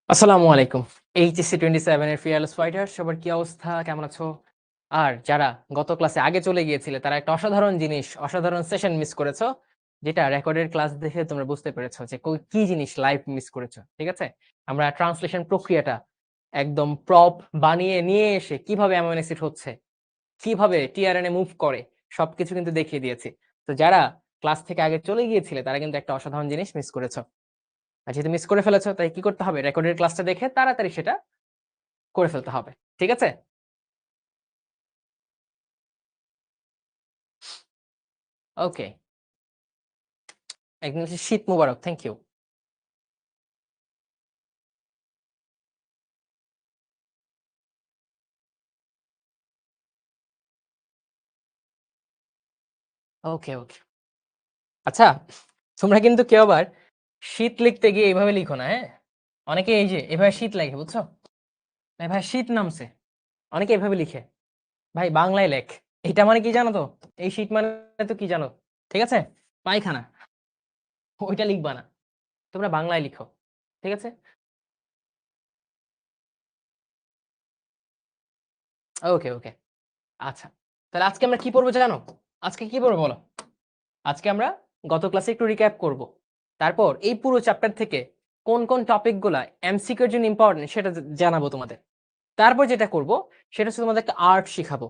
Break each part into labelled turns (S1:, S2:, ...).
S1: আসসালামু আলাইকুম। এইচএসসি 27 এর ফিয়ারলেস ফাইটার সবার কি অবস্থা? কেমন আছো? আর যারা গত ক্লাসে আগে চলে গিয়েছিলে তারা একটা অসাধারণ জিনিস, অসাধারণ সেশন মিস করেছো। যেটা রেকর্ডেড ক্লাস দেখে তোমরা বুঝতে পেরেছো যে কি জিনিস লাইভ মিস করেছো। ঠিক আছে? আমরা ট্রান্সলেশন প্রক্রিয়াটা একদম প্রপ বানিয়ে নিয়ে এসে কিভাবে অ্যামিনো অ্যাসিড হচ্ছে, কিভাবে টিআরএনএ মুভ করে সবকিছু কিন্তু দেখিয়ে দিয়েছি। তো যারা ক্লাস থেকে আগে চলে গিয়েছিলে তারা কিন্তু একটা অসাধারণ জিনিস মিস করেছো। আর যেহেতু মিস করে ফেলেছো তাই কি করতে হবে? রেকর্ডেড ক্লাসটা দেখে তাড়াতাড়ি সেটা করে ফেলতে হবে। ঠিক আছে? ওকে। একদিন হচ্ছে শীত মোবারক। Thank you. ওকে, ওকে। আচ্ছা, তোমরা কিন্তু কেউ আবার শীত লিখতে গিয়ে এভাবে লিখো না, হ্যাঁ? অনেকে এই যে এভাবে শীত লেখে, বুঝছো? এই ভাই শীত নামছে। অনেকে এভাবে লিখে। ভাই বাংলায় লেখ। এটা মানে কি জানো তো? এই শীত মানে তো কি জানো? ঠিক আছে? পায়খানা। ওইটা লিখবা না। তোমরা বাংলায় লিখো। ঠিক আছে? ওকে, ওকে। আচ্ছা। তাহলে আজকে আমরা কি পড়বো জানো? আজকে কি পড়বো বলো? আজকে আমরা গত ক্লাসে একটু রিক্যাপ করব। তারপর এই পুরো চ্যাপ্টার থেকে কোন কোন টপিক গুলা এমসিকিউর জন্য ইম্পর্টেন্ট সেটা জানাবো তোমাদের। তারপর যেটা করব সেটা হচ্ছে তোমাদেরকে আর্ট শিখাবো।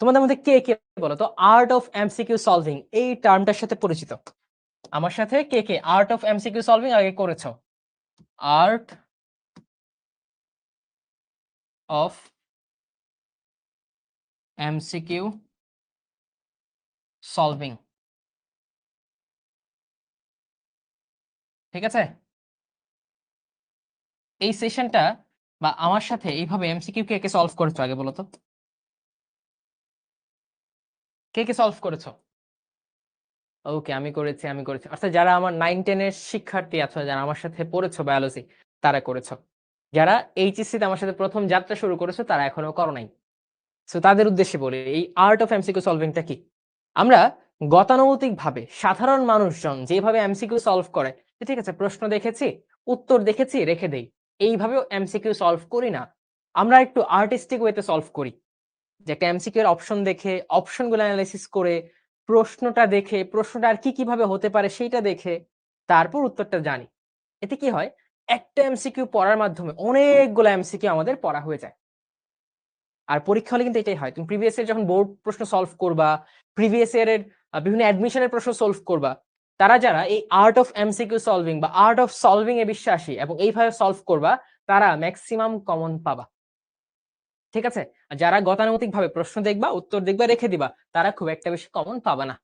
S1: তোমাদের মধ্যে কে কে বলো তো আর্ট অফ এমসিকিউ সলভিং এই টার্মটার সাথে পরিচিত? আমার সাথে কে কে আর্ট অফ এমসিকিউ সলভিং আগে করেছো? Art of MCQ solving. ঠিক আছে? এই সেশনটা বা আমার সাথে এইভাবে এমসিকিউ কে কে সলভ করেছো আগে বলো তো? কে কে সলভ করেছো? ওকে, আমি করেছি। অর্থাৎ যারা আমার 9-10 এর শিক্ষার্থী আছো, যারা আমার সাথে পড়েছো বায়োলজি, তারা করেছো। যারা এইচএসসি তে আমার সাথে প্রথম যাত্রা শুরু করেছো তারা এখনো করো নাই। সো তাদের উদ্দেশ্যে বলি, এই আর্ট অফ এমসিকিউ সলভিংটা কি? আমরা গতানুগতিকভাবে সাধারণ মানুষজন যেভাবে এমসিকিউ সলভ করে, যে ঠিক আছে প্রশ্ন দেখেছি, উত্তর দেখেছি, রেখে দেই। এইভাবেও এমসিকিউ সলভ করি না। আমরা একটু আর্টিস্টিক ওয়েতে সলভ করি। যে একটা এমসিকিউ এর অপশন দেখে, অপশনগুলো এনালাইসিস করে, প্রশ্নটা দেখে, প্রশ্নটা আর কিভাবে হতে পারে সেইটা দেখে, তারপর উত্তরটা জানি। এতে কি হয়? একটা এমসিকিউ পড়ার মাধ্যমে অনেকগুলা এমসিকিউ আমাদের পড়া হয়ে যায়। আর পরীক্ষা হলে কিন্তু এটাই হয়। তুমি প্রিভিয়াস ইয়ার যখন বোর্ড প্রশ্ন সলভ করবা, প্রিভিয়াস ইয়ারের বিভিন্ন অ্যাডমিশনের প্রশ্ন সলভ করবা, তারা যারা এই আর্ট অফ এমসিকিউ সলভিং বা আর্ট অফ সলভিং এ বিশ্বাসী এবং এইভাবে সলভ করবা, তারা মেক্সিমাম কমন পাবা। ঠিক আছে? আর যারা গতানুগতিকভাবে প্রশ্ন দেখবা, উত্তর দেখবা, রেখে দিবা, তারা খুব একটা বেশি কমন পাবা না।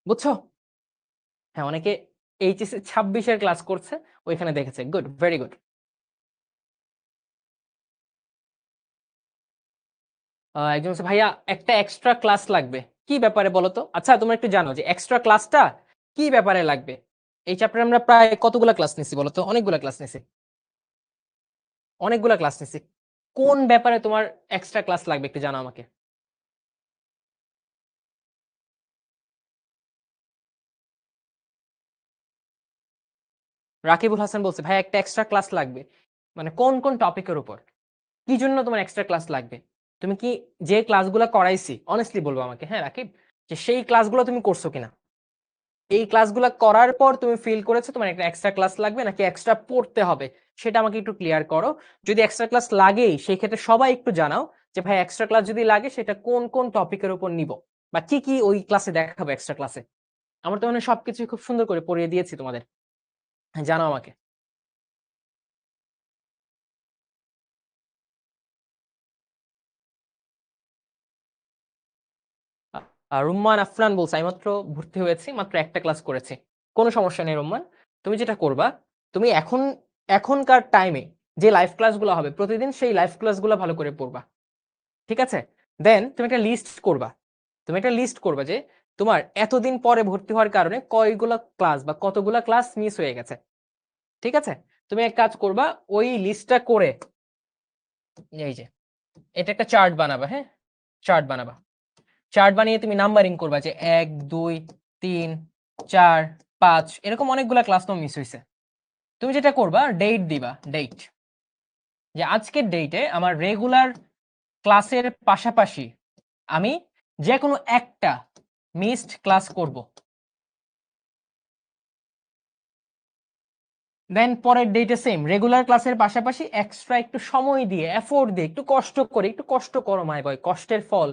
S1: বুঝছো? হ্যাঁ, অনেকে এইচএসসি 26 এর ক্লাস করছে, ওইখানে দেখেছে। Good, very good. একজন বলছে, "ভাইয়া একটা এক্সট্রা ক্লাস লাগবে।" কি ব্যাপারে বলো তো? আচ্ছা, তোমরা একটু জানো যে এক্সট্রা ক্লাসটা কি ব্যাপারে লাগবে? এই চ্যাপ্টারে আমরা প্রায় কতগুলা ক্লাস নিছি বলো তো? অনেকগুলা ক্লাস নিছি। অনেকগুলা ক্লাস নিছি। কোন ব্যাপারে তোমার এক্সট্রা ক্লাস লাগবে একটু জানাও আমাকে। রাকিবুল হাসান বলছে, "ভাই একটা এক্সট্রা ক্লাস লাগবে।" মানে কোন, কোন টপিকের উপর? কি জন্য তোমার এক্সট্রা ক্লাস লাগবে? তুমি কি যে ক্লাসগুলা করাইছি, অনেস্টলি বলবো আমাকে, হ্যাঁ রাকিব? যে সেই ক্লাসগুলো তুমি করছো কিনা? এই ক্লাসগুলা করার পর তুমি ফিল করেছো তোমার একটা এক্সট্রা ক্লাস লাগবে নাকি এক্সট্রা পড়তে হবে? সেটা আমাকে একটু ক্লিয়ার করো। যদি এক্সট্রা ক্লাস লাগেই সেই ক্ষেত্রে সবাই একটু জানাও যে ভাই এক্সট্রা ক্লাস যদি লাগে সেটা কোন, কোন টপিকের উপর নিবো? বা কি, কি ওই ক্লাসে দেখাবো এক্সট্রা ক্লাসে? আমার তো মনে হয় সবকিছুই খুব সুন্দর করে পড়িয়ে দিয়েছি তোমাদের। হ্যাঁ, জানাও আমাকে। আ রুম্মান আফরান বলছে, "আমি মাত্র ভর্তি হয়েছি। মাত্র একটা ক্লাস করেছি।" কোন সমস্যা নেই রুম্মান। তুমি যেটা করবা, তুমি এখনকার টাইমে যে লাইভ ক্লাসগুলো হবে প্রতিদিন সেই লাইভ ক্লাসগুলো ভালো করে পড়বা। ঠিক আছে? দেন তুমি একটা লিস্ট করবা। তুমি একটা লিস্ট করবা যে তোমার এতদিন পরে ভর্তি হওয়ার কারণে কয়গুলা ক্লাস বা কতগুলা ক্লাস মিস হয়ে গেছে। ঠিক আছে? তুমি এক কাজ করবা, ওই লিস্টটা করে এই যে এটা একটা চার্ট বানাবা, হ্যাঁ? চার্ট বানাবা। চার্ট বানিয়ে তুমি নাম্বারিং করবা যে ১, ২, ৩, ৪, ৫ এরকম অনেকগুলা ক্লাস তোমার মিস হইছে। তুমি যেটা করবা ডেট দিবা, ডেট যে আজকের ডেটে আমার রেগুলার ক্লাসের পাশাপাশি আমি যে কোনো একটা মিসড ক্লাস করব। দেন পরের ডেটে সেম রেগুলার ক্লাসের পাশাপাশি এক্সট্রা একটু সময় দিয়ে এফোর্ট দিয়ে একটু কষ্ট করে, একটু কষ্ট করো মাই বয়, কষ্টের ফল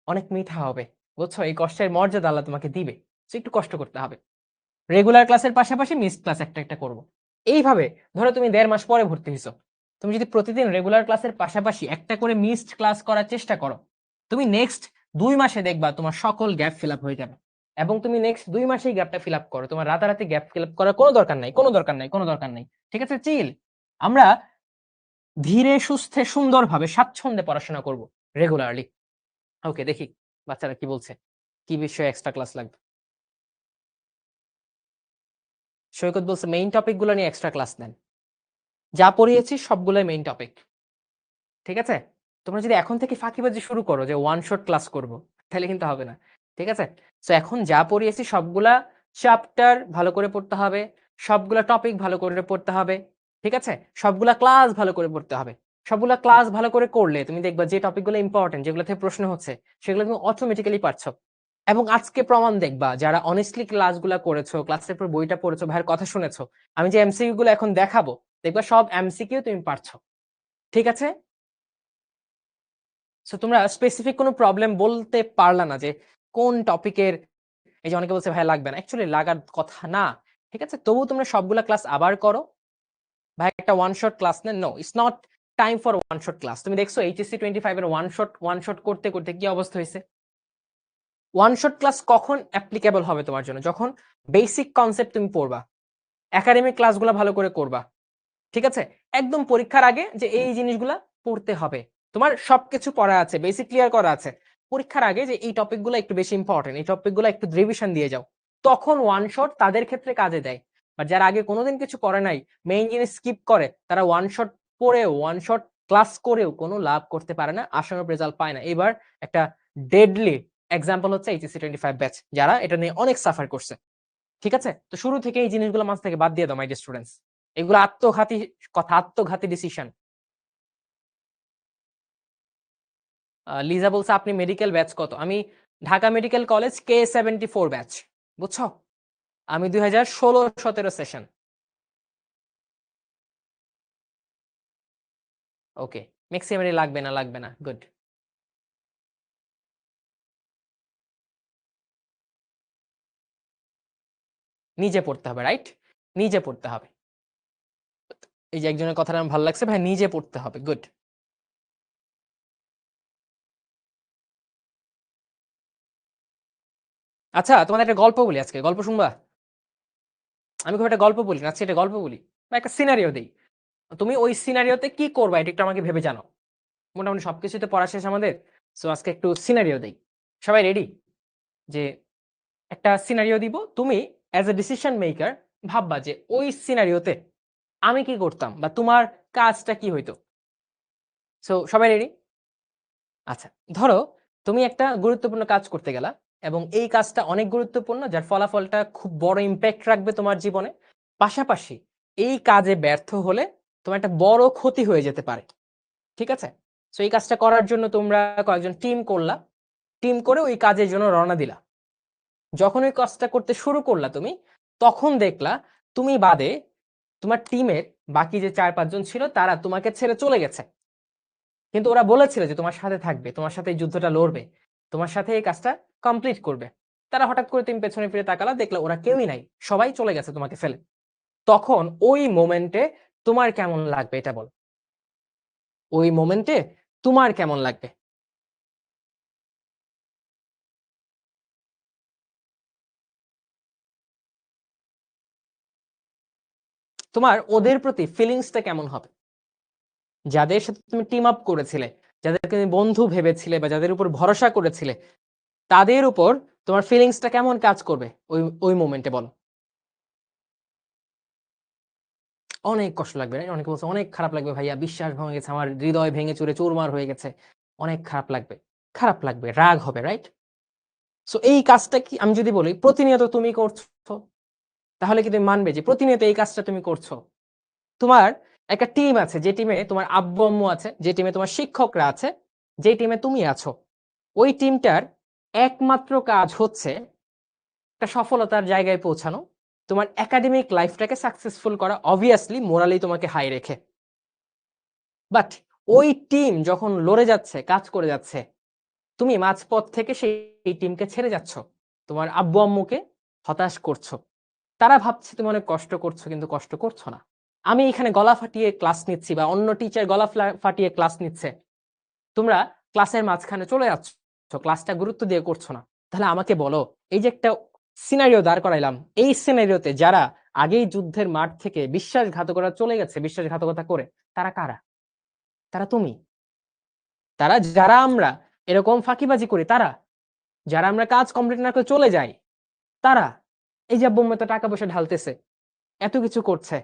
S1: অনেক মিঠা হবে, বুঝছো? এই কষ্টের মর্যাদা আল্লাহ তোমাকে দিবে, তো একটু কষ্ট করতে হবে। রেগুলার ক্লাসের পাশাপাশি মিস ক্লাস একটা একটা করবো। এইভাবে ধরো তুমি 1.5 মাস পরে ভর্তি হয়েছো, তুমি যদি প্রতিদিন রেগুলার ক্লাসের পাশাপাশি একটা করে মিসড ক্লাস করার চেষ্টা করো, তুমি নেক্সট 2 মাসে দেখবা তোমার সকল গ্যাপ ফিল আপ হয়ে যাবে। এবং তুমি নেক্সট 2 মাসেই গ্যাপটা ফিল আপ করো, তোমার রাতারাতি গ্যাপ ফিল আপ করার কোনো দরকার নাই, কোনো দরকার নাই, কোনো দরকার নাই। ঠিক আছে, চিল। আমরা ধীরে সুস্থে সুন্দরভাবে স্বাচ্ছন্দ্যে পড়াশোনা করব রেগুলারলি। ওকে, দেখি বাচ্চারা কি বলছে, কি বিষয়ে এক্সট্রা ক্লাস লাগবে। সৈকত বলছে মেইন টপিক গুলো নিয়ে এক্সট্রা ক্লাস নেন, যা পড়িয়েছি সবগুলোই মেইন টপিক। ঠিক আছে, তোমরা যদি এখন থেকে ফাঁকিবাজি শুরু করো যে ওয়ান শট ক্লাস করব, তাহলে কিন্তু হবে না। ঠিক আছে, তো এখন যা পড়িয়েছি সবগুলা চ্যাপ্টার ভালো করে পড়তে হবে, সবগুলা টপিক ভালো করে পড়তে হবে। ঠিক আছে, সবগুলা ক্লাস ভালো করে পড়তে হবে। সবগুলা ক্লাস ভালো করে করলে তুমি দেখবা যে টপিকগুলো ইম্পর্টেন্ট, যেগুলো থেকে প্রশ্ন হচ্ছে, সেগুলো তুমি অটোমেটিক্যালি পারছো। এবং আজকে প্রমাণ দেখবা যারা অনেস্টলি ক্লাসগুলো করেছো, ক্লাসের পর বইটা পড়েছো, ভাইয়ের কথা শুনেছো, আমি যে এমসিকিউ গুলো এখন দেখাবো, দেখবা সব এমসিকিউ তুমি পারছো। ঠিক আছে, সো তোমরা স্পেসিফিক কোনো প্রবলেম বলতে পারলা না যে কোন টপিকের, এই যে অনেকে বলছে ভাই লাগবে না, অ্যাকচুয়ালি লাগার কথা না। ঠিক আছে, তবু তোমরা সবগুলা ক্লাস আবার করো, ভাই একটা ওয়ান শট ক্লাস নেন। No, it's not time for one shot class. তুমি দেখছো এইচএসসি 25 এর ওয়ান শট করতে করতে কি অবস্থা হয়েছে। ওয়ান শট ক্লাস কখন অ্যাপ্লিকেবল হবে তোমার জন্য? যখন বেসিক কনসেপ্ট তুমি পড়বা, একাডেমিক ক্লাসগুলো ভালো করে করবা। ঠিক আছে, একদম পরীক্ষার আগে যে এই জিনিসগুলা পড়তে হবে, তোমার সবকিছু পড়া আছে, বেসিক ক্লিয়ার করা আছে, পরীক্ষার আগে যে এই টপিকগুলো একটু বেশি ইম্পর্টেন্ট, এই টপিকগুলো একটু রিভিশন দিয়ে যাও, তখন ওয়ান শট তাদের ক্ষেত্রে কাজে দেয়। আর যারা আগে কোনোদিন কিছু করে নাই, মেইন জিনিস স্কিপ করে, তারা ওয়ান শট পড়েও, ওয়ান শট ক্লাস করেও কোনো লাভ করতে পারে না, আশানুরূপ রেজাল্ট পায় না। এবার একটা ডেডলি এক্সাম্পল হচ্ছে এইচএসসি 25 ব্যাচ, যারা এটা নিয়ে অনেক সাফার করছে। ঠিক আছে, তো শুরু থেকে এই জিনিসগুলো মাঝ থেকে বাদ দিয়ে দাও মাই ডিয়ার স্টুডেন্টস, এগুলো আত্মঘাতী কথা, আত্মঘাতী ডিসিশন। লিজা বলছে আপনি মেডিকেল ব্যাচ কত? আমি Dhaka medical college K74 batch, বুঝছো? আমি 2016-17 সেশন। ওকে, ম্যাক্সিমারি লাগবে না, লাগবে না, গুড। নিজে পড়তে হবে, রাইট? নিজে পড়তে হবে। এই যে একজনের কথাটা আমার ভালো লাগছে, ভাই নিজে পড়তে হবে, গুড। আচ্ছা, তোমাদের একটা গল্প বলি আজকে, গল্প শুনবা? আমি খুব একটা গল্প বলি না, আজকে একটা গল্প বলি বা একটা সিনারিও দিই, তুমি ওই সিনারিওতে কি করবা এটা একটু আমাকে ভেবে জানো। মোটামুটি সবকিছুতে পড়া শেষ আমাদের, সো আজকে একটু সিনারিও দেই। সবাই রেডি? যে একটা সিনারিও দিব, তুমি অ্যাজ এ ডিসিশন মেকার ভাববা যে ওই সিনারিওতে আমি কি করতাম বা তোমার কাজটা কি হইতো। সো সবাই রেডি? আচ্ছা, ধরো তুমি একটা গুরুত্বপূর্ণ কাজ করতে গেলা, এবং এই কাজটা অনেক গুরুত্বপূর্ণ, যার ফলাফলটা খুব বড় ইম্প্যাক্ট রাখবে তোমার জীবনে। পাশাপাশি এই কাজে ব্যর্থ হলে তোমার একটা বড় ক্ষতি হয়ে যেতে পারে। ঠিক আছে, সো এই কাজটা করার জন্য তোমরা কয়েকজন টিম করলা, টিম করে ওই কাজের জন্য রওনা দিলা। যখন ওই কাজটা করতে শুরু করলা তুমি, তখন দেখলা তুমি বাদে তোমার টিমের বাকি যে 4-5 জন ছিল তারা তোমাকে ছেড়ে চলে গেছে, কিন্তু ওরা বলেছিল যে তোমার সাথে থাকবে, তোমার সাথে এই যুদ্ধটা লড়বে, তোমার সাথে এই কাজটা কমপ্লিট করবে। তারা হঠাৎ করে তুমি পেছনে ফিরে তাকালা, দেখলা ওরা কেউই নাই, সবাই চলে গেছে তোমাকে ফেলে। তখন ওই মোমেন্টে তোমার কেমন লাগবে এটা বল, ওই মোমেন্টে তোমার কেমন লাগবে? তোমার ওদের প্রতি ফিলিংসটা কেমন হবে? যাদের সাথে তুমি টিম আপ করেছিলে, যাদেরকে তুমি বন্ধু ভেবেছিলে বা যাদের উপর ভরসা করেছিলে, তাদের উপর তোমার ফিলিংসটা কেমন কাজ করবে ওই ওই মোমেন্টে বলো। অনেক কষ্ট লাগবে, right? অনেকে বলছে অনেক খারাপ লাগবে ভাইয়া, বিশ্বাস ভেঙে গেছে, আমার হৃদয় ভেঙে চুরে চুরমার হয়ে গেছে, অনেক খারাপ লাগবে। খারাপ লাগবে, রাগ হবে, রাইট? সো এই কাজটা কি আমি যদি বলি প্রতিনিয়ত তুমি করছো, তাহলে কি তুমি মানবে যে প্রতিনিয়ত এই কাজটা তুমি করছো? তোমার একটা টিম আছে, যে টিমে তোমার আব্বু আম্মু আছে, যে টিমে তোমার শিক্ষকরা আছে, যে টিমে তুমি আছো। ওই টিমটার একমাত্র কাজ হচ্ছে একটা সফলতার জায়গায় পৌঁছানো, তোমার একাডেমিক লাইফটাকে সাকসেসফুল করা, অবভিয়াসলি মোরালি তোমাকে হাই রেখে। বাট ওই টিম যখন লড়ে যাচ্ছে, কাজ করে যাচ্ছে, তুমি মাঝপথ থেকে সেই টিমকে ছেড়ে যাচ্ছ, তোমার আব্বু আম্মুকে হতাশ করছো। তারা ভাবছে তুমি অনেক কষ্ট করছো, কিন্তু কষ্ট করছো না। আমি এখানে গলা ফাটিয়ে ক্লাস নিচ্ছি বা অন্য টিচার গলা ফাটিয়ে ক্লাস নিচ্ছে, তোমরা ক্লাসের মাঝখানে চলে যাচ্ছ, ক্লাসটা গুরুত্ব দিয়ে করছো না। তাহলে আমাকে বলো, এই যে একটা সিনারিও দাঁড় করাইলাম, এই সিনারিওতে যারা আগেই যুদ্ধের মাঠ থেকে বিশ্বাসঘাতকতা চলে গেছে, বিশ্বাসঘাতকতা করে, তারা কারা? তারা তুমি। তারা যারা আমরা এরকম ফাঁকিবাজি করি, তারা যারা আমরা কাজ কমপ্লিট না করে চলে যাই, তারা। এই যে আব্বু আম্মু এত টাকা পয়সা ঢালতেছে, এত কিছু করছে,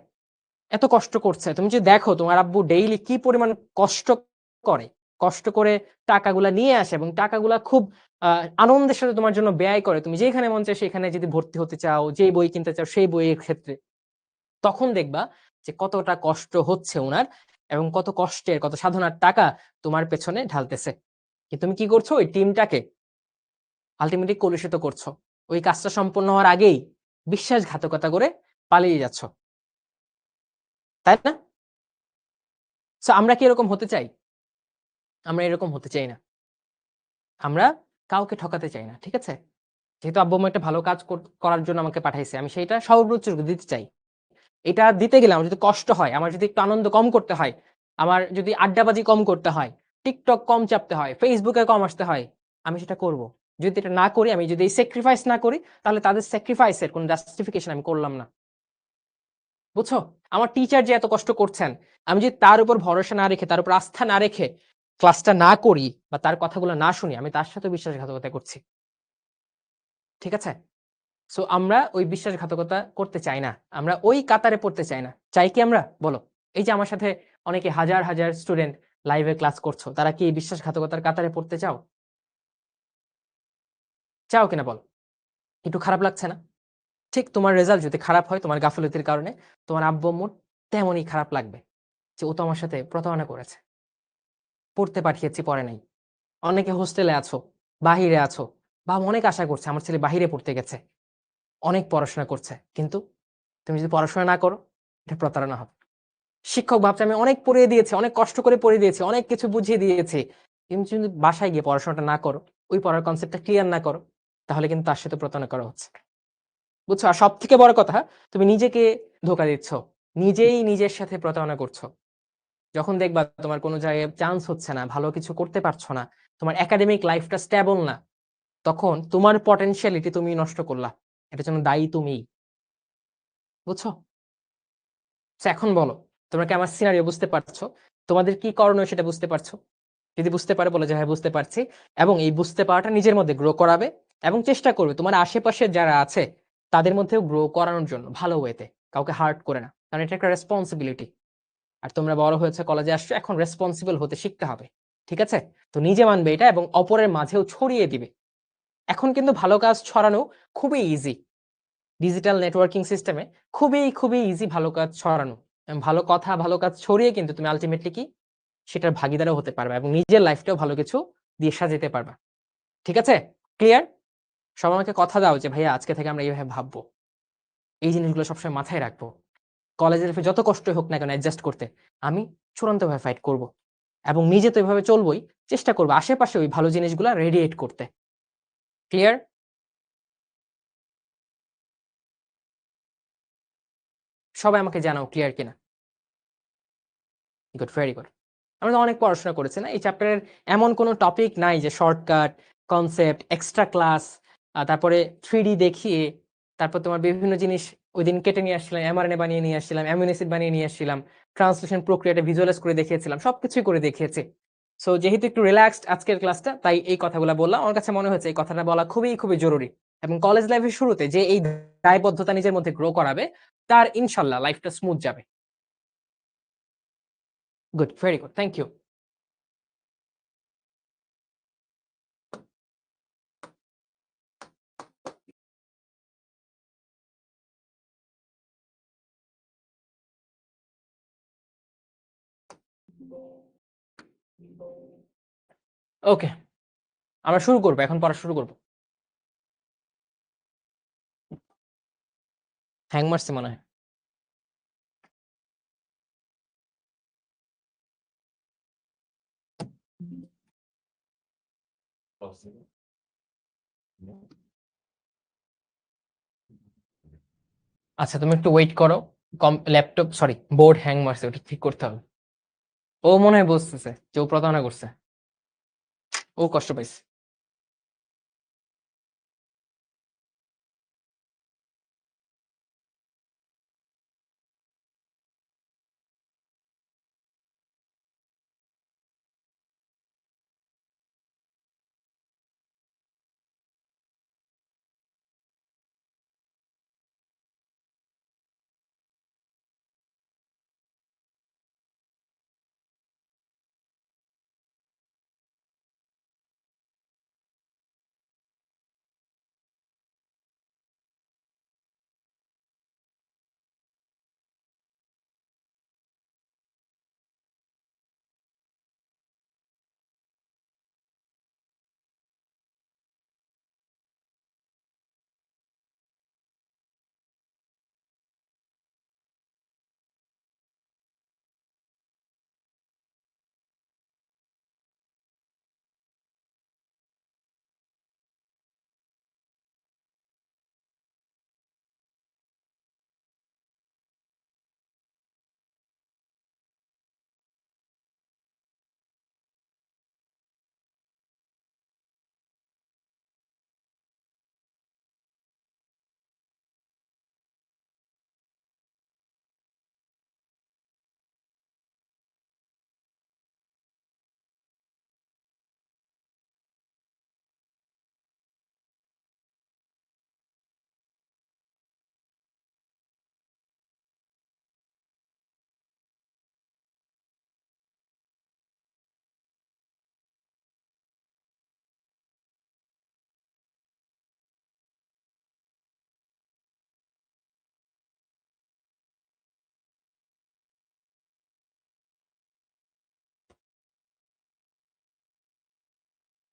S1: এত কষ্ট করছে, তুমি যে দেখো তোমার আব্বু ডেইলি কি পরিমাণ কষ্ট করে, কষ্ট করে টাকাগুলা নিয়ে আসে, এবং টাকাগুলা খুব আনন্দের সাথে তোমার জন্য ব্যয় করে। তুমি যেখানে মন চায় সেখানে যদি ভর্তি হতে চাও, যে বই কিনতে চাও সেই বইয়ের ক্ষেত্রে, তখন দেখবা যে কতটা কষ্ট হচ্ছে ওনার, এবং কত কষ্টের, কত সাধনার টাকা তোমার পেছনে ঢালতেছে। কিন্তু তুমি কি করছো? ওই টিমটাকে আলটিমেটলি কলুষিত করছো। ওই কাজটা সম্পন্ন হওয়ার আগেই বিশ্বাসঘাতকতা করে পালিয়ে যাচ্ছ, তাই না? সো আমরা কি এরকম হতে চাই? আমরা এরকম হতে চাই না। আমরা কাউকে ঠকাতে চাই না, ঠিক আছে? যেহেতু আব্বু আম্মু একটা ভালো কাজ করার জন্য আমাকে পাঠাইছে, আমি সেইটা সর্বোচ্চ দিতে চাই। এটা দিতে গেলে আমার যদি কষ্ট হয়, আমার যদি একটু আনন্দ কম করতে হয়, আমার যদি আড্ডাবাজি কম করতে হয়, টিকটক কম চাপতে হয়, ফেসবুকে কম আসতে হয়, আমি সেটা করব। যদি এটা না করি, আমি যদি এই স্যাক্রিফাইস না করি, তাহলে তাদের স্যাক্রিফাইসের কোনো জাস্টিফিকেশন আমি করলাম না। বুঝছো? আমার টিচার যে এত কষ্ট করছেন, আমি যদি তার উপর ভরসা না রেখে, তার উপর আস্থা না রেখে ক্লাসটা না করি বা তার কথাগুলো না শুনি, আমি তার সাথে বিশ্বাসঘাতকতা করছি। ঠিক আছে? সো আমরা ওই বিশ্বাসঘাতকতা করতে চাই না, আমরা ওই কাতারে পড়তে চাই না। চাই কি আমরা? বলো। এই যে আমার সাথে অনেকে হাজার হাজার স্টুডেন্ট লাইভে ক্লাস করছো, তারা কি এই বিশ্বাসঘাতকতার কাতারে পড়তে চাও? চাও কিনা বলো? একটু খারাপ লাগছে না? ঠিক তোমার রেজাল্ট যদি খারাপ হয় তোমার গাফলতির কারণে, তোমার আব্বু আম্মুর তেমনই খারাপ লাগবে, যে ও তো আমার সাথে প্রতারণা করেছে, পড়তে পাঠিয়েছি পড়ে নাই। অনেকে হোস্টেলে আছো, বাহিরে আছো, বা অনেক আশা করছে আমার ছেলে বাহিরে পড়তে গেছে, অনেক পড়াশোনা করছে, কিন্তু তুমি যদি পড়াশোনা না করো, এটা প্রতারণা হবে। শিক্ষক ভাবছে আমি অনেক পড়িয়ে দিয়েছি, অনেক কষ্ট করে পড়িয়ে দিয়েছি, অনেক কিছু বুঝিয়ে দিয়েছি, কিন্তু যদি বাসায় গিয়ে পড়াশোনাটা না করো, ওই পড়ার কনসেপ্টটা ক্লিয়ার না করো, তাহলে কিন্তু তার সাথে প্রতারণা করা হচ্ছে। বুঝছো? আর সব থেকে বড় কথা, তুমি নিজেকে ধোকা দিচ্ছ, নিজেই নিজের সাথে প্রতারণা করছো। যখন দেখবা তোমার কোনো জায়গায় চান্স হচ্ছে না, ভালো কিছু করতে পারছো না, তোমার একাডেমিক লাইফটা স্টেবল না, তখন তোমার পটেনশিয়ালিটি তুমি নষ্ট করলা, এটার জন্য দায়ী তুমিই। বুঝছো? তো এখন বলো, তোমরা কি আমার সিনারিও বুঝতে পারছো? তোমাদের কি করণীয় সেটা বুঝতে পারছো? যদি বুঝতে পারো, বলে যে হ্যাঁ বুঝতে পারছি। এবং এই বুঝতে পারাটা নিজের মধ্যে গ্রো করাবে, এবং চেষ্টা করবে তোমার আশেপাশে যারা আছে তাদের মধ্যেও গ্রো করানোর জন্য, ভালো ওয়েতে, কাউকে হার্ট করে না। কারণ এটা একটা রেসপন্সিবিলিটি। আর তোমরা বড় হয়েছে, কলেজে আসছো, এখন রেসপন্সিবল হতে শিখতে হবে। ঠিক আছে? তো নিজে মানবে এটা, এবং অপরের মাঝেও ছড়িয়ে দিবে। এখন কিন্তু ভালো কাজ ছড়ানো খুবই ইজি। ডিজিটাল নেটওয়ার্কিং সিস্টেমে খুবই খুবই ইজি ভালো কাজ ছড়ানো। ভালো কথা, ভালো কাজ ছড়িয়ে কিন্তু তুমি আলটিমেটলি কি সেটার ভাগিদারও হতে পারবা, এবং নিজের লাইফটাও ভালো কিছু দিয়ে সাজাতে পারবা। ঠিক আছে? ক্লিয়ার? সবাই আমাকে কথা দাও যে ভাইয়া আজকে থেকে আমরা এইভাবে ভাববো, এই জিনিসগুলো সবসময় মাথায় রাখবো। কলেজের লাইফে যত কষ্ট হোক না কেন অ্যাডজাস্ট করতে, আমি চূড়ান্তভাবে ফাইট করব, এবং নিজে তো এভাবে চলবই, চেষ্টা করবো আশেপাশে ওই ভালো জিনিসগুলো রেডিয়েট করতে। ক্লিয়ার? সবাই আমাকে জানাও ক্লিয়ার কিনা। Good, very good. আমরা তো অনেক পড়াশোনা করেছি না? এই চ্যাপ্টারের এমন কোনো টপিক নাই যে শর্টকাট, কনসেপ্ট, এক্সট্রা ক্লাস, তারপরে 3D দেখিয়ে, তারপর তোমার বিভিন্ন জিনিস ওইদিন কেটে নিয়ে আসছিলাম, mRNA বানিয়ে নিয়ে আসছিলাম, অ্যামিনো অ্যাসিড বানিয়ে নিয়ে আসছিলাম, ট্রান্সলেশন প্রক্রিয়াটা ভিজুয়ালাইজ করে দেখিয়েছিলাম, সবকিছুই করে দেখিয়েছি। সো যেহেতু একটু রিল্যাক্সড আজকের ক্লাসটা, তাই এই কথাগুলো বললাম। আমার কাছে মনে হচ্ছে এই কথাটা বলা খুবই খুবই জরুরি, এবং কলেজ লাইফের শুরুতে যে এই দায়বদ্ধতা নিজের মধ্যে গ্রো করাবে, তার ইনশাল্লাহ লাইফটা স্মুথ যাবে। Good, very good, thank you. Okay, আমরা শুরু করবো, এখন পড়া শুরু করবো। হ্যাং মারছে মনে হয়। আচ্ছা, তুমি একটু ওয়েট করো। ল্যাপটপ, সরি, বোর্ড হ্যাং মারছে, ওটা ঠিক করতে হবে। ও মনে হয় বুঝতেছে যে ও প্রতারণা করছে, ও কষ্ট পাইছে।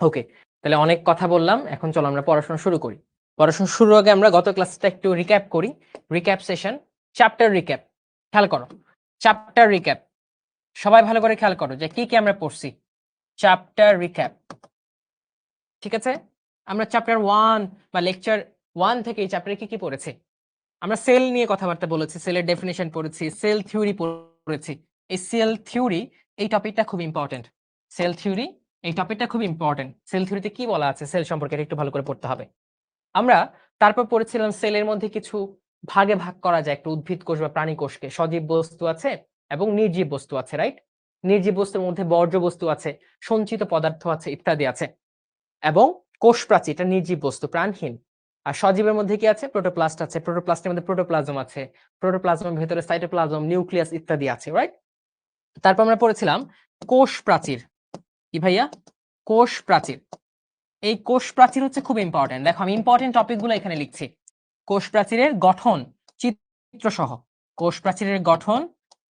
S1: ওকে, তাহলে অনেক কথা বললাম, এখন চলো আমরা পড়াশোনা শুরু করি। পড়াশোনা শুরুর আগে আমরা গত ক্লাসটা একটু রিক্যাপ করি। Recap session, chapter recap. খেয়াল করো, চ্যাপ্টার রিক্যাপ। সবাই ভালো করে খেয়াল করো যে কি কি আমরা পড়ছি। চ্যাপ্টার রিক্যাপ, ঠিক আছে? আমরা চ্যাপ্টার 1 বা লেকচার 1 থেকে এই চ্যাপ্টারে কি কি পড়েছি? আমরা সেল নিয়ে কথাবার্তা বলেছি, সেলের ডেফিনেশন পড়েছি, সেল থিওরি পড়েছি। এই সেল থিওরি, এই টপিকটা খুব ইম্পর্টেন্ট। সেল থিওরি, এই টপিকটা খুব ইম্পর্টেন্ট। সেল থিওরিতে কি বলা আছে সেল সম্পর্কে এটা একটু ভালো করে পড়তে হবে। আমরা তারপর পড়েছিলাম সেলের মধ্যে কিছু ভাগে ভাগ করা যায়, একটা উদ্ভিদ কোষ বা প্রাণী কোষকে। সজীব বস্তু আছে এবং নির্জীব বস্তু আছে, রাইট? নির্জীব বস্তুর মধ্যে বর্জ্য বস্তু আছে, সঞ্চিত পদার্থ আছে, ইত্যাদি আছে। এবং কোষ প্রাচীর, এটা নির্জীব বস্তু, প্রাণহীন। আর সজীবের মধ্যে কি আছে? প্রোটোপ্লাস্ট আছে, প্রোটোপ্লাস্টের মধ্যে প্রোটোপ্লাজম আছে, প্রোটোপ্লাজমের ভেতরে সাইটোপ্লাজম, নিউক্লিয়াস ইত্যাদি আছে, রাইট? তারপর আমরা পড়েছিলাম কোষ প্রাচীর। কি ভাইয়া? কোষ প্রাচীর। এই কোষ প্রাচীর হচ্ছে খুব ইম্পর্টেন্ট। দেখো আমি ইম্পর্টেন্ট টপিকগুলো এখানে লিখছি। কোষ প্রাচীরের গঠন চিত্রসহ, কোষ প্রাচীরের গঠন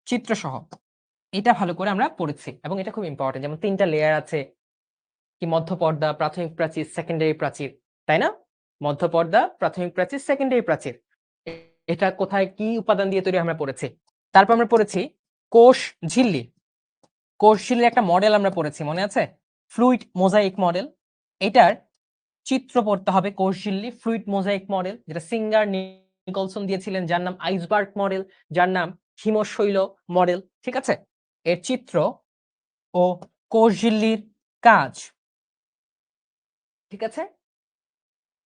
S1: চিত্রসহ, এটা ভালো করে আমরা পড়েছি এবং এটা খুব ইম্পর্টেন্ট। যেমন 3টা লেয়ার আছে, কি মধ্যপর্দা, প্রাথমিক প্রাচীর, সেকেন্ডারি প্রাচীর, তাই না? মধ্যপর্দা, প্রাথমিক প্রাচীর, সেকেন্ডারি প্রাচীর, এটা কোথায় কি উপাদান দিয়ে তৈরি আমরা পড়েছি। তারপর আমরা পড়েছি কোষ ঝিল্লি। কোষ ঝিল্লির একটা মডেল আমরা পড়েছি, মনে আছে? Fluid mosaic model. এটার চিত্র পড়তে হবে, কোষ ঝিল্লি ফ্লুইড মোজাইক মডেল, যেটা সিঙ্গার নিকলসন দিয়েছিলেন, যার নাম আইসবার্গ মডেল, যার নাম হিমশৈল মডেল, ঠিক আছে? এর চিত্র ও কোষ ঝিল্লির কাজ, ঠিক আছে?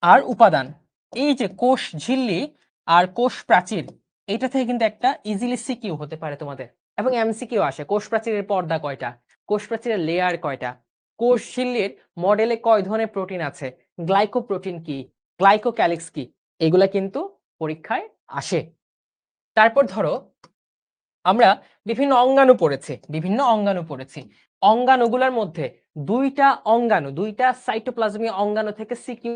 S1: আর উপাদান, এই যে কোষ ঝিল্লি আর কোষ প্রাচীর, এটা থেকে কিন্তু একটা ইজিলি সিকিউ হতে পারে তোমাদের, এবং এমসিকিউ আসে। কোষ প্রাচীরের পর্দা কয়টা? কোষ প্রাচীরের লেয়ার কয়টা? কোষ ঝিল্লির মডেলে কয় ধরনের প্রোটিন আছে? গ্লাইকোপ্রোটিন কি? গ্লাইকোক্যালিক্স কি? এগুলা কিন্তু পরীক্ষায় আসে। তারপর ধরো আমরা বিভিন্ন অঙ্গাণু পড়েছি, বিভিন্ন অঙ্গাণু পড়েছি। অঙ্গাণুগুলোর মধ্যে দুইটা সাইটোপ্লাজমীয় অঙ্গাণু থেকে সিকিউ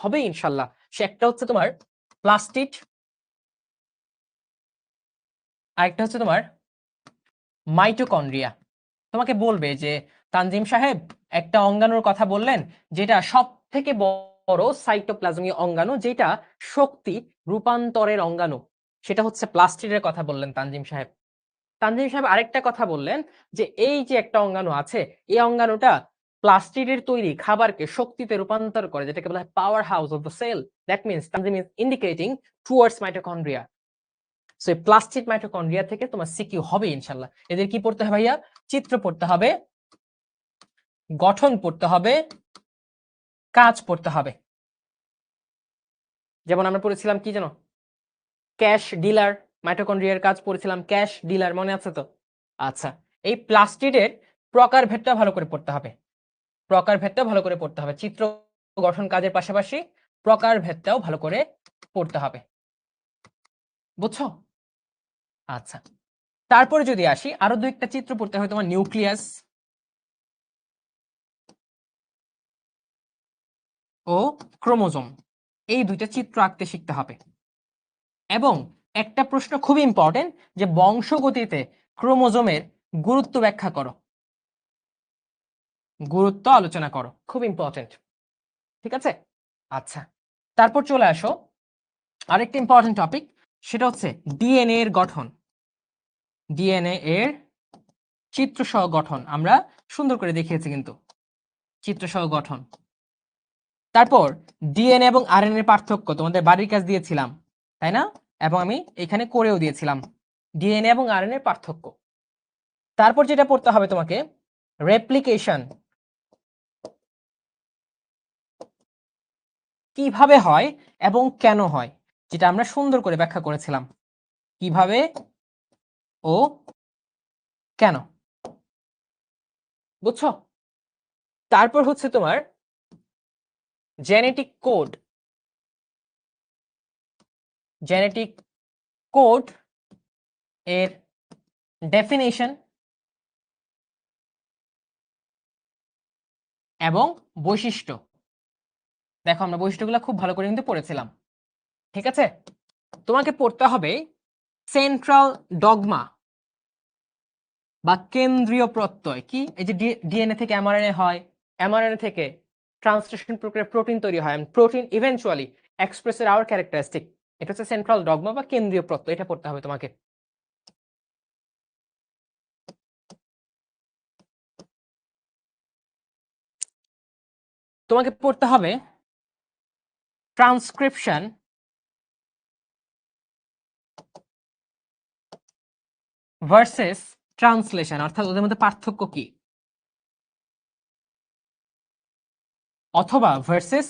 S1: হবে ইনশাল্লাহ। সে একটা হচ্ছে তোমার প্লাস্টিড, আরেকটা হচ্ছে তোমার মাইটোকন্ড্রিয়া। তোমাকে বলবে যে তানজিম সাহেব একটা অঙ্গাণুর কথা বললেন যেটা সব থেকে বড় সাইটোপ্লাজমীয় অঙ্গাণু, যেটা শক্তি রূপান্তরের অঙ্গাণু, সেটা হচ্ছে প্লাস্টিডের কথা বললেন তানজিম সাহেব। তানজিম সাহেব আরেকটা কথা বললেন যে এই যে একটা অঙ্গাণু আছে, এই অঙ্গাণুটা প্লাস্টিডের তৈরি খাবারকে শক্তিতে রূপান্তর করে, যেটাকে বলা হয় power house of the cell. That means Tanjim is indicating towards mitochondria. So এই প্লাস্টিড মাইটোকন্ড্রিয়া থেকে তোমার সিকিউ হবে ইনশাল্লাহ। এদের কি পড়তে হবে ভাইয়া? চিত্র পড়তে হবে, গঠন পড়তে হবে, কাজ পড়তে হবে। যেমন আমরা পড়েছিলাম কি জানো, ক্যাশ ডিলার, মাইটোকন্ড্রিয়ার কাজ পড়েছিলাম ক্যাশ ডিলার, মনে আছে তো? আচ্ছা, এই প্লাস্টিডের প্রকারভেদটা ভালো করে পড়তে হবে, প্রকারভেদটা ভালো করে পড়তে হবে। চিত্র গঠন কাজের পাশাপাশি প্রকারভেদটাও ভালো করে পড়তে হবে, বুঝছো? আচ্ছা, তারপরে যদি আসি আরো দুই একটা চিত্র পড়তে হবে তোমার, নিউক্লিয়াস ও ক্রোমোজোম, এই দুইটা চিত্র আঁকতে শিখতে হবে। এবং একটা প্রশ্ন খুব ইম্পর্টেন্ট, যে বংশগতিতে ক্রোমোজোমের গুরুত্ব ব্যাখ্যা করো, গুরুত্ব আলোচনা করো, খুব ইম্পর্টেন্ট। ঠিক আছে? আচ্ছা, তারপর চলে আসো আরেকটা ইম্পর্টেন্ট টপিক, সেটা হচ্ছে ডিএনএ এর গঠন। ডিএনএ এর চিত্রসহ গঠন আমরা সুন্দর করে দেখিয়েছি কিন্তু, চিত্রসহ গঠন। তারপর ডিএনএ এবং আরএনএ এর পার্থক্য তোমাদের বাড়ির কাজ দিয়েছিলাম, তাই না? এবং আমি এখানে করেও দিয়েছিলাম ডিএনএ এবং আরএনএ এর পার্থক্য। তারপর যেটা পড়তে হবে তোমাকে, রেপ্লিকেশন কিভাবে হয় এবং কেন হয়, যেটা আমরা সুন্দর করে ব্যাখ্যা করেছিলাম, কিভাবে ও কেন, বুঝছো? তারপর হচ্ছে তোমার জেনেটিক কোড। জেনেটিক কোড এর ডেফিনেশন এবং বৈশিষ্ট্য। দেখো আমরা বৈশিষ্ট্যগুলো খুব ভালো করে কিন্তু পড়েছিলাম। ঠিক আছে, তোমাকে পড়তে হবে সেন্ট্রাল ডগমা বা কেন্দ্রীয় প্রত্যয় কি। এই যে ডিএনএ থেকে এমআরএনএ হয়, এমআরএনএ থেকে ট্রান্সলেশন প্রক্রিয়া প্রোটিন তৈরি হয়, প্রোটিন ইভেন্চুয়ালি এক্সপ্রেসের আওয়ার ক্যারেক্টারিস্টিক। এটা হচ্ছে সেন্ট্রাল ডগমা বা কেন্দ্রীয় প্রত্যয়, এটা পড়তে হবে তোমাকে। তোমাকে পড়তে হবে ট্রান্সক্রিপশন ভার্সেস ট্রান্সলেশন, অর্থাৎ ওদের মধ্যে পার্থক্য কি, অথবা ভার্সেস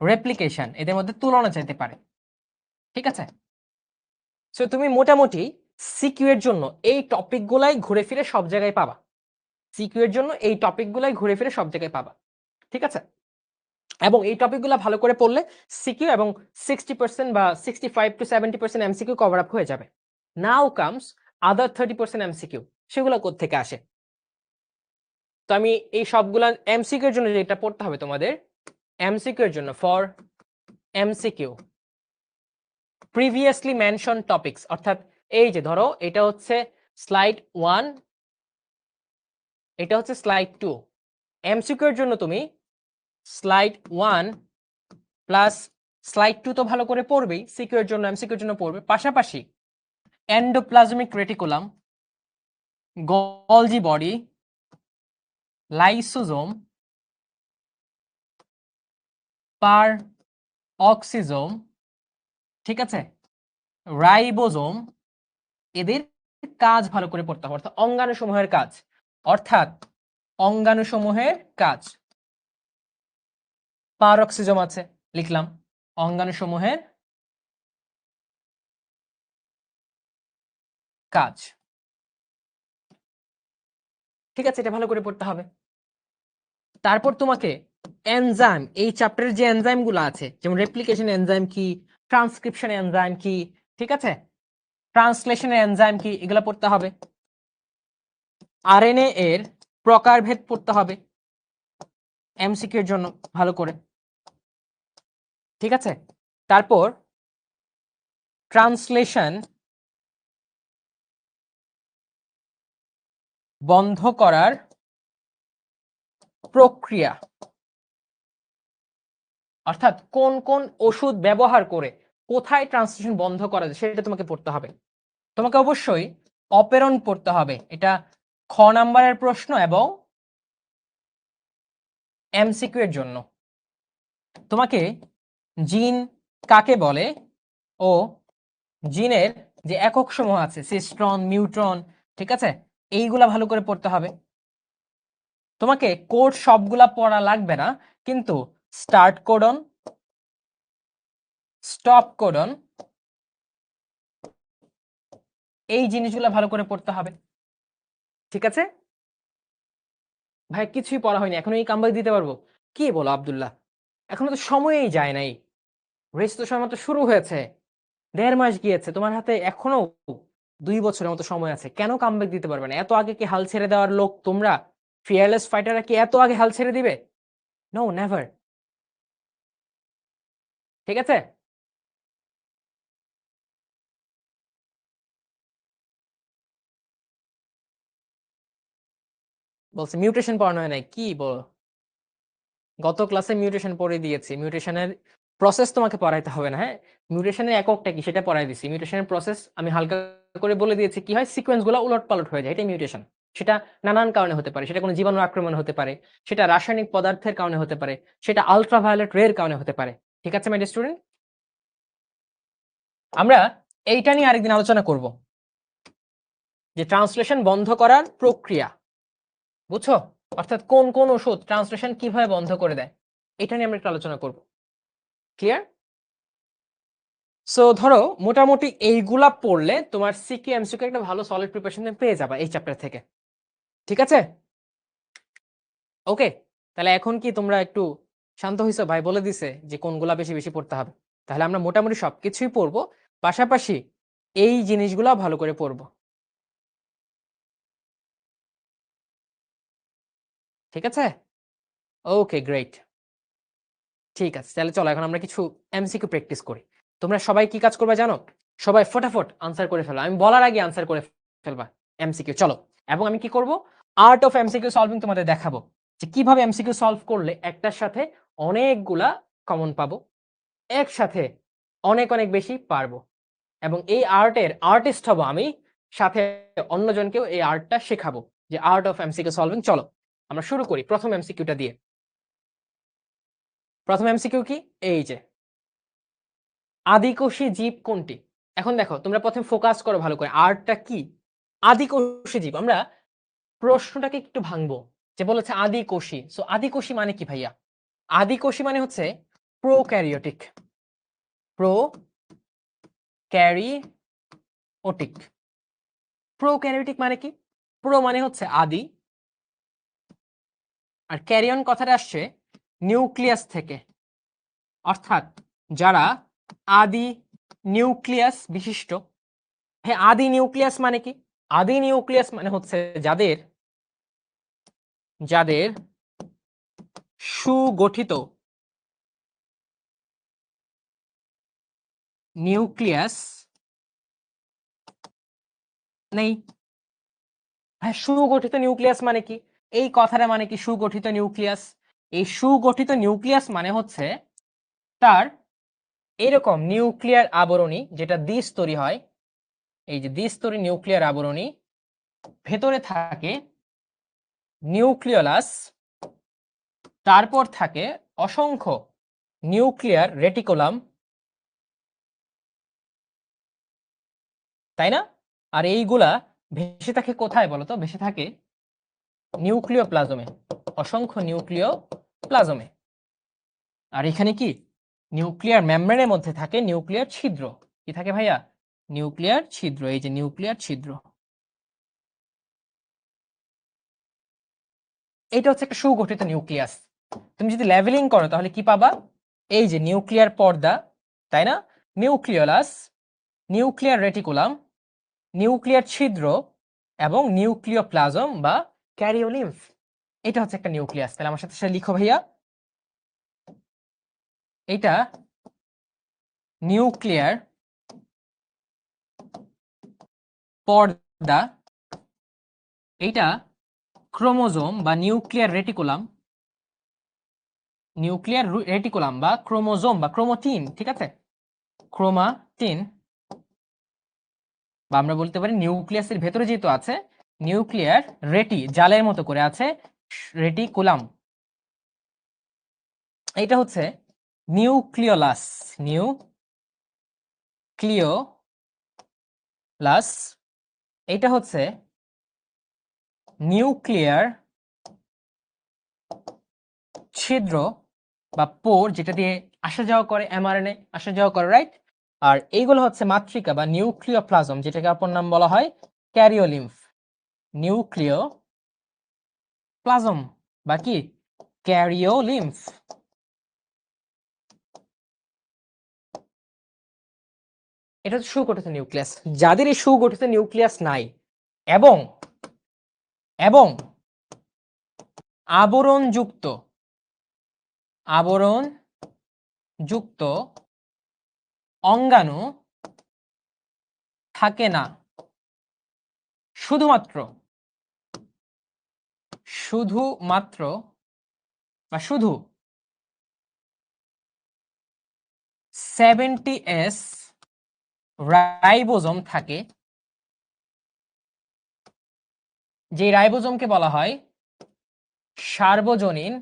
S1: রেপ্লিকেশন, এদের মধ্যে তুলনা চাইতে পারে। ঠিক আছে, সো তুমি মোটামুটি সিকিউ এর জন্য এই টপিকগুলাই ঘুরে ফিরে সব জায়গায় পাবা, সিকিউ এর জন্য এই টপিকগুলাই ঘুরে ফিরে সব জায়গায় পাবা। ঠিক আছে, এবং এই টপিকগুলো ভালো করে পড়লে সিকিউ এবং 60% বা 65 to 70% এমসিকিউ কভার আপ হয়ে যাবে। নাও কামস আদার 30% এমসিকিউ, সেগুলো কোত্থেকে আসে? তো আমি এই সবগুলা এমসিকিউ এর জন্য যেটা পড়তে হবে তোমাদের, এমসিকিউ এর জন্য for MCQ previously mention topics, অর্থাৎ এই যে ধরো এটা হচ্ছে স্লাইড 1, এটা হচ্ছে স্লাইড 2, এমসিকিউ এর জন্য তুমি স্লাইড 1 প্লাস স্লাইড 2 তো ভালো করে পড়বেই, সিকিউ এর জন্য এমসিকিউ এর জন্য পড়বে, পাশাপাশি endoplasmic reticulum, Golgi body, lysosome, peroxisome, ঠিক আছে, রাইবোজোম, এদের কাজ ভালো করে পড়তে হবে, অর্থাৎ অঙ্গাণুসমূহের কাজ, অর্থাৎ অঙ্গাণুসমূহের কাজ। পার অক্সিজোম আছে, লিখলাম অঙ্গাণুসমূহের কাজ। ঠিক আছে, এটা ভালো করে পড়তে হবে। তারপর তোমাকে এনজাইম, এই চ্যাপ্টারের যে এনজাইম গুলো আছে, যেমন রেপ্লিকেশন এনজাইম কি, ট্রান্সক্রিপশন এনজাইম কি, ঠিক আছে, ট্রান্সলেশন এনজাইম কি, এগুলো পড়তে হবে। আরএনএ এর প্রকারভেদ পড়তে হবে এমসিকিউ এর জন্য ভালো করে। ঠিক আছে, তারপর ট্রান্সলেশন বন্ধ করার প্রক্রিয়া, অর্থাৎ কোন কোন ওষুধ ব্যবহার করে কোথায় ট্রান্সলেশন বন্ধ করা যায় সেটা তোমাকে পড়তে হবে। তোমাকে অবশ্যই অপেরণ পড়তে হবে, এটা খ নাম্বারের প্রশ্ন এবং এমসিকিউ এর জন্য। তোমাকে জিন কাকে বলে ও জিনের যে একক সমূহ আছে সিস্ট্রন, মিউট্রন, ঠিক আছে, এইগুলা ভালো করে পড়তে হবে। তোমাকে কোড সবগুলা পড়া লাগবে না, কিন্তু স্টার্ট কোডন, স্টপ কোডন, এই জিনিসগুলো ভালো করে পড়তে হবে, ঠিক আছে? ভাই কিছুই পড়া হয়নি, এখন এই কামব্যাক দিতে পারবো? কি বলো আব্দুল্লাহ, এখনো তো সময়ই যায় নাই, রেস তো সময় তো শুরু হয়েছে, 1.5 মাস গিয়েছে, তোমার হাতে এখনো 2 বছরের মতো সময় আছে, কেন কামব্যাক দিতে পারবে না? এত আগে কি হাল ছেড়ে দেওয়ার লোক তোমরা? ফিয়ারলেস ফাইটাররা কি এত আগে হাল ছেড়ে দিবে? নো, নেভার, ঠিক আছে? বলছে মিউটেশন পড়ানো হয় নাই, কি বল? গত ক্লাসে মিউটেশন পড়ে দিয়েছি, মিউটেশনের প্রসেস তোমাকে পড়াইতে হবে না, হ্যাঁ? মিউটেশনের এককটা কি সেটা পড়াই দিছি, মিউটেশনের প্রসেস আমি হালকা করে বলে দিয়েছি, কি হয় সিকোয়েন্স গুলো উলট পালট হয়ে যায়, এটাই মিউটেশন। সেটা নানান কারণে হতে পারে, সেটা কোনো জীবাণু আক্রমণ হতে পারে, সেটা রাসায়নিক পদার্থের কারণে হতে পারে, সেটা আলট্রাভায়োলেট রে এর কারণে হতে পারে, ঠিক আছে মাই ডিয়ার স্টুডেন্ট? আমরা এইটা নিয়ে আরেকদিন আলোচনা করব, যে ট্রান্সলেশন বন্ধ করার প্রক্রিয়া, বুঝছো? অর্থাৎ কোন কোন ওষুধ ট্রান্সলেশন কিভাবে বন্ধ করে দেয়, এটা নিয়ে আমরা একটু আলোচনা করব। ক্লিয়ার? সো ধরো মোটামুটি এইগুলা পড়লে তোমার সিকিউ এমসিকিউ একটা ভালো সলিড প্রিপারেশন পেয়ে যাবা এই চ্যাপ্টার থেকে, ঠিক আছে? ওকে, তাহলে এখন কি তোমরা একটু শান্ত হইছো? ভাই বলে দিছে যে কোনগুলা বেশি বেশি পড়তে হবে, তাহলে আমরা মোটামুটি সবকিছুই পড়বো, পাশাপাশি এই জিনিসগুলা ভালো করে পড়বো, ঠিক আছে? ওকে গ্রেট, ঠিক আছে, তাহলে চলো এখন আমরা কিছু এমসিকিউ প্র্যাকটিস করি। তোমরা সবাই কি কাজ করবে জানো? সবাই ফটাফট আনসার করে ফেলো, আমি বলার আগে আনসার করে ফেলবা এমসিকিউ, চলো। এবং আমি কি করব, আর্ট অফ এমসিকিউ সলভিং তোমাদের দেখাবো, যে কিভাবে এমসিকিউ সলভ করলে একটার সাথে অনেকগুলা কমন পাবো, একসাথে অনেক অনেক বেশি পারবো, এবং এই আর্টের আর্টিস্ট হব আমি, সাথে অন্যজনকেও এই আর্টটা শেখাবো, যে আর্ট অফ এমসিকিউ সলভিং। চলো আমরা শুরু করি প্রথম এমসিকিউটা দিয়ে। প্রথম এমসিকিউ কি, এই যে আদিকোষী জীব কোনটি? এখন দেখো তোমরা প্রথমে ফোকাস করো ভালো করে, আর্টটা কি? আদিকোষী জীব, আমরা প্রশ্নটাকে একটু ভাঙবো, যে বলেছে আদিকোষী, সো আদিকোষী মানে কি ভাইয়া? আদিকোষী মানে হচ্ছে প্রোক্যারিওটিক, প্রোক্যারিওটিক। প্রোক্যারিওটিক মানে কি? প্রো মানে হচ্ছে আদি, আর ক্যারিয়ন কথাটা আসছে নিউক্লিয়াস থেকে, অর্থাৎ যারা আদি নিউক্লিয়াস বিশিষ্ট। হ্যাঁ, আদি নিউক্লিয়াস মানে কি? আদি নিউক্লিয়াস মানে হচ্ছে যাদের যাদের সুগঠিত নিউক্লিয়াস নেই। হ্যাঁ, সুগঠিত নিউক্লিয়াস মানে কি? এই কথাটা মানে কি সুগঠিত নিউক্লিয়াস? এই সুগঠিত নিউক্লিয়াস মানে হচ্ছে তার এরকম নিউক্লিয়ার আবরণী, যেটা দ্বিস্তরী হয়, এই যে দ্বিস্তরী নিউক্লিয়ার আবরণী, ভেতরে থাকে নিউক্লিওলাস, তারপর থাকে অসংখ্য নিউক্লিয়ার রেটিকুলাম, তাই না? আর এইগুলা ভেসে থাকে কোথায় বলতো? ভেসে থাকে নিউক্লিয় প্লাজমে, অসংখ্য নিউক্লিয় প্লাজমে। আর এখানে কি নিউক্লিয়ার মেমব্রেনের মধ্যে থাকে নিউক্লিয়ার ছিদ্র, কি থাকে ভাইয়া? নিউক্লিয়ার ছিদ্র, এই যে নিউক্লিয়ার ছিদ্র, এইটা হচ্ছে একটা সুগঠিত নিউক্লিয়াস। তুমি যদি লেভেলিং করো তাহলে কি পাবা? এই যে নিউক্লিয়ার পর্দা, তাই না? নিউক্লিওলাস, নিউক্লিয়ার রেটিকুলাম, নিউক্লিয়ার ছিদ্র এবং নিউক্লিওপ্লাজম বা ক্যারিওলিম্ফ, এটা হচ্ছে একটা নিউক্লিয়াস। তাহলে আমার সাথে সেটা লিখো ভাইয়া, এটা নিউক্লিয়ার পর্দা, এইটা ক্রোমোজোম বা নিউক্লিয়ার রেটিকুলাম বা ক্রোমোজোম বা ক্রোমোটিন, ঠিক আছে, ক্রোমাটিন, বা আমরা বলতে পারি নিউক্লিয়াসের ভেতরে যেহেতু আছে নিউক্লিয়ার জালের মতো করে আছে রেটিকুলাম, এটা হচ্ছে নিউক্লিওলাস, এটা হচ্ছে নিউক্লিয়ার ছিদ্র বা পোর, যেটা দিয়ে আসা যাওয়া করে, এমআরএনএ আসা যাওয়া করে, রাইট। আর এইগুলো হচ্ছে মাতৃকা বা নিউক্লিওপ্লাজম, যেটাকে অপর নাম বলা হয় ক্যারিওলিম্ফ, নিউক্লিওপ্লাজম বা কি ক্যারিওলিম্ফ। এটা হচ্ছে সুগঠিত নিউক্লিয়াস। যাদের এই সুগঠিত নিউক্লিয়াস নাই এবং এবং আবরণযুক্ত অঙ্গাণু থাকে না, শুধুমাত্র বা শুধু 70S রাইবোজোম থাকে, যে রাইবোজোমকে বলা হয় সার্বজনীন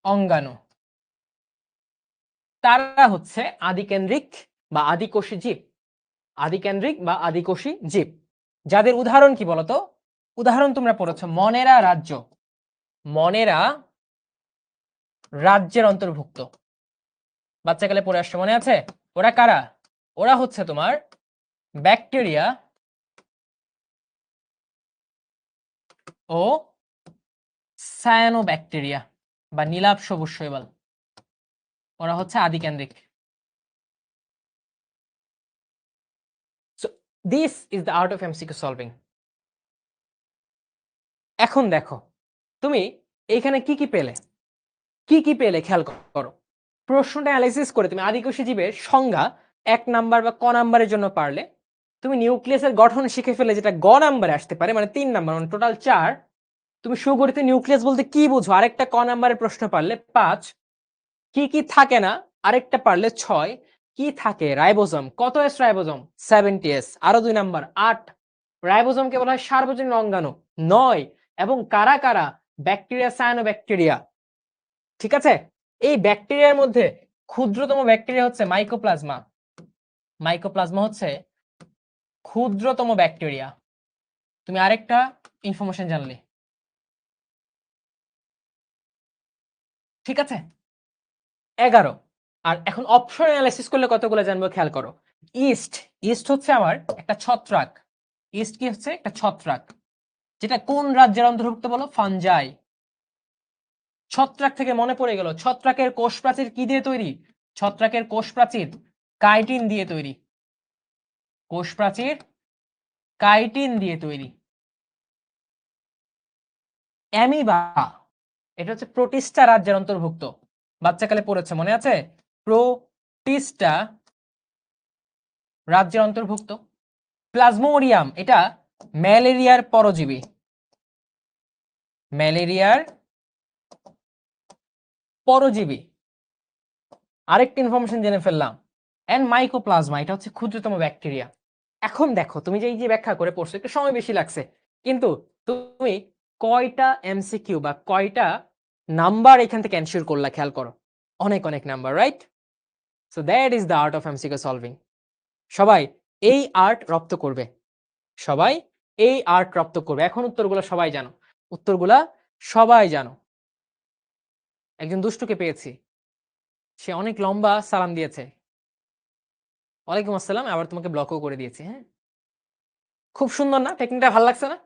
S1: অঙ্গাণু। তারা হচ্ছে আদিকেন্দ্রিক বা আদিকোষী জীব, যাদের উদাহরণ কি বলতো? উদাহরণ তোমরা পড়েছো, মনেরা রাজ্যের অন্তর্ভুক্ত, বাচ্চাকালে পড়ে আসছে, মনে আছে? ওরা কারা? ওরা হচ্ছে তোমার ব্যাকটেরিয়া ও সায়ানোব্যাকটেরিয়া বা নীলাভ সবুজ শৈবাল, ওরা হচ্ছে আদিকেন্দ্রিক। So this is the art of MCQ solving. এখন দেখো তুমি এইখানে কি পেলে খেয়াল করো। প্রশ্নটা অ্যানালাইসিস করে তুমি আদিকোষী জীবের সংজ্ঞা 1 নাম্বার বা ক নাম্বারের জন্য পারলে, তুমি নিউক্লিয়াসের গঠন শিখে ফেলে যেটা গ নাম্বারে আসতে পারে, মানে 3 নাম্বার, মানে টোটাল 4। তুমি সুগঠিত নিউক্লিয়াস বলতে কি বুঝো আরেকটা ক নাম্বারের প্রশ্ন পারলে 5। কি থাকে না আরেকটা পারলে 6। কি থাকে? রাইবোজোম। কত এস রাইবোজোম? 70S। আরো 2 নাম্বার 8। রাইবোজোমকে বলা হয় সার্বজনীন অঙ্গাণু 9। এবং কারা কারা? ব্যাকটেরিয়া, সায়ানোব্যাকটেরিয়া, ঠিক আছে। এই ব্যাকটেরিয়ার মধ্যে ক্ষুদ্রতম ব্যাকটেরিয়া হচ্ছে মাইকোপ্লাজমা হচ্ছে ক্ষুদ্রতম ব্যাকটেরিয়া। তুমি আরেকটা ইনফরমেশন জানলে, ঠিক আছে। 11। আর এখন অপশন অ্যানালাইসিস করলে কতগুলো জানবো খেয়াল করো। ইস্ট হচ্ছে আমার একটা ছত্রাক। ইস্ট কি হচ্ছে? একটা ছত্রাক, যেটা কোন রাজ্যের অন্তর্ভুক্ত বলো? ফানজাই। ছত্রাক থেকে মনে পড়ে গেল, ছত্রাকের কোষ প্রাচীর কি দিয়ে তৈরি? ছত্রাকের কোষ প্রাচীর কাইটিন দিয়ে তৈরি। কোষ প্রাচীর কাইটিন দিয়ে তৈরি। অ্যামিবা, এটা হচ্ছে প্রোটিস্টা রাজ্যের অন্তর্ভুক্ত, বাচ্চাকালে পড়েছে, মনে আছে? প্রোটিস্টা রাজ্যের অন্তর্ভুক্ত। প্লাজমোডিয়াম, এটা ম্যালেরিয়ার পরজীবী, আরেকটা ইনফরমেশন জেনে ফেললাম। এন্ড মাইকোপ্লাজমা, এটা হচ্ছে ক্ষুদ্রতম ব্যাকটেরিয়া। এখন দেখো তুমি যে ব্যাখ্যা করে পড়ছো, একটু সময় বেশি লাগছে, কিন্তু তুমি কয়টা এমসিকিউ বা কয়টা নাম্বার এখান থেকে এনশিওর করলা খেয়াল করো। অনেক number, right? So that is the art of MCQ solving. সবাই এই আর্ট রপ্ত করবে, এখন উত্তরগুলো সবাই জানো। একজন দুষ্টুকে পেয়েছি, সে অনেক লম্বা সালাম দিয়েছে, ওয়ালাইকুম আসসালাম, আবার তোমাকে ব্লকও করে দিয়েছি। হ্যাঁ, খুব সুন্দর না? টেকনিকটা ভালো লাগছে না?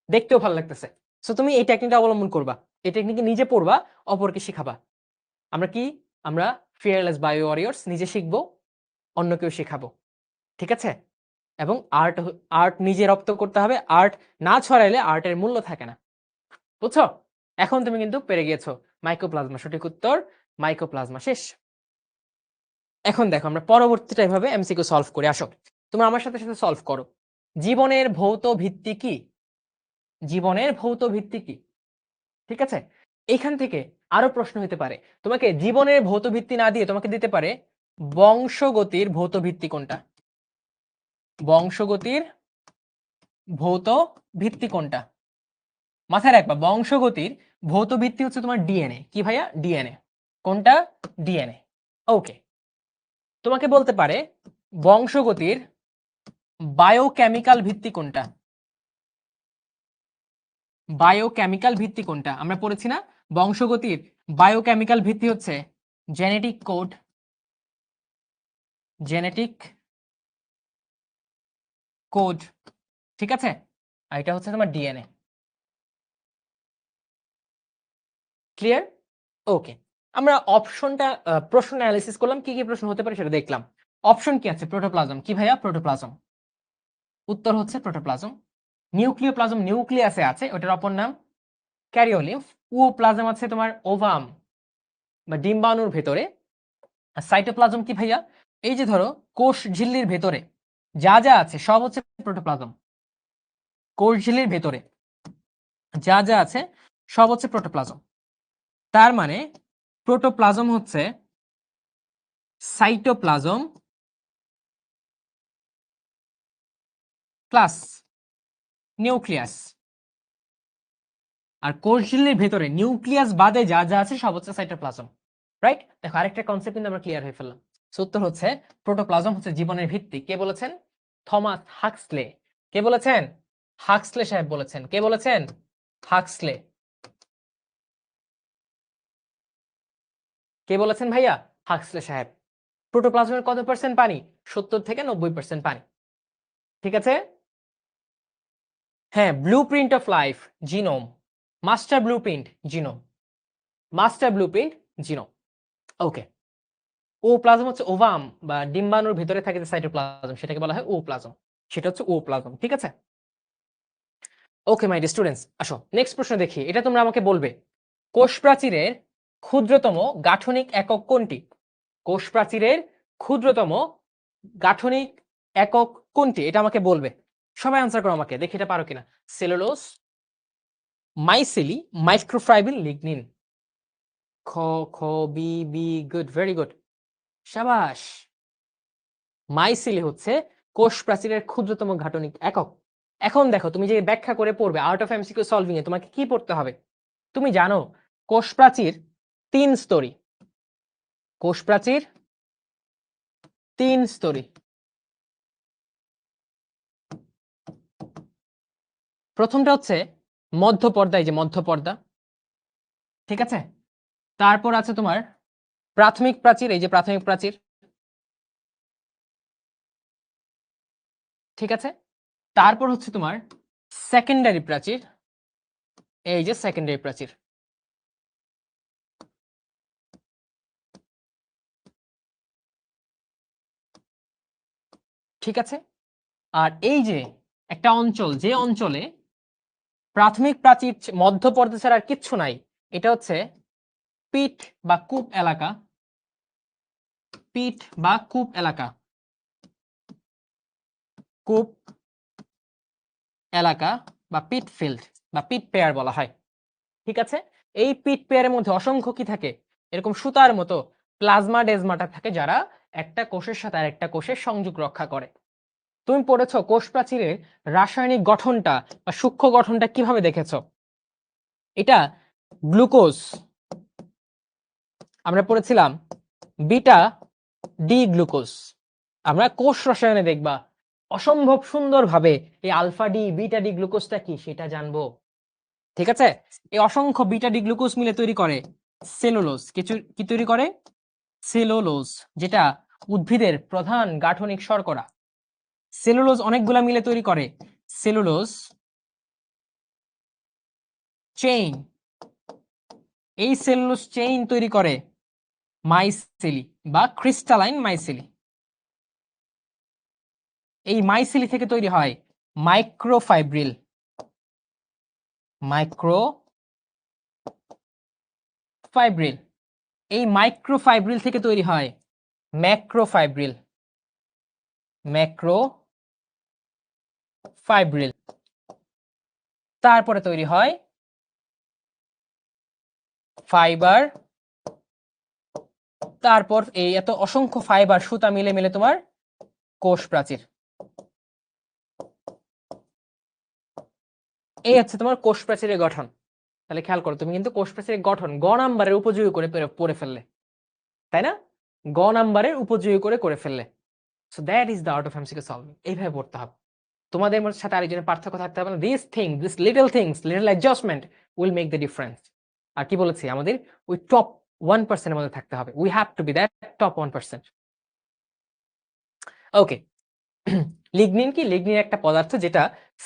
S1: দেখতেও ভালো লাগতেছে। সো তুমি এই টেকনিকটা অবলম্বন করবা, এই টেকনিকে নিজে পড়বা, অপরকে শিখাবা। আমরা ফিয়ারলেস বায়ো ওয়ারিয়র্স, নিজে শিখবো, অন্যকেও শেখাবো, ঠিক আছে। এবং আর্ট নিজে রপ্ত করতে হবে। আর্ট না ছড়াইলে আর্টের মূল্য থাকে না, বুঝছো? এখন তুমি কিন্তু পেরে গিয়েছো। মাইকোপ্লাজমা, সঠিক উত্তর মাইকোপ্লাজমা। শেষ। এখন দেখো আমরা পরবর্তীটা এভাবে এমসিকিউ সলভ করে আসো। তুমি আমার সাথে সলভ করো। জীবনের ভৌত ভিত্তি কি? জীবনের ভৌত ভিত্তি কি? ঠিক আছে, এইখান থেকে আরো প্রশ্ন হতে পারে। তোমাকে জীবনের ভৌত ভিত্তি না দিয়ে তোমাকে দিতে পারে বংশগতির ভৌত ভিত্তি কোনটা? বংশগতির ভৌত ভিত্তি কোনটা? মাথায় রাখবা, বংশগতির ভৌত ভিত্তি হচ্ছে তোমার ডিএনএ। কি ভাইয়া? ডিএনএ। কোনটা? ডিএনএ। ওকে, তোমাকে বলতে পারে বংশগতির বায়োকেমিক্যাল ভিত্তি কোনটা? বায়োকেমিক্যাল ভিত্তি কোনটা? আমরা পড়েছি না, বংশগতির বায়োকেমিক্যাল ভিত্তি হচ্ছে জেনেটিক কোড, জেনেটিক কোড। ঠিক আছে, আর এটা হচ্ছে তোমার ডিএনএ। ক্লিয়ার? ওকে, আমরা অপশনটা প্রশ্ন অ্যানালিসিস করলাম, কি কি প্রশ্ন হতে পারে সেটা দেখলাম। অপশন কি আছে? প্রোটোপ্লাজম। কি ভাইয়া? প্রোটোপ্লাজম। উত্তর হচ্ছে প্রোটোপ্লাজম। নিউক্লিওপ্লাজম নিউক্লিয়াসে আছে, ওটার অপর নাম ক্যারিওলিম্ফ। ওপ্লাজম আছে তোমার ওভাম বা ডিম্বাণুর ভেতরে। আর সাইটোপ্লাজম কি ভাইয়া? এই যে ধরো কোষ ঝিল্লির ভেতরে যা যা আছে সব হচ্ছে প্রোটোপ্লাজম। কোষ ঝিল্লির ভেতরে যা যা আছে সব হচ্ছে প্রোটোপ্লাজম। তার মানে প্রোটোপ্লাজম হচ্ছে সাইটোপ্লাজম প্লাস নিউক্লিয়াস। আর কোষ ঝিল্লির ভেতরে নিউক্লিয়াস বাদে যা যা আছে সব হচ্ছে সাইটোপ্লাজম। রাইট? দেখো, আরেকটা কনসেপ্ট কিন্তু আমরা ক্লিয়ার হয়ে ফেললাম। উত্তর হচ্ছে প্রোটোপ্লাজম হচ্ছে জীবনের ভিত্তি। কে বলেছেন? থমাস হাক্সলে। কে বলেছেন? হাক্সলে সাহেব বলেছেন। কে বলেছেন? হাক্সলে। কে বলেছেন ভাইয়া? হাক্সলে সাহেব। প্রোটোপ্লাজমের কত পার্সেন্ট পানি? 70 থেকে 90% পানি। ঠিক আছে? হ্যাঁ, blueprint of life, genome. Master blueprint, genome. Master blueprint, genome. Okay, ooplasm হচ্ছে ওভাম বা ডিম্বাণুর ভিতরে থাকে যে সাইটোপ্লাজম, সেটাকে বলা হয় ওপ্লাজম। সেটা হচ্ছে ওপ্লাজম। ঠিক আছে? ওকে মাই ডিয়ার স্টুডেন্টস, আসো নেক্সট প্রশ্ন দেখি। এটা তোমরা আমাকে বলবে, কোষ প্রাচীরের ক্ষুদ্রতম গাঠনিক একক কোনটি? কোষ প্রাচীরের ক্ষুদ্রতম গাঠনিক একক কোনটি? এটা আমাকে বলবে। সবাই আনসার করো আমাকে, দেখি এটা পারো কিনা। Cellulose, micelle, microfibril, lignin. খ খ B B, good, very good, শাবাশ। মাইসেলি হচ্ছে কোষ প্রাচীরের ক্ষুদ্রতম গাঠনিক একক। এখন দেখো, তুমি যে ব্যাখ্যা করে পড়বে আউট অফ এমসিকিউ সলভিং এ, তোমাকে কি পড়তে হবে? তুমি জানো কোষ প্রাচীর 3 স্তরী। কোষ প্রাচীর 3 স্তরী। প্রথমটা হচ্ছে মধ্যপর্দা, এই যে মধ্যপর্দা। ঠিক আছে? তারপর আছে তোমার প্রাথমিক প্রাচীর, এই যে প্রাথমিক প্রাচীর। ঠিক আছে? তারপর হচ্ছে তোমার সেকেন্ডারি প্রাচীর, এই যে সেকেন্ডারি প্রাচীর। ঠিক আছে? আর এই যে একটা অঞ্চল, যে অঞ্চলে প্রাথমিক প্রাচীর মধ্যপর্দা ছাড়া আর কিচ্ছু নাই, এটা হচ্ছে পিট বা কূপ এলাকা। পিট বা কূপ এলাকা, কূপ এলাকা বা পিট ফিল্ড বা পিট পেয়ার বলা হয়। ঠিক আছে? এই পিট পেয়ারের মধ্যে অসংখ্য কি থাকে? এরকম সুতার মতো প্লাজমা ডেজমাটা থাকে, যারা একটা কোষের সাথে আরেকটা কোষের সংযোগ রক্ষা করে। তুমি পড়েছো কোষ প্রাচীরের রাসায়নিক গঠনটা বা সূক্ষ্ম গঠনটা কিভাবে দেখেছো? এটা গ্লুকোজ, আমরা পড়েছিলাম বিটা ডি গ্লুকোজ। আমরা কোষ রসায়নে দেখবা অসম্ভব সুন্দরভাবে এই আলফা ডি বিটা ডি গ্লুকোজটা কি সেটা জানবো। ঠিক আছে? এই অসংখ্য বিটা ডি গ্লুকোজ মিলে তৈরি করে সেলুলোজ। কিছু কি তৈরি করে? সেলুলোজ, যেটা উদ্ভিদের প্রধান গাঠনিক শর্করা। সেলুলোজ অনেকগুলা মিলে তৈরি করে সেলুলোজ চেইন। এই সেলুলোজ চেইন তৈরি করে মাইসেলি বা ক্রিস্টালাইন মাইসেলি। এই মাইসেলি থেকে তৈরি হয় মাইক্রোফাইব্রিল। মাইক্রোফাইব্রিল। এই মাইক্রোফাইব্রিল থেকে তৈরি হয় ম্যাক্রোফাইব্রিল। ফাইব্রিল। তারপরে তৈরি হয় ফাইবার, তারপর এই এত অসংখ্য ফাইবার সুতা মিলে মিলে তোমার কোষ প্রাচীর। এই হচ্ছে তোমার কোষ প্রাচীরের গঠন। তাহলে খেয়াল করো, তুমি কিন্তু কোষ প্রাচীরের গঠন গ নাম্বারের উপযোগী করে পড়ে ফেললে, তাই না? গ নাম্বারের উপযোগী করে ফেললে। So that is the art of MCQ solving. এইভাবে পড়তে হবে। তোমাদের সাথে আরেকজনের পার্থক্য থাকতে হবে না। This things, this little things, little adjustment will make the difference. আর কি বলেছি, আমাদের ওই টপ 1% এর মধ্যে থাকতে হবে। We have to be that top 1%। Okay. Lignin কি? লিগনিন একটা পদার্থ যেটা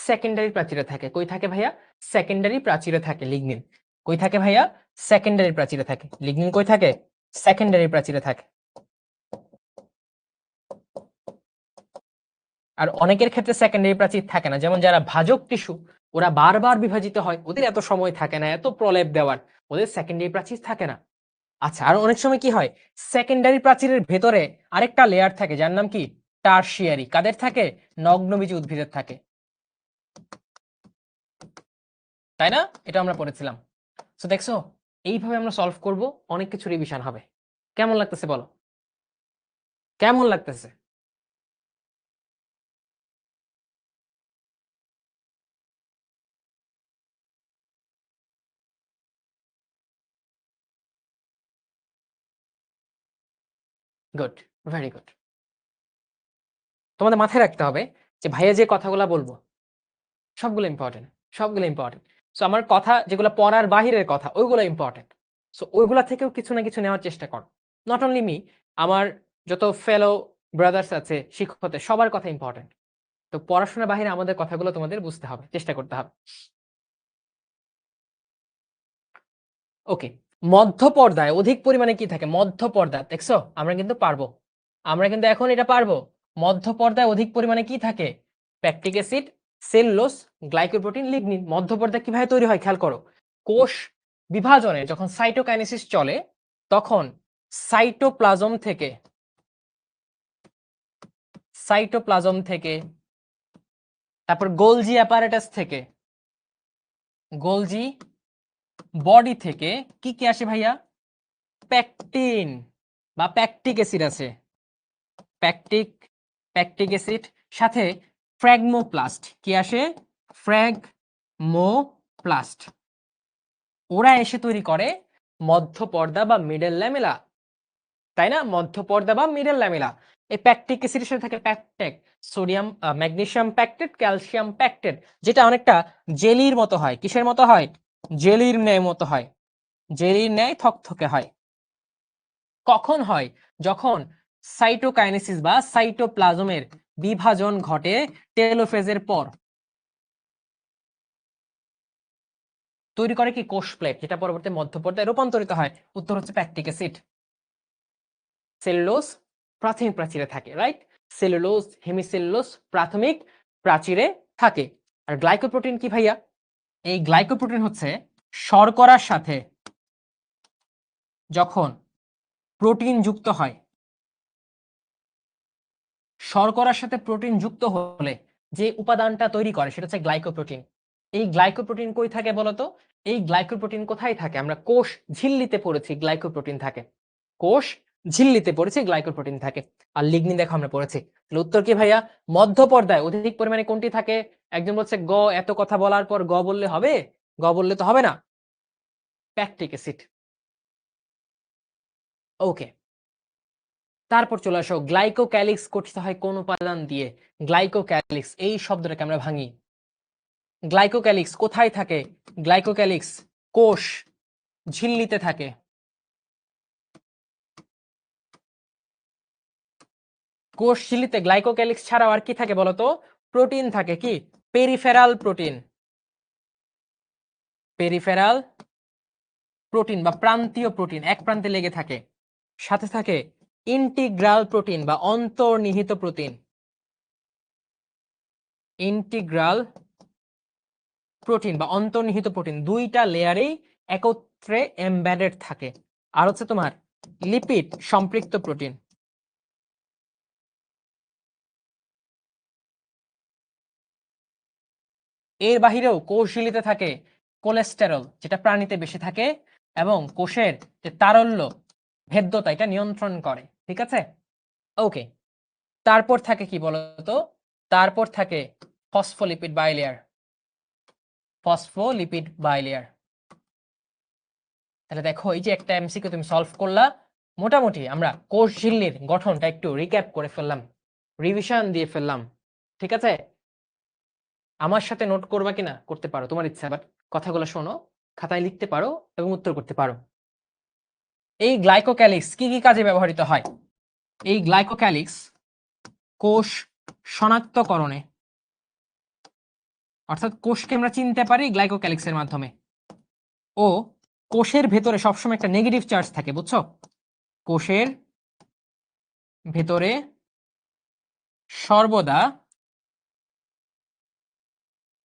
S1: সেকেন্ডারি প্রাচীরে থাকে। কই থাকে ভাইয়া? সেকেন্ডারি প্রাচীরে থাকে লিগনিন। কই থাকে ভাইয়া? সেকেন্ডারি প্রাচীরে থাকে। লিগনিন কই থাকে? সেকেন্ডারি প্রাচীরে থাকে। আর অনেকের ক্ষেত্রে সেকেন্ডারি প্রাচীর থাকে না, যেমন যারা ভাজক টিস্যু, ওরা বারবার বিভাজিত হয়, ওদের এত সময় থাকে না এত প্রলেপ দেওয়ার, ওদের সেকেন্ডারি প্রাচীর থাকে না। আচ্ছা, আর অনেক সময় কি হয়, সেকেন্ডারি প্রাচীরের ভেতরে আরেকটা লেয়ার থাকে যার নাম কি? টারশিয়ারি। কাদের থাকে? নগ্নবীজী উদ্ভিদের থাকে, তাই না? এটা আমরা পড়েছিলাম। সো দেখছো, এইভাবে আমরা সলভ করব, অনেক কিছু রিভিশন হবে। কেমন লাগতেছে বলো? কেমন লাগতেছে? Good, very good. তোমাদের মাথায় রাখতে হবে যে ভাইয়া যে কথাগুলো বলবো সবগুলো ইম্পর্টেন্ট, সবগুলো ইম্পর্টেন্ট। সো আমার কথা যেগুলো পড়ার বাহিরের কথা ওইগুলো ইম্পর্টেন্ট। সো ওইগুলা থেকেও কিছু না কিছু নেওয়ার চেষ্টা কর। নট অনলি মি, আমার যত ফেলো ব্রাদার্স আছে শিক্ষকদের সবার কথা ইম্পর্টেন্ট। তো পড়াশোনার বাহিরে আমাদের কথাগুলো তোমাদের বুঝতে হবে, চেষ্টা করতে হবে। ওকে। মধ্য পর্দায় অধিক পরিমাণে কি থাকে? মধ্য পর্দা, দেখছো আমরা কিন্তু পারবো, আমরা কিন্তু এখন এটা পারবো। মধ্য পর্দায় অধিক পরিমাণে কি থাকে? প্যাকটিক অ্যাসিড, সেলুলোজ, গ্লাইকোপ্রোটিন, লিগনিন। মধ্য পর্দা কিভাবে তৈরি হয় খেয়াল করো। কোষ বিভাজনে যখন সাইটোকাইনেসিস চলে, তখন সাইটোপ্লাজম থেকে সাইটোপ্লাজম থেকে তারপর গোলজি অ্যাপারেটাস থেকে, গোলজি বডি থেকে কি কি আসে ভাইয়া? প্যাকটিন বা প্যাকটিক অ্যাসিড আছে। প্যাকটিক প্যাকটিক অ্যাসিড সাথে ফ্র্যাগমোপ্লাস্ট কি আসে? ফ্র্যাগমোপ্লাস্ট। ওরা এসে তৈরি করে মধ্য পর্দা বা মিডল ল্যামেলা, তাই না? মধ্য পর্দা বা মিডল ল্যামেলা। এই প্যাকটিক অ্যাসিডের সাথে থাকে প্যাকটেট, সোডিয়াম ম্যাগনেসিয়াম প্যাকটেট, ক্যালসিয়াম প্যাকটেট, যেটা অনেকটা জেলির মতো হয়। কিসের মতো হয়? জেলির ন্যায় মতো হয়, জেলির ন্যায় থকথকে হয়। কখন হয়? যখন সাইটোকাইনেসিস বা সাইটোপ্লাজমের বিভাজন ঘটে টেলোফেজের পর। তৈরি করে কি? কোষ প্লেট, যেটা পরবর্তী মধ্য পর্দায় রূপান্তরিত হয়। উত্তর হচ্ছে প্যাকটিক অ্যাসিড। সেলুলোজ প্রাথমিক প্রাচীরে থাকে, রাইট? সেলুলোজ, হেমিসেলুলোজ প্রাথমিক প্রাচীরে থাকে। আর গ্লাইকোপ্রোটিন কি ভাইয়া? এই গ্লাইকোপ্রোটিন হচ্ছে শর্করার সাথে যখন প্রোটিন যুক্ত হয়, শর্করার সাথে প্রোটিন যুক্ত হলে যে উপাদানটা তৈরি করে সেটা হচ্ছে গ্লাইকোপ্রোটিন। এই গ্লাইকোপ্রোটিন কই থাকে বলতো? এই গ্লাইকোপ্রোটিন কোথায় থাকে? আমরা কোষ ঝিল্লিতে পড়েছি গ্লাইকোপ্রোটিন থাকে, কোষ ঝিল্লিতে পড়েছি গ্লাইকোপ্রোটিন থাকে। আর লিগনিন দেখো আমরা পড়েছি। তাহলে উত্তর কি ভাইয়া? মধ্য পর্দায় অধিক পরিমাণে কোনটি থাকে? একজন বলছে গ, এত কথা বলার পর গ বললে হবে? গ বললে তো হবে না, প্যাকটিক অ্যাসিড। ওকে, তারপর চলে আসো, গ্লাইকোক্যালিক্স গঠিত হয় কোন উপাদান দিয়ে? গ্লাইকোক্যালিক্স এই শব্দটাকে আমরা ভাঙি। গ্লাইকোক্যালিক্স কোথায় থাকে? গ্লাইকোক্যালিক্স কোষ ঝিল্লিতে থাকে। কোষ ঝিল্লিতে গ্লাইকোক্যালিক্স ছাড়াও আর কি থাকে বলতো? প্রোটিন থাকে। কি? পেরিফেরাল প্রোটিন, পেরিফেরাল প্রোটিন বা প্রান্তীয় প্রোটিন, এক প্রান্তে লেগে থাকে। সাথে থাকে ইন্টিগ্রাল প্রোটিন বা অন্তর্নিহিত প্রোটিন, ইন্টিগ্রাল প্রোটিন বা অন্তর্নিহিত প্রোটিন দুইটা লেয়ারেই একত্রে এমবেডেড থাকে। আর হচ্ছে তোমার লিপিড সম্পৃক্ত প্রোটিন। এর বাহিরেও কোষঝিল্লিতে থাকে কোলেস্টেরল, যেটা প্রাণীতে বেশি থাকে এবং কোষের যে তারল্য ভেদ্যতা এটা নিয়ন্ত্রণ করে। ঠিক আছে, ওকে। তারপর থাকে কি বলতো, তারপর থাকে ফসফোলিপিড বাইলেয়ার। Phospholipid bilayer. তাহলে দেখো এই যে একটা এমসিকিউ তুমি সলভ করলা, মোটামুটি আমরা কোষঝিল্লির গঠনটা একটু রিক্যাপ করে ফেললাম, রিভিশন দিয়ে ফেললাম। ঠিক আছে, আমার সাথে নোট করবা কিনা করতে পারো, তোমার ইচ্ছা, বাট কথাগুলো শোনো, খাতায় লিখতে পারো এবং উত্তর করতে পারো। এই গ্লাইকোক্যালিক্স কি কি কাজে ব্যবহৃত হয়? এই গ্লাইকোক্যালিক্স কোষ শনাক্তকরণে, অর্থাৎ কোষকে আমরা চিনতে পারি গ্লাইকোক্যালিক্সের মাধ্যমে। ও কোষের ভেতরে সবসময় একটা নেগেটিভ চার্জ থাকে, বুঝছো? কোষের ভেতরে সর্বদা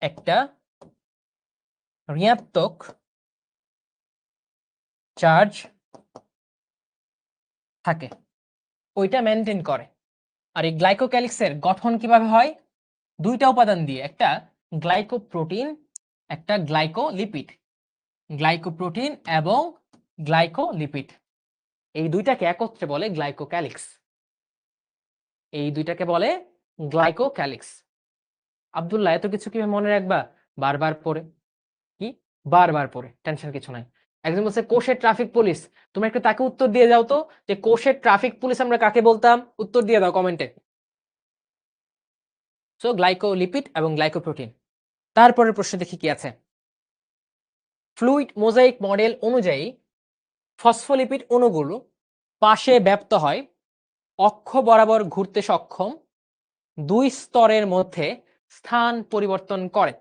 S1: একটা ঋণাত্মক চার্জ থাকে, ওইটা মেনটেন করে। আর এই গ্লাইকোক্যালিক্সের গঠন কিভাবে হয়? দুইটা উপাদান দিয়ে, একটা গ্লাইকোপ্রোটিন, একটা গ্লাইকোলিপিড। গ্লাইকোপ্রোটিন এবং গ্লাইকোলিপিড, এই দুইটাকে একত্রে বলে গ্লাইকোক্যালিক্স। এই দুইটাকে বলে গ্লাইকোক্যালিক্স। আব্দুল্লাহ, এত কিছু কিভাবে মনে রাখবা? বারবার পড়ে। কি? বারবার পড়ে, টেনশন কিছু নাই। একজন বলছে কোষের ট্রাফিক পুলিশ, তুমি একটু তাকে উত্তর দিয়ে যাও তো, যে কোষের ট্রাফিক পুলিশ আমরা কাকে বলতাম? উত্তর দিয়ে দাও কমেন্টে। সো গ্লাইকোলিপিড এবং গ্লাইকোপ্রোটিন। তারপরের প্রশ্ন দেখি কি আছে। ফ্লুইড মোজাইক মডেল অনুযায়ী ফসফোলিপিড অণুগুলো পাশে ব্যাপ্ত হয়, অক্ষ বরাবর ঘুরতে সক্ষম, দুই স্তরের মধ্যে স্থান পরিবর্তন করে।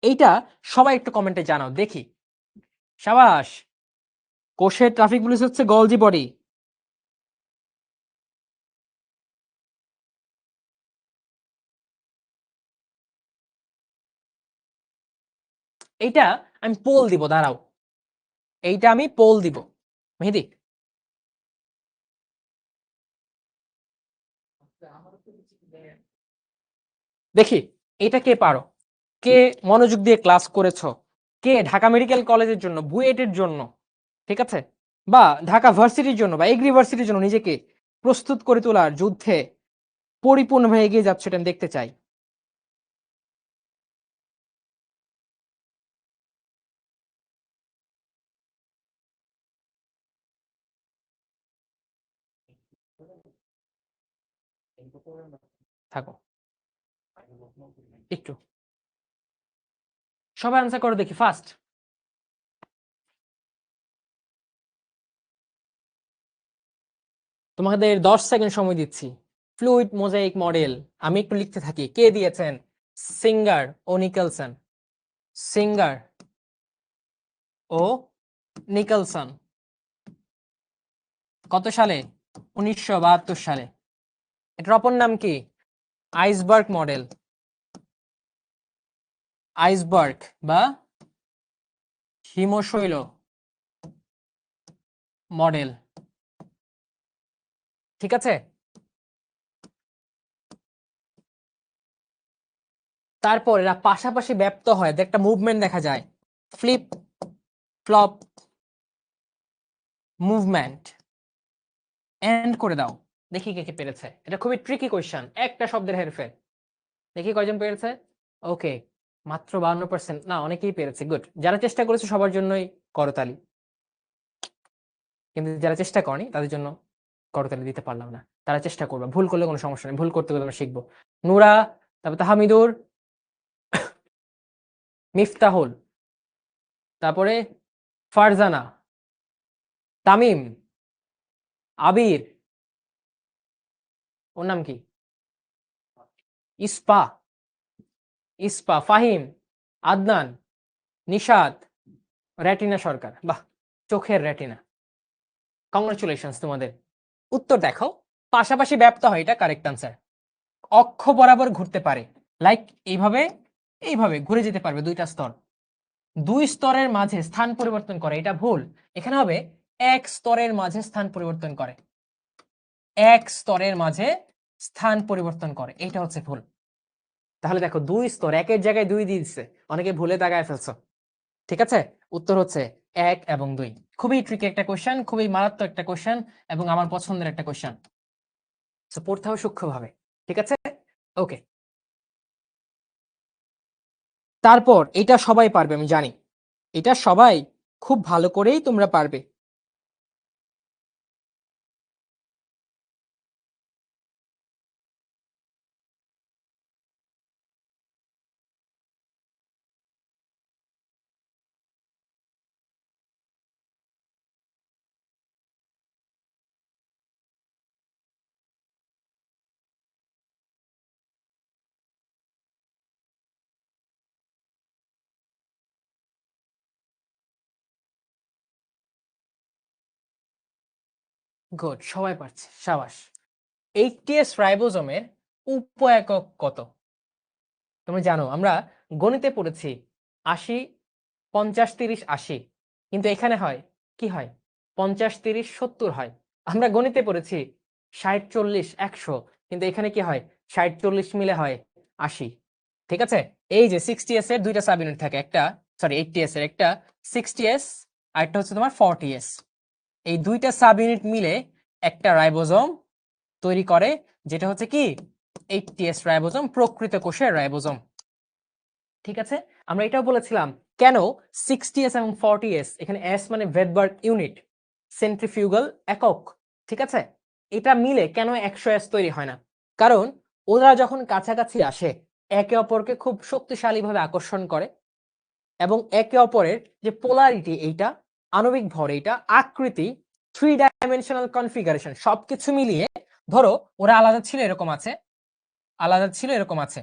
S1: এইটা সবাই একটু কমেন্টে জানাও দেখি। সাবাস। কোষের ট্রাফিক পুলিশ হচ্ছে গলজি বডি। এইটা আমি পোল দিব, দাঁড়াও, এইটা আমি পোল দিব। মেহেদি, দেখি এটা কে পারো, কে মনোযোগ দিয়ে ক্লাস করেছো, কে ঢাকা মেডিকেল কলেজের জন্য, বুয়েটের জন্য, ঠিক আছে, বা ঢাকা ভার্সিটির জন্য বা এগ্রি ভার্সিটির জন্য নিজেকে প্রস্তুত করে তোলার যুদ্ধে পরিপূর্ণভাবে এগিয়ে যাচ্ছে, এটা আমি দেখতে চাই। থাকো একটু, সবাই আনসার করো দেখি ফার্স্ট। তোমাদের 10 সেকেন্ড সময় দিচ্ছি। ফ্লুইড মোজাইক মডেল, আমি একটু লিখতে থাকি, কে দিয়েছেন? সিঙ্গার ও নিকেলসন। সিঙ্গার ও নিকেলসন। কত সালে? 1972 সালে। এটার অপর নাম কি? Iceberg model. আইসবার্গ বা হিমশৈল মডেল। ঠিক আছে, তারপর এরা পাশাপাশি ব্যাপ্ত হয়, একটা মুভমেন্ট দেখা যায়, ফ্লিপ ফ্লপ মুভমেন্ট। এন্ড করে দাও, দেখি কে কে পেরেছে। এটা খুবই ট্রিকি কোয়েশ্চেন, একটা শব্দের হেরফের। দেখি কয়জন পেরেছে। ওকে, মাত্র 52%, না অনেকেই পেরেছে, গুড। যারা চেষ্টা করেছে সবার জন্যই করতালি, কিন্তু যারা চেষ্টা করেনি তাদের জন্য করতালি দিতে পারলাম না। তারা চেষ্টা করবে, ভুল করলে কোনো সমস্যা নেই, ভুল করতে করতে আমরা শিখবো। নুরা, তারপর তাহমিদুর, মিফতাহুল, তারপরে ফারজানা, তামিম, আবির, ওর নাম কি, ইস্পা, ইস্পা, ফাহিম, আদনান, নিশাদ, রেটিনা সরকার। বাহ, চোখের রেটিনা। কংগ্রাচুলেশনস তোমাদের। উত্তর দেখো, পাশাপাশি ব্যাপ্ত হয়, এটা কারেক্ট আনসার। অক্ষ বরাবর ঘুরতে পারে, লাইক এইভাবে, এইভাবে ঘুরে যেতে পারবে দুইটা স্তর। দুই স্তরের মাঝে স্থান পরিবর্তন করে, এটা ভুল। এখানে হবে এক স্তরের মাঝে স্থান পরিবর্তন করে, এক স্তরের মাঝে স্থান পরিবর্তন করে, এটা হচ্ছে ভুল। তাহলে দেখো 2 স্তর, 1-এর জায়গায় 2 দিয়ে দিচ্ছে, অনেকে ভুলে দাগায় ফেলছো। ঠিক আছে, উত্তর হচ্ছে 1 এবং 2। খুবই ট্রিকি একটা কোশ্চেন, খুবই মারাত্মক একটা কোশ্চেন এবং আমার পছন্দের একটা কোশ্চেন, সো পড়তে হবে সূক্ষ্মভাবে। ঠিক আছে, ওকে। তারপর এটা সবাই পারবে আমি জানি, এটা সবাই খুব ভালো করেই তোমরা পারবে। গুড, সবাই পারছে, সাবাস। 80s রাইবোজোমের উপ একক কত? তুমি জানো আমরা গণিতে পড়েছি 80 50 30 80, কিন্তু এখানে হয় কি হয় 50 30 70 হয়। আমরা গণিতে পড়েছি 60 40 100, কিন্তু এখানে কি হয় 60 40 মিলে হয় 80। ঠিক আছে, এই যে 60s এর দুইটা সাব ইউনিট থাকে, একটা সরি 80s এর একটা 60s আর একটা হচ্ছে তোমার 40s। এই দুইটা সাব ইউনিট মিলে একটা রাইবোজোম তৈরি করে, যেটা হচ্ছে কি 80s রাইবোজোম, প্রকৃত কোষের রাইবোজোম। ঠিক আছে, আমরা এটাও বলেছিলাম কেন 60s এবং 40s, এখানে এস মানে ভেদবার্গ ইউনিট, সেন্ট্রিফিউগাল একক। ঠিক আছে, এটা মিলে কেন 100s তৈরি হয় না? কারণ ওরা যখন কাছাকাছি আসে একে অপরকে খুব শক্তিশালীভাবে আকর্ষণ করে, এবং একে অপরের যে পোলারিটি, এইটা আণবিক ভর, এইটা আকৃতি, 3 ডাইমেনশনাল কনফিগারেশন, সবকিছু মিলিয়ে ধরো ওরা আলাদা ছিল এরকম আছে, আলাদা ছিল এরকম আছে,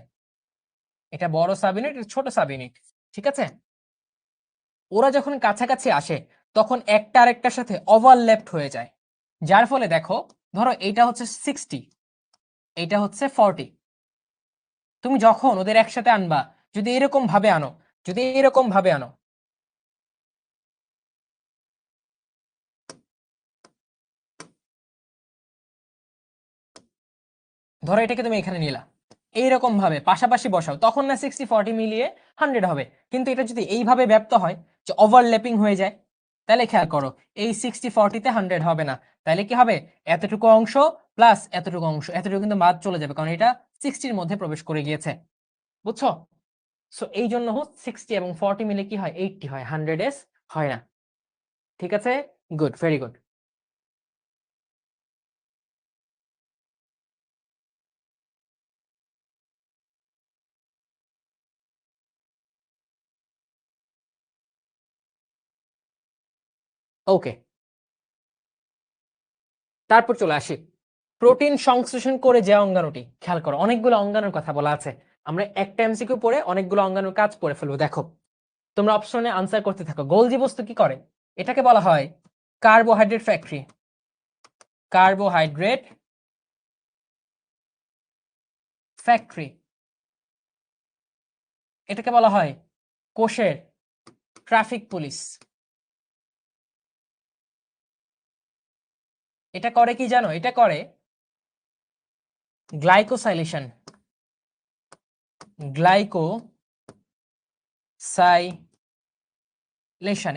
S1: এটা বড় সাব ইউনিট, এটা ছোট সাব ইউনিট। ঠিক আছে, ওরা যখন কাছাকাছি আসে তখন একটা আরেকটার সাথে ওভারল্যাপড হয়ে যায়, যার ফলে দেখো ধরো এইটা হচ্ছে 60, এইটা হচ্ছে 40, তুমি যখন ওদের একসাথে আনবা, যদি এরকম ভাবে আনো, যদি এরকম ভাবে আনো, ধরো এটাকে তুমি এখানে নিলা, এইরকম ভাবে পাশাপাশি বসাও, তখন না 60 40 মিলিয়ে 100 হবে। কিন্তু এটা যদি এইভাবে ব্যাপ্ত হয় যে ওভারল্যাপিং হয়ে যায়, তাহলে খেয়াল করো এই 60 40 তে 100 হবে না, তাহলে কি হবে এতটুকু অংশ প্লাস এতটুকু অংশ, এতটুকু কিন্তু বাদ চলে যাবে, কারণ এটা 60-র মধ্যে প্রবেশ করে গিয়েছে। বুঝছো? সো এই জন্য 60 এবং 40 মিলে কি হয় 80 হয়, 100s হয় না। ঠিক আছে, গুড, ভেরি গুড। ওকে, তারপর চলে আসি প্রোটিন সংশ্লেষণ করে যে অঙ্গাণুটি। খেয়াল করো অনেকগুলো অঙ্গাণুর কথা বলা আছে, আমরা একটা এমসিকিউ পড়ে অনেকগুলো অঙ্গাণুর কাজ করে ফেলবো। দেখো তোমরা অপশনে আনসার করতে থাকো। গোলজি বস্তু কি করে? এটাকে বলা হয় কার্বোহাইড্রেট ফ্যাক্টরি, কার্বোহাইড্রেট ফ্যাক্টরি। এটাকে বলা হয় কোষের ট্রাফিক পুলিশ। এটা করে কি জানো? এটা করে গ্লাইকোসাইলেশন, গ্লাইকোসাইলেশন,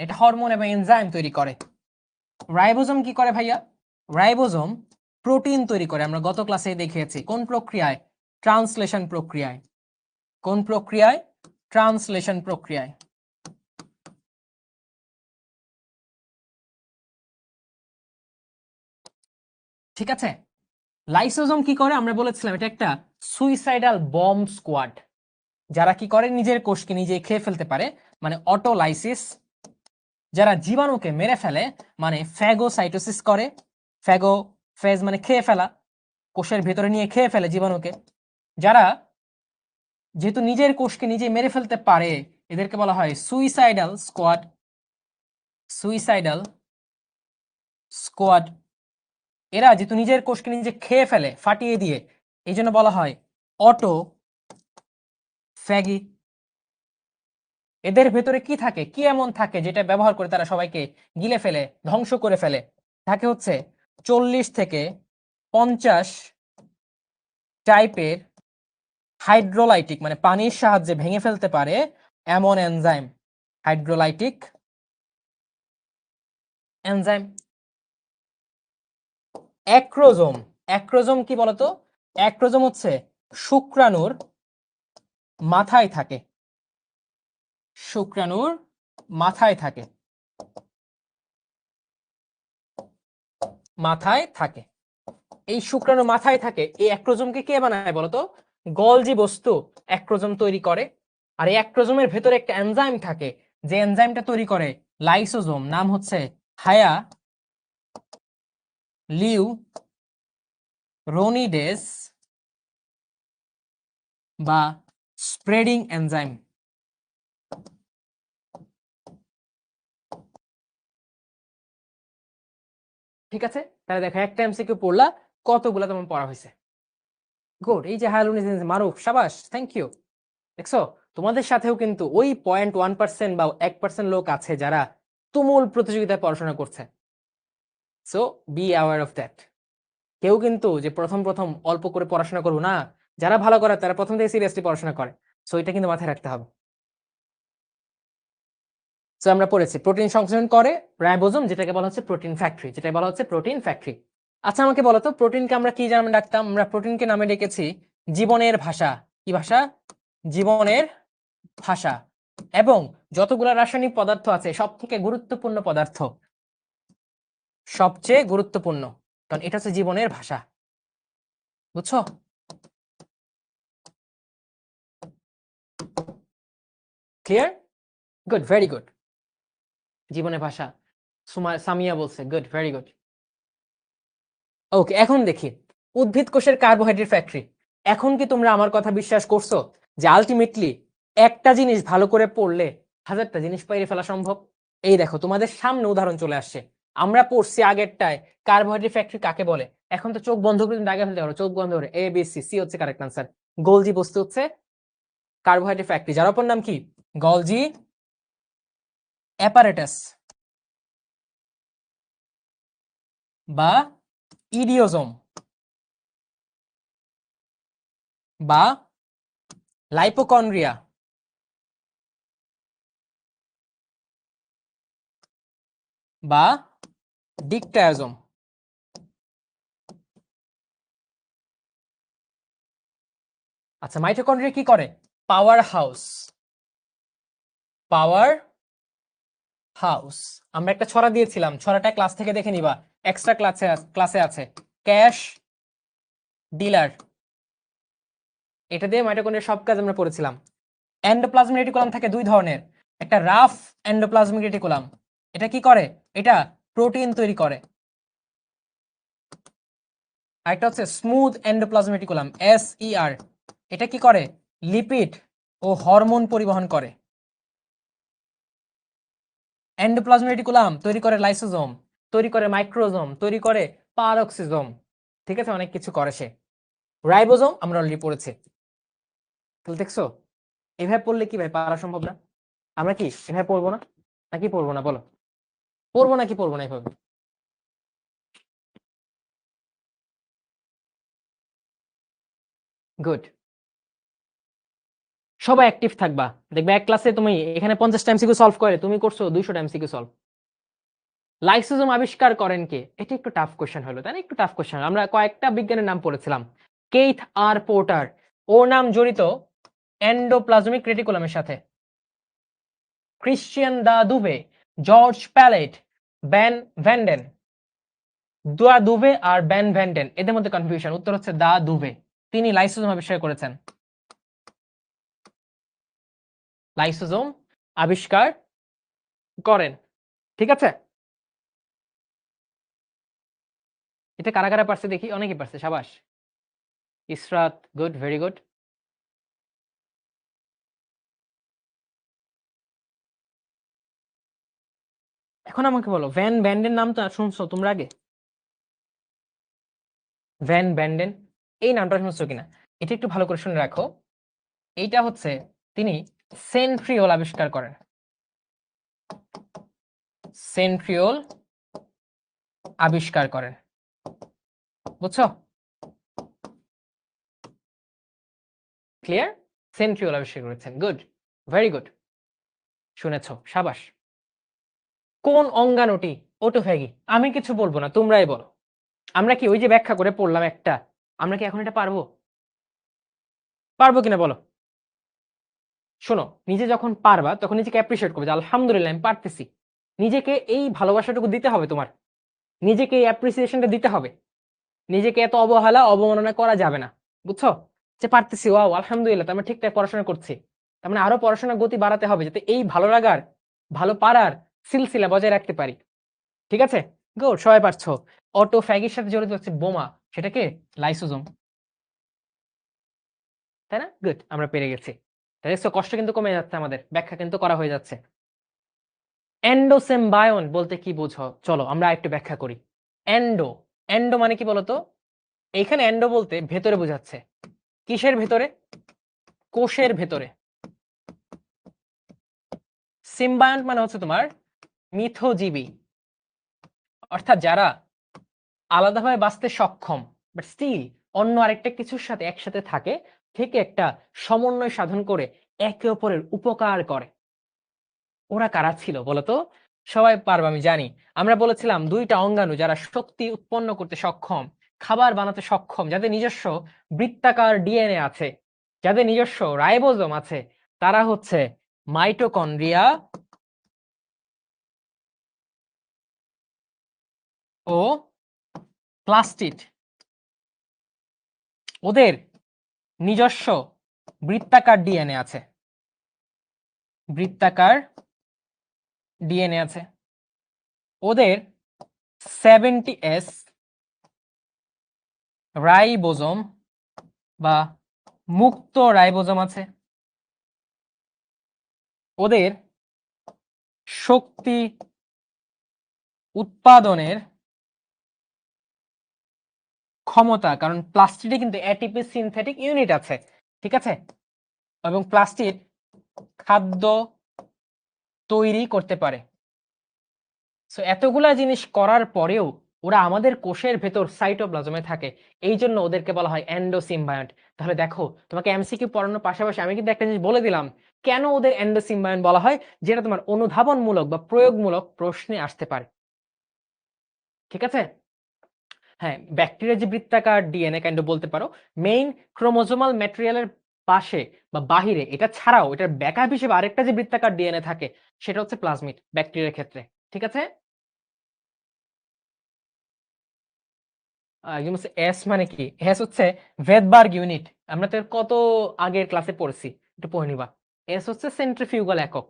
S1: এটা হরমোন এবং এনজাইম তৈরি করে। রাইবোজোম কি করে ভাইয়া? রাইবোজোম প্রোটিন তৈরি করে, আমরা গত ক্লাসে দেখিয়েছি। কোন প্রক্রিয়ায়? ট্রান্সলেশন প্রক্রিয়ায়। কোন প্রক্রিয়ায়? ট্রান্সলেশন প্রক্রিয়ায়। ঠিক আছে, লাইসোজোম কি করে? আমরা বলেছিলাম এটা একটা সুইসাইডাল বম্ব স্কোয়াড, যারা কি করে নিজের কোষকে নিজে খেয়ে ফেলতে পারে, মানে অটোলাইসিস। যারা জীবাণুকে মেরে ফেলে, মানে ফ্যাগোসাইটোসিস করে। ফ্যাগো, ফেজ মানে খেয়ে ফেলা, কোষের ভেতরে নিয়ে খেয়ে ফেলে জীবাণুকে। যারা যেহেতু নিজের কোষকে নিজে মেরে ফেলতে পারে, এদেরকে বলা হয় সুইসাইডাল স্কোয়াড, সুইসাইডাল স্কোয়াড। এরা যেহেতু নিজের কোষকে নিজে খেয়ে ফেলে ফাটিয়ে দিয়ে, এই জন্য বলা হয় অটো ফ্যাগি। এদের ভেতরে কি থাকে, কি এমন থাকে যেটা ব্যবহার করে তারা সবাইকে গিলে ফেলে, ধ্বংস করে ফেলে? থাকে হচ্ছে 40 থেকে 50 টাইপের হাইড্রোলাইটিক মানে পানির সাহায্যে ভেঙে ফেলতে পারে এমন enzyme, hydrolytic enzyme. Acrosome, acrosome কি বলতো? অ্যাক্রোজোম হচ্ছে শুক্রাণুর মাথায় থাকে, শুক্রাণুর মাথায় থাকে, মাথায় থাকে। এই শুক্রাণু মাথায় থাকে। এই অ্যাক্রোজোমকে কে বানায় বলতো? গলজি বস্তু অ্যাক্রোজোম তৈরি করে। আর এই অ্যাক্রোজোমের ভেতরে একটা এনজাইম থাকে, যে এনজাইমটা তৈরি করে লাইসোজোম, নাম হচ্ছে হায়া লিউরোনিডেস বা স্প্রেডিং এনজাইম। ঠিক আছে, তাহলে দেখো একটা এমসিকিউ পড়লা, কতগুলা তোমার পড়া হয়েছে। গুড, এই যে হায়ালুরোনিডেস মারুফ, সাবাস, থ্যাংক ইউ। দেখছো, তোমাদের সাথেও কিন্তু ওই 0.1% বা 1% লোক আছে যারা তুমুল প্রতিযোগিতায় পড়াশোনা করছে। So be aware of that. কেউ কিন্তু যে প্রথম প্রথম অল্প করে পড়াশোনা করবো না, যারা ভালো করে তারা প্রথম থেকে সিরিয়াসলি পড়াশোনা করে। সো এটা কিন্তু মাথায় রাখতে হবে। সো আমরা পড়েছি প্রোটিন সংশ্লেষণ করে রাইবোজোম, যেটাকে বলা হচ্ছে প্রোটিন ফ্যাক্টরি, যেটাকে বলা হচ্ছে প্রোটিন ফ্যাক্টরি। আচ্ছা আমাকে বলো তো, প্রোটিনকে আমরা কি নামে ডাকতাম? আমরা প্রোটিনকে নামে ডেকেছি জীবনের ভাষা। কি ভাষা? জীবনের ভাষা। এবং যতগুলো রাসায়নিক পদার্থ আছে সব থেকে গুরুত্বপূর্ণ পদার্থ, সবচেয়ে গুরুত্বপূর্ণ, কারণ এটা হচ্ছে জীবনের ভাষা। বুঝছো? ক্লিয়ার? Good, very good. জীবনের ভাষা সামিয়া বলছে, গুড, ভেরি গুড। ওকে, এখন দেখি উদ্ভিদ কোষের কার্বোহাইড্রেট ফ্যাক্টরি। এখন কি তোমরা আমার কথা বিশ্বাস করছো যে আলটিমেটলি একটা জিনিস ভালো করে পড়লে হাজারটা জিনিস বাইরে ফেলা সম্ভব? এই দেখো তোমাদের সামনে উদাহরণ চলে আসছে। আমরা পড়ছি আগেরটায় কার্বোহাইড্রেট ফ্যাক্টরি কাকে বলে। এখন তো চোখ বন্ধ করে তুমি দাগে ফেলতে পারো, চোখ বন্ধ করে। এ বি সি, সি হচ্ছে কারেক্ট আনসার। গোলজি বস্তু হচ্ছে কার্বোহাইড্রেট ফ্যাক্টরি, যার অপর নাম কি? গলজি অ্যাপারেটাস বা ইডিওজোম বা লাইপোকন্ড্রিয়া বা ডিকটায়োজোম। আচ্ছা, মাইটোকন্ড্রিয়া কি করে? Power house, power house. আমরা একটা ছড়া দিয়েছিলাম, ছড়াটা ক্লাস থেকে দেখে নিবা, এক্সট্রা ক্লাসে আছে। ক্যাশ ডিলার, এটা দিয়ে মাইটোকন্ড্রিয়ার সব কাজ আমরা পড়েছিলাম। এন্ডোপ্লাজমিক রেটিকুলাম থাকে দুই ধরনের, একটা রাফ এন্ডোপ্লাজমিক রেটিকুলাম, এটা কি করে? এটা প্রোটিন তৈরি করে। আরেকটা হচ্ছে স্মুথ এন্ডোপ্লাজমিক রেটিকুলাম, SER, এটা কি করে? লিপিড ও হরমোন পরিবহন করে। এন্ডোপ্লাজমিক রেটিকুলাম তৈরি করে লাইসোজোম, তৈরি করে মাইক্রোজোম, তৈরি করে পারক্সিজোম। ঠিক আছে, অনেক কিছু করে সে। রাইবোজোম আমরা অলরেডি পড়েছি। তাহলে দেখছো, এভাবে পড়লে কি ভাই পারা সম্ভব না? আমরা কি এভাবে পড়বো না, নাকি পড়বো না বলো? পড়বো নাকি পড়বো না এভাবে? গুড, সবাই অ্যাক্টিভ থাকবা। দেখবে এক ক্লাসে তুমি এখানে 50টা এমসিকিউ সলভ করে, তুমি করছো 200টা এমসিকিউ সলভ। লাইসোজোম আবিষ্কার করেন কে? এটা একটু টাফ কোশ্চেন হলো, তাই না? একটু টাফ কোশ্চেন। আমরা কয়েকটা বিজ্ঞানের নাম পড়েছিলাম। কেইথ আর পোর্টার, ওর নাম জড়িত এন্ডোপ্লাজমিক রেটিকুলামের সাথে। ক্রিশ্চিয়ান দা দুবে, জর্জ প্যালেট, ব্যান ভ্যান্ডেন। দা দুবে আর ব্যান ভ্যান্ডেন, এদের মধ্যে কনফিউশন, উত্তর হচ্ছে দা দুবে। তিনি লাইসোজোম আবিষ্কার করেছেন, লাইসোজোম আবিষ্কার করেন। ঠিক আছে, এটা কারা কারা পারছে দেখি? অনেকেই পারছে, সাবাস। Israt, good, very good. এখন আমাকে বলো, ভ্যান ব্যান্ডেন নাম তো শুনছো তোমরা আগে? ভ্যান ব্যান্ডেন এই নামটা শুনছো কিনা এটা একটু ভালো করে শুনে রাখো। এইটা হচ্ছে, তিনি সেন্ট্রিওল আবিষ্কার করেন, সেন্ট্রিওল আবিষ্কার করেন। বুঝছো? ক্লিয়ার? সেন্ট্রিওল আবিষ্কার করেছেন। গুড, ভেরি গুড, শুনেছ, সাবাস। কোন অঙ্গাণুটি অটোফ্যাগি? আমি কিছু বলবো না, তোমরাই বলো। আমরা কি ওই যে ব্যাখ্যা করে পড়লাম একটা, আমরা কি এখন এটা পারবো? পারবো কিনা বলো? শোনো, নিজে যখন পারবা তখন নিজেকে অ্যাপ্রিশিয়েট করবে যে আলহামদুলিল্লাহ আমি পারতেছি। নিজেকে এই ভালোবাসাটুকু দিতে হবে তোমার, নিজেকে এই অ্যাপ্রিসিয়েশনটা দিতে হবে। নিজেকে এত অবহেলা অবমাননা করা যাবে না, বুঝছো? যে পারতেছি, ওয়াও আলহামদুলিল্লাহ, তার মানে ঠিকঠাক পড়াশোনা করছি, তার মানে আরো পড়াশোনার গতি বাড়াতে হবে যাতে এই ভালো লাগার, ভালো পারার সিলসিলা বজায় রাখতে পারি। ঠিক আছে, গুড, সবাই পারছো। অটোফ্যাগির সাথে জড়িত হচ্ছে বোমা, সেটাকে লাইসোজোম, তাই না? গুড, আমরা পেরে গেছি। দেখছো, কষ্ট কিন্তু কমে যাচ্ছে, আমাদের ব্যাখ্যা কিন্তু করা হয়ে যাচ্ছে। এন্ডোসিম্বায়ন বলতে কি বোঝো? চলো আমরা একটু ব্যাখ্যা করি। এন্ডো, এন্ডো মানে কি বলতো? এইখানে এন্ডো বলতে ভেতরে বোঝাচ্ছে। কিসের ভেতরে? কোষের ভেতরে। সিম্বায়ন্ট মানে হচ্ছে তোমার মিথজীবী, অর্থাৎ যারা আলাদাভাবে বাঁচতে সক্ষম বাট স্টিল অন্য আরেকটা কিছুর সাথে একসাথে থাকে, থেকে একটা সমন্বয় সাধন করে একে অপরের উপকার করে। ওরা কারা ছিল বলতো? সবাই পারবে আমি জানি। আমরা বলেছিলাম দুইটা অঙ্গাণু যারা শক্তি উৎপন্ন করতে সক্ষম, খাবার বানাতে সক্ষম, যাদের নিজস্ব বৃত্তাকার ডিএনএ আছে, যাদের নিজস্ব রাইবোজোম আছে, তারা হচ্ছে মাইটোকন্ড্রিয়া ও প্লাস্টিড। ওদের নিজস্ব বৃত্তাকার ডিএনএ আছে, বৃত্তাকার ডিএনএ আছে। ওদের 70S রাইবোজোম বা মুক্ত রাইবোজোম আছে। ওদের শক্তি উৎপাদনের ক্ষমতা, কারণ প্লাস্টিডে কিন্তু এটিপি সিনথেটিক ইউনিট আছে, ঠিক আছে? এবং প্লাস্টিড খাদ্য তৈরি করতে পারে। সো এতগুলা জিনিস করার পরেও ওরা আমাদের কোষের ভেতর সাইটোপ্লাজমে থাকে, এই জন্য ওদেরকে বলা হয় এন্ডোসিম্বায়ন্ট। তাহলে দেখো, তোমাকে এমসিকিউ পড়ানোর পাশাপাশি আমি কিন্তু একটা জিনিস বলে দিলাম কেন ওদের এন্ডোসিম্বায়ন্ট বলা হয়, যেটা তোমার অনুধাবনমূলক বা প্রয়োগমূলক প্রশ্নে আসতে পারে। ঠিক আছে? হ্যাঁ, ব্যাকটেরিয়ার যে বৃত্তাকার ডিএনএ কাইন্ড বলতে পারো, মেইন ক্রোমোজোমাল ম্যাটেরিয়ালের পাশে বা বাহিরে, এটা ছাড়াও এটার ব্যাকআপ হিসেবে আরেকটা যে বৃত্তাকার ডিএনএ থাকে, সেটা হচ্ছে প্লাজমিড ব্যাকটেরিয়ার ক্ষেত্রে। ঠিক আছে? একদম হচ্ছে এস মানে কি? এস হচ্ছে ভেদবার্গ ইউনিট। আমরা তো এর কত আগের ক্লাসে পড়ছি, একটু পড়ে নিবা। এস হচ্ছে সেন্ট্রিফিউগাল একক।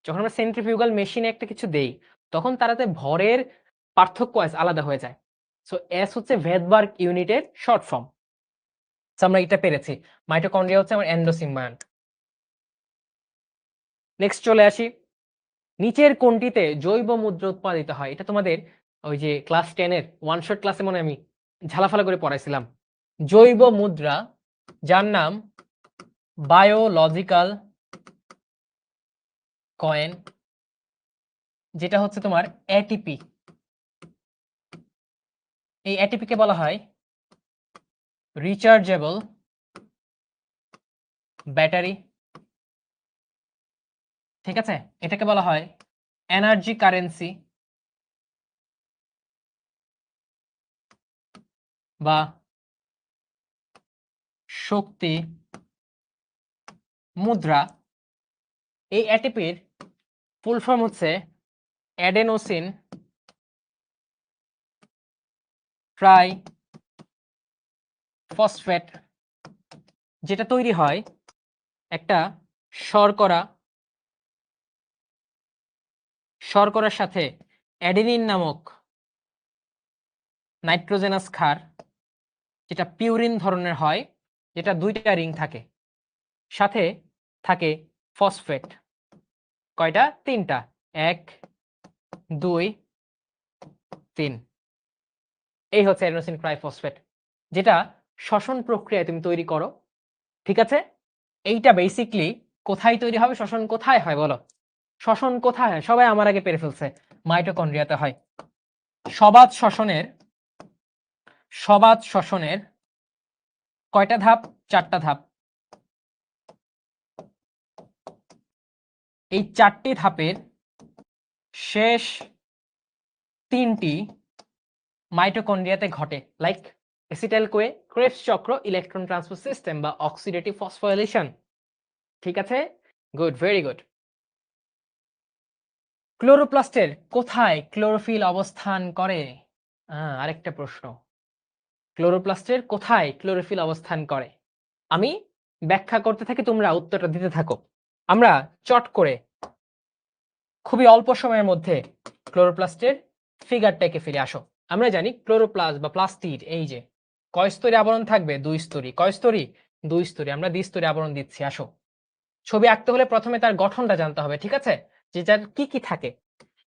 S1: যখন আমরা সেন্ট্রিফিউগাল মেশিনে একটা কিছু দেই, তখন তারাতে ভরের পার্থক্য আলাদা হয়ে যায়। সো এস হচ্ছে ভেদবার্গ ইউনিটের শর্ট ফর্ম। আমরা এটা পেরেছি। মাইটোকন্ড্রিয়া হচ্ছে আমার এন্ডোসিম্বায়ন্ট। নেক্সট চলে আসি, নিচের কোনটিতে জৈব মুদ্রা উৎপাদিত হয়? এটা তোমাদের ওই যে ক্লাস 10 এর ওয়ান শট ক্লাসে মনে আমি ঝালাফালা করে পড়াইছিলাম। জৈব মুদ্রা, যার নাম বায়োলজিক্যাল কয়েন, যেটা হচ্ছে তোমার এটিপি। এই এটিপি কে বলা হয় রিচার্জেবল ব্যাটারি। ঠিক আছে, এটাকে বলা হয় এনার্জি কারেন্সি বা শক্তি মুদ্রা। এই এটিপির ফুল ফর্ম হচ্ছে অ্যাডেনোসিন ট্রাই ফসফেট, যেটা তৈরি হয় একটা শর্করা, শর্করার সাথে অ্যাডেনিন নামক নাইট্রোজেনাস ক্ষার, যেটা পিউরিন ধরনের হয়, যেটা দুইটা রিং থাকে, সাথে থাকে ফসফেট। কয়টা? তিনটা। 1 2 3। এই হচ্ছে অ্যাডেনোসিন ট্রাইফসফেট, যেটা শ্বসন প্রক্রিয়ায় তুমি তৈরি করো। ঠিক আছে, এইটা বেসিকলি কোথায় তৈরি হবে? শ্বসন কোথায় হয় বলো? শ্বসন কোথায় হয়? সবাই আমার আগে পেরে ফেলছে, মাইটোকন্ড্রিয়াতে হয়। সবাত শ্বসনের, সবাত শ্বসনের কয়টা ধাপ? 4টা ধাপ। এই 4টি ধাপের শেষ 3টি মাইটোকন্ড্রিয়াতে ঘটে, লাইক অ্যাসিটাইল কোয়ে, ক্রেবস চক্র, ইলেকট্রন ট্রান্সফার সিস্টেম বা অক্সিডেটিভ ফসফোরিলেশন। ঠিক আছে, গুড, ভেরি গুড। ক্লোরোপ্লাস্টের কোথায় ক্লোরোফিল অবস্থান করে? আরেকটা প্রশ্ন, ক্লোরোপ্লাস্টের কোথায় ক্লোরোফিল অবস্থান করে? আমি ব্যাখ্যা করতে থাকি, তোমরা উত্তরটা দিতে থাকো। আমরা চট করে খুবই অল্প সময়ের মধ্যে ক্লোরোপ্লাস্টের ফিগারটা এঁকে ফিরে আসো। আমরা জানি ক্লোরোপ্লাস্ট বা প্লাস্টিড এই যে কয় স্তরী আবরণ থাকবে? 2 স্তরী। কয় স্তরী? 2 স্তরী। আমরা দ্বিস্তরী আবরণ দিচ্ছি। আসো, ছবি আঁকতে হলে প্রথমে তার গঠনটা জানতে হবে, ঠিক আছে, যে যার কি কি থাকে।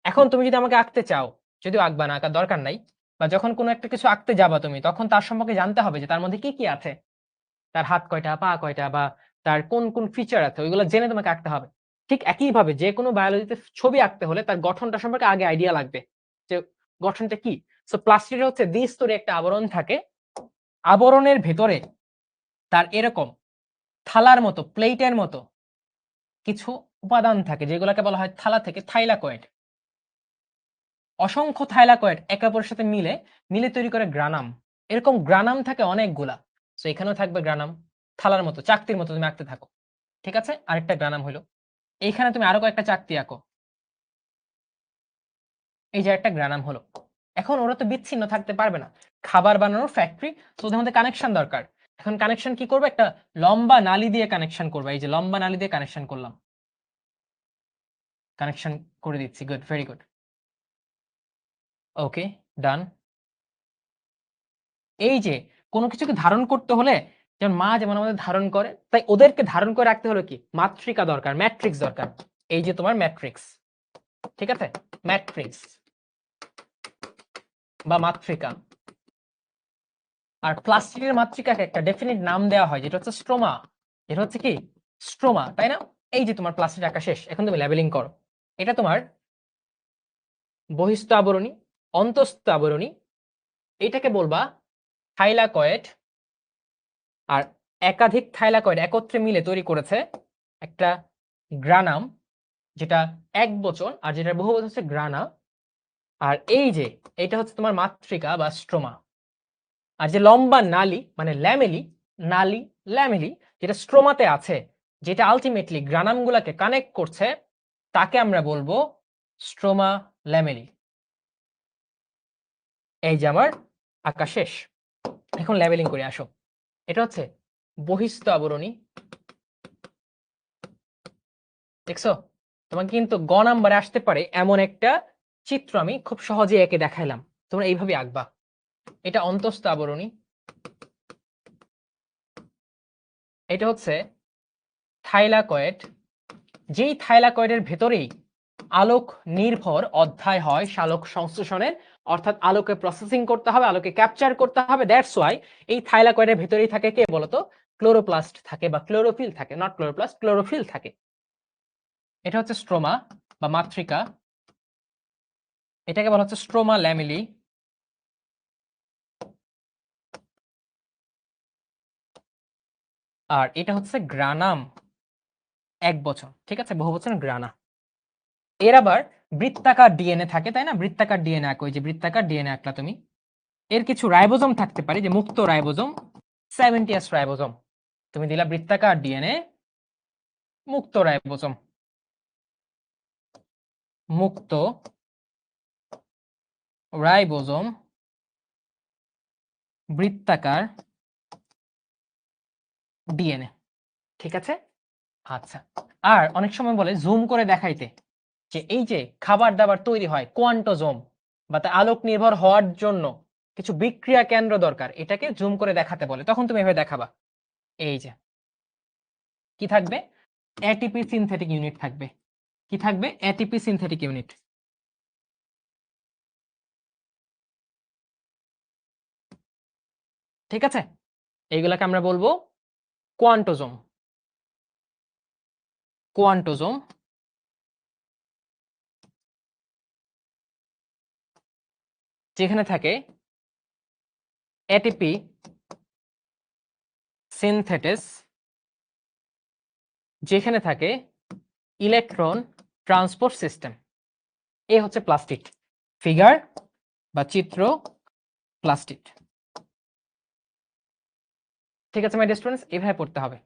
S1: এখন তুমি যদি আমাকে আঁকতে চাও, যদিও আঁকবা না, আঁকার দরকার নাই, বা যখন কোনো একটা কিছু আঁকতে যাবা তুমি, তখন তার সম্পর্কে জানতে হবে যে তার মধ্যে কি কি আছে, তার হাত কয়টা, পা কয়টা, বা তার কোন কোন ফিচার আছে, ওইগুলো জেনে তোমাকে আঁকতে হবে। ঠিক একই ভাবে যে কোনো বায়োলজিতে ছবি আঁকতে হলে তার গঠনটা সম্পর্কে আগে আইডিয়া লাগবে যে গঠনটা কি। সো প্লাস্টিডে হচ্ছে দ্বিস্তরী একটা আবরণ থাকে, আবরণের ভেতরে তার এরকম থালার মতো, প্লেটের মতো কিছু উপাদান থাকে, যেগুলোকে বলা হয় থালা থেকে থাইলাকয়েড। অসংখ্য থাইলাকয়েড একে অপরের সাথে মিলে মিলে তৈরি করে গ্রানাম। এরকম গ্রানাম থাকে অনেকগুলা। সো এখানেও থাকবে গ্রানাম, থালার মতো, চাকতির মতো তুমি আঁকতে থাকো। ঠিক আছে, আরেকটা গ্রানাম হলো। এইখানে তুমি আরো কয়েকটা চাকতি আঁকো, এই যে একটা গ্রানাম হলো। এখন ওরা তো বিচ্ছিন্ন থাকতে পারবে না, খাবার বানানোর ফ্যাক্টরি, তো ওদের মধ্যে কানেকশন দরকার। এখন কানেকশন কি করবে? একটা লম্বা নালি দিয়ে কানেকশন করবে। এই যে লম্বা নালি দিয়ে কানেকশন করলাম, কানেকশন করে দিচ্ছি। গুড, ভেরি গুড, ওকে, ডান। এই যে কোনো কিছুকে ধারণ করতে হলে, যেমন মা যেমন আমাদের ধারণ করে, তাই ওদেরকে ধারণ করে রাখতে হলো কি? মাতৃকা দরকার, ম্যাট্রিক্স দরকার। এই যে তোমার ম্যাট্রিক্স, ঠিক আছে, ম্যাট্রিক্স বা মাতৃকা। আর প্লাস্টিকের মাতৃকাকে একটা ডেফিনিট নাম দেওয়া হয়, যেটা হচ্ছে স্ট্রোমা। এটা হচ্ছে কি? স্ট্রোমা, তাই না? এই যে তোমার প্লাস্টিক আঁকা শেষ, এখন তুমি লেবেলিং করো। এটা তোমার বহিস্থ আবরণী, অন্তঃস্থ আবরণী, এটাকে বলবা থাইলাকয়েড। আর একাধিক থাইলাকয়েড একত্রে মিলে তৈরি করেছে একটা গ্রানাম, যেটা এক বচন, আর যেটা বহুবচন হচ্ছে গ্রানা। আর এই যে এটা হচ্ছে তোমার মাতৃকা বা স্ট্রোমা। আর যে লম্বা নালি মানে ল্যামেলি, নালি ল্যামেলি, যেটা স্ট্রোমাতে আছে, যেটা আলটিমেটলি গ্রানাম গুলাকে কানেক্ট করছে, তাকে আমরা বলবো স্ট্রোমা ল্যামেলি। এই যে আমার আঁকা শেষ, এখন লেবেলিং করে আসো। এটা হচ্ছে বহিস্থ আবরণী, দেখছো? তোমাকে কিন্তু গ নাম্বারে আসতে পারে এমন একটা চিত্র আমি খুব সহজে এঁকে দেখাইলাম, তোমরা এইভাবে আঁকবা। এটা অন্তঃস্থ আবরণী, এটা হচ্ছে থাইলাকয়েড। যেই থাইলাকয়েডের ভেতরেই আলোক নির্ভর অধ্যায় হয় সালোক সংশ্লেষণের, অর্থাৎ আলোকে প্রসেসিং করতে হবে, আলোকে ক্যাপচার করতে হবে। দ্যাটস ওয়াই এই থাইলাকয়েডের ভেতরেই থাকে কে বলতো? ক্লোরোপ্লাস্ট থাকে বা ক্লোরোফিল থাকে, নট ক্লোরোপ্লাস্ট, ক্লোরোফিল থাকে। এটা হচ্ছে স্ট্রোমা বা মাতৃকা, এটাকে বলা হচ্ছে স্ট্রোমা ল্যামেলি। আর এটা হচ্ছে গ্রানাম, এক বচন, ঠিক আছে, বহু বচন গ্রানা। এর আবার বৃত্তাকার ডিএনএ থাকে, তাই না? বৃত্তাকার ডিএনএ আঁকো, ওই যে বৃত্তাকার ডিএনএ আঁকলা তুমি। এর কিছু রাইবোজোম থাকতে পারে, যে মুক্ত রাইবোজোম, 70S রাইবোজোম। তুমি দিলা বৃত্তাকার ডিএনএ, মুক্ত রাইবোজোম, মুক্ত রাইবোজোম, বৃত্তাকার ডিএনএ, ঠিক আছে। আচ্ছা, আর অনেক সময় বলে জুম করে দেখাইতে, যে এই যে খাবার দাবার তৈরি হয় কোয়ান্টোজোম, বা তা আলোক নির্ভর হওয়ার জন্য কিছু বিক্রিয়া কেন্দ্র দরকার, এটাকে জুম করে দেখাতে বলে, তখন তুমি এভাবে দেখাবা। এই যে কি থাকবে? এটিপি সিনথেটিক ইউনিট থাকবে। কি থাকবে? ATP synthetic unit. ঠিক আছে, এইগুলাকে আমরা বলবো কোয়ান্টোজোম। কোয়ান্টোজোম, যেখানে থাকে এটিপি সিনথেটেস, যেখানে থাকে ইলেকট্রন ট্রান্সপোর্ট সিস্টেম। এ হচ্ছে প্লাস্টিড, ফিগার বা চিত্র প্লাস্টিড। ঠিক আছে মাই ডিয়ার স্টুডেন্টস, এভাবে পড়তে হবে।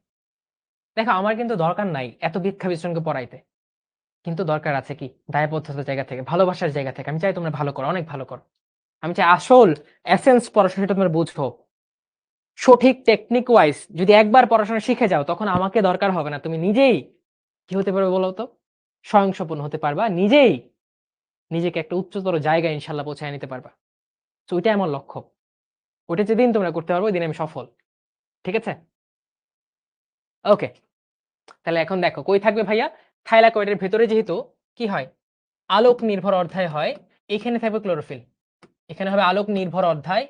S1: দেখো আমার কিন্তু দরকার নাই এত ভিক্ষা বিশ্রমকে পড়াইতে, কিন্তু দরকার আছে কি দায়বদ্ধতার জায়গা থেকে, ভালোবাসার জায়গা থেকে। আমি চাই তোমরা ভালো করো, অনেক ভালো করো। আমি চাই আসল এসেন্স পড়াশোনাটা তোমরা বুঝো। সঠিক টেকনিক ওয়াইজ যদি একবার পড়াশোনা শিখে যাও, তখন আমাকে দরকার হবে না। তুমি নিজেই কি হতে পারবে বলো তো? স্বয়ংসম্পূর্ণ হতে পারবা, নিজেই নিজেকে একটা উচ্চতর জায়গায় ইনশাল্লাহ পৌঁছায় নিতে পারবা। তো ওইটাই আমার লক্ষ্য। ওইটা যেদিন তোমরা করতে পারবো ওই দিন আমি সফল। ঠিক আছে, ওকে। তাহলে এখন দেখো কই থাকবে ভাইয়া, থাইলাকয়েডের ভেতরে যেহেতু কি হয়, আলোক নির্ভর অধ্যায় হয়, এখানে থাকবে ক্লোরোফিল, এখানে হবে আলোক নির্ভর অধ্যায়।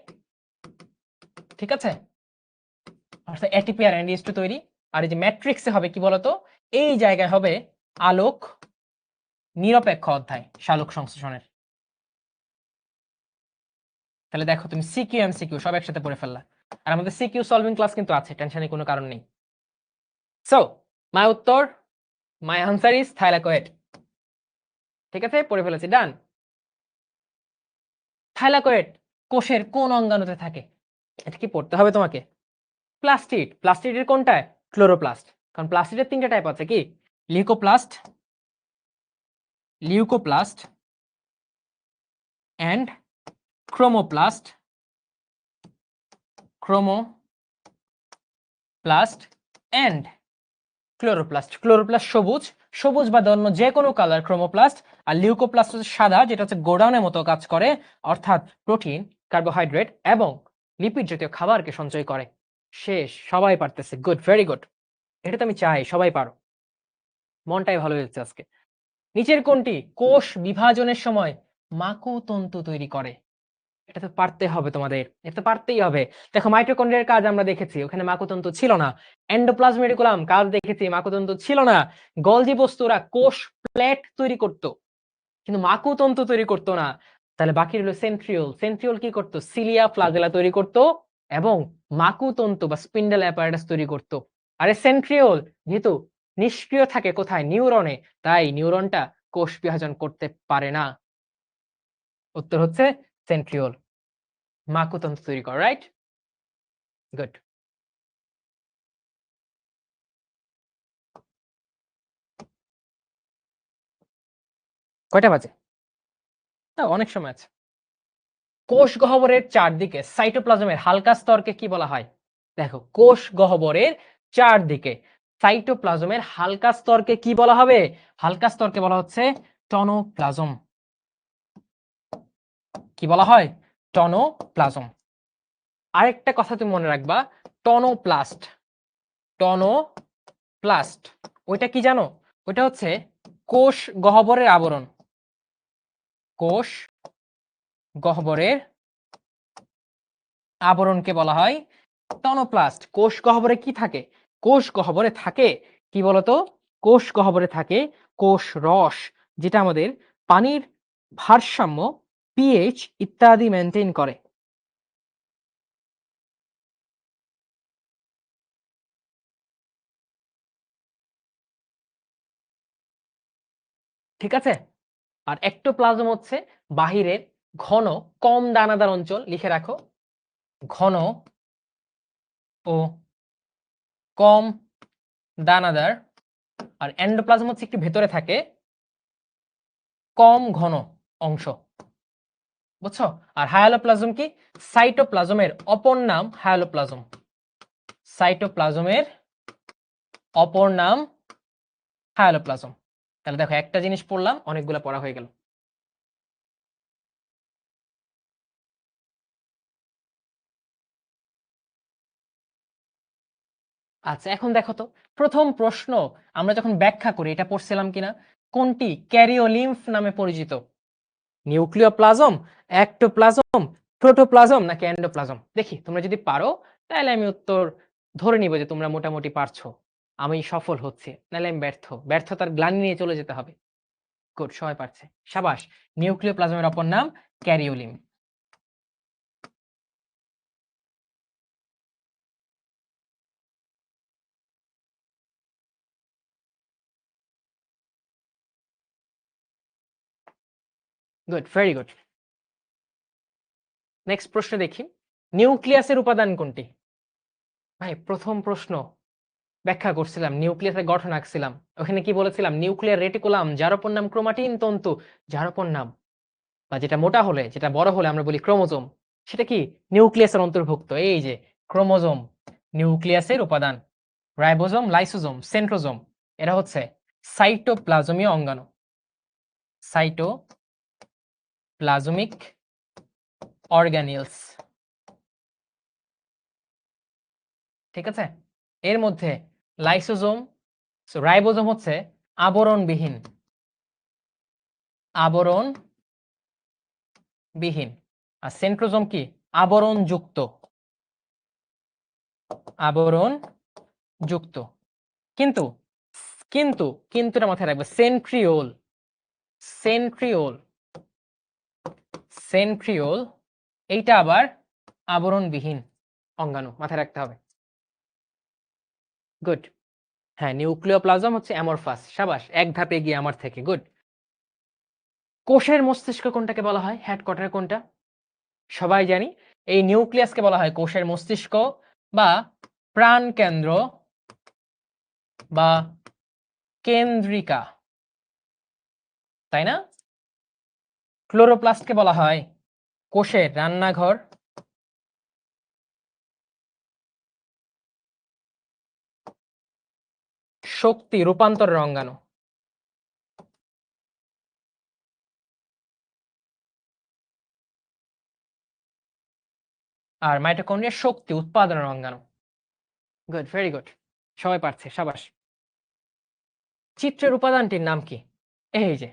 S1: ঠিক আছে, অর্থাৎ এটিপি আর এনডিএস2 তৈরি। আর এই যে ম্যাট্রিক্সে হবে কি বলতো, এই জায়গায় হবে আলোক নিরপেক্ষ অধ্যায়, সালোক সংশ্লেষণের। তাহলে দেখো তুমি সিকিউ এমসিকিউ সব একসাথে পড়ে ফেললা। আর আমাদের সিকিউ সলভিং ক্লাস কিন্তু আছে, টেনশনের কোনো কারণ নেই। সো মাই উত্তর, মাই আনসার ইজ থাইলাকয়েড। ঠিক আছে, পড়ে ফেলেছি, ডান। থাইলাকয়েড কোষের কোন অঙ্গাণুতে থাকে? এটা কি পড়তে হবে তোমাকে? প্লাস্টিড, প্লাস্টিডের কোনটায়? ক্লোরোপ্লাস্ট। কারণ প্লাস্টিডের তিনটা টাইপ আছে, কি? Leucoplast, leucoplast and chromoplast, chromoplast and chloroplast. Chloroplast সবুজ, সবুজ বা অন্য যে কোনো কালার ক্রোমোপ্লাস্ট। আর লিউকোপ্লাস্ট হচ্ছে সাদা, যেটা হচ্ছে গোডাউনের মতো কাজ করে, অর্থাৎ প্রোটিন, কার্বোহাইড্রেট এবং লিপিড জাতীয় খাবারকে সঞ্চয় করে। শেষ, সবাই পারতেছে, গুড, ভেরি গুড। এটা তো আমি চাই সবাই পারো, মনটাই ভালো হয়েছে আজকে। নিচের কোনটি কোষ বিভাজনের সময় মাকুতন্তু তৈরি করে? এটা তো পারতে হবে তোমাদের, এটা তো পারতেই হবে। দেখো মাইটোকন্ড্রিয়ার কাজ আমরা দেখেছি, ওখানে মাকুতন্তু ছিল না। এন্ডোপ্লাজম রেটিকুলাম কাজ দেখেছি, মাকুতন্তু ছিল না। গলজি বস্তুরা কোষ প্লেট তৈরি করত, কিন্তু মাকুতন্তু তৈরি করতো না। তাহলে বাকি রইল সেন্ট্রিওল। সেন্ট্রিওল কি করতো? সিলিয়া ফ্লাজেলা তৈরি করত এবং মাকুতন্তু বা স্পিন্ডেল অ্যাপারেটাস তৈরি করত। আরে সেন্ট্রিওল যেহেতু নিষ্ক্রিয় থাকে কোথায়? নিউরনে, তাই নিউরনটা কোষ বিভাজন করতে পারে না। উত্তর হচ্ছে সেন্ট্রিওল, মাকুতন্তু তৈরি করে, রাইট? গুড। কয়টা বাজে? অনেক সময় আছে। কোষ গহ্বরের চারদিকে সাইটোপ্লাজমের হালকা স্তরকে কি বলা হয়? দেখো কোষ গহ্বরের চারদিকে সাইটোপ্লাজমের হালকা স্তরকে কি বলা হবে? হালকা স্তরকে বলা হচ্ছে টনোপ্লাজম। কি বলা হয়? টনোপ্লাজম। আরেকটা কথা তুমি মনে রাখবা, টনোপ্লাস্ট, টনোপ্লাস্ট ওইটা কি জানো? ওইটা হচ্ছে কোষ গহ্বরের আবরণ। কোষ গহ্বরের আবরণকে বলা হয় টনোপ্লাস্ট। কোষ গহ্বরে কি থাকে? কোষ গহ্বরে থাকে কি বলতো? কোষ গহ্বরে থাকে কোষ রস, যেটা আমাদের পানির ভারসাম্য, পিএইচ ইত্যাদি মেনটেন করে। ঠিক আছে, আর একটোপ্লাজম হচ্ছে বাহিরের ঘন কম দানাদার অঞ্চল, লিখে রাখো, ঘন ও কম দানাদার। আর এন্ডোপ্লাজম হচ্ছে একটু ভেতরে থাকে, কম ঘন অংশ, বুঝছো? আর হায়ালোপ্লাজম কি? সাইটোপ্লাজমের অপর নাম হায়ালোপ্লাজম। সাইটোপ্লাজমের অপর নাম হায়ালোপ্লাজম। তাহলে দেখো একটা জিনিস পড়লাম, অনেকগুলো পড়া হয়ে গেল। আচ্ছা এখন দেখো তো, প্রথম প্রশ্ন আমরা যখন ব্যাখ্যা করি, এটা পড়ছিলাম কিনা, কোনটি ক্যারিওলিম্ফ নামে পরিচিত? নিউক্লিওপ্লাজম, একটোপ্লাজম, প্রোটোপ্লাজম নাকি এন্ডোপ্লাজম? দেখি তোমরা যদি পারো তাহলে আমি উত্তর ধরে নিব যে তোমরা মোটামুটি পারছো, আমি সফল হচ্ছে, নাহলে আমি ব্যর্থ, ব্যর্থতার গ্লানি নিয়ে চলে যেতে হবে। গুড, সবাই পারছে, সাবাস। নিউক্লিওপ্লাজমের অপর নাম karyolymph. Good, very good. Next প্রশ্ন দেখি, নিউক্লিয়াসের উপাদান কোনটি? ভাই প্রথম প্রশ্ন ব্যাখ্যা করছিলাম, নিউক্লিয়াসের গঠন আঁকছিলাম, ওখানে কি বলেছিলাম? নিউক্লিয়ার রেটিকুলাম, যার অপর নাম ক্রোমাটিন তন্তু, যার অপর নাম বা যেটা মোটা হলে, যেটা বড় হলে আমরা বলি ক্রোমোজোম, সেটা কি নিউক্লিয়াসের অন্তর্ভুক্ত। এই যে ক্রোমোজোম নিউক্লিয়াসের উপাদান। রাইবোজোম, লাইসোজোম, সেন্ট্রোজোম এরা হচ্ছে সাইটোপ্লাজমীয় অঙ্গাণু, সাইটোপ্লাজমিক অর্গানিলস। ঠিক আছে, এর মধ্যে লাইসোজোম, রাইবোজোম হচ্ছে আবরণবিহীন, আবরণবিহীন, আর সেন্ট্রোজোম কি আবরণযুক্ত, আবরণযুক্ত। কিন্তু কিন্তু কিন্তুটা মাথায় রাখবে, সেন্ট্রিওল, সেন্ট্রিওল, সেন্ট্রিওল এইটা আবার আবরণবিহীন অঙ্গাণু, মাথায় রাখতে হবে। গুড। হ্যাঁ, নিউক্লিওপ্লাজম হচ্ছে অ্যামরফাস। সাবাস, এক ধাপে এগিয়ে আমার থেকে। গুড। কোষের মস্তিষ্ক কোনটাকে বলা হয়? হেডকোয়ার্টার কোনটা? সবাই জানি এই নিউক্লিয়াসকে বলা হয় কোষের মস্তিষ্ক বা প্রাণকেন্দ্র বা কেন্দ্রিকা, তাই না? ক্লোরোপ্লাস্টকে বলা হয় কোষের রান্নাঘর, শক্তি রূপান্তরের অঙ্গাণু। আর মাইটোকন্ড্রিয়া শক্তি উৎপাদনের অঙ্গাণু। গুড, ভেরি গুড, সবাই পারছে, সাবাস। চিত্রের উপাদানটির নাম কি? এই যে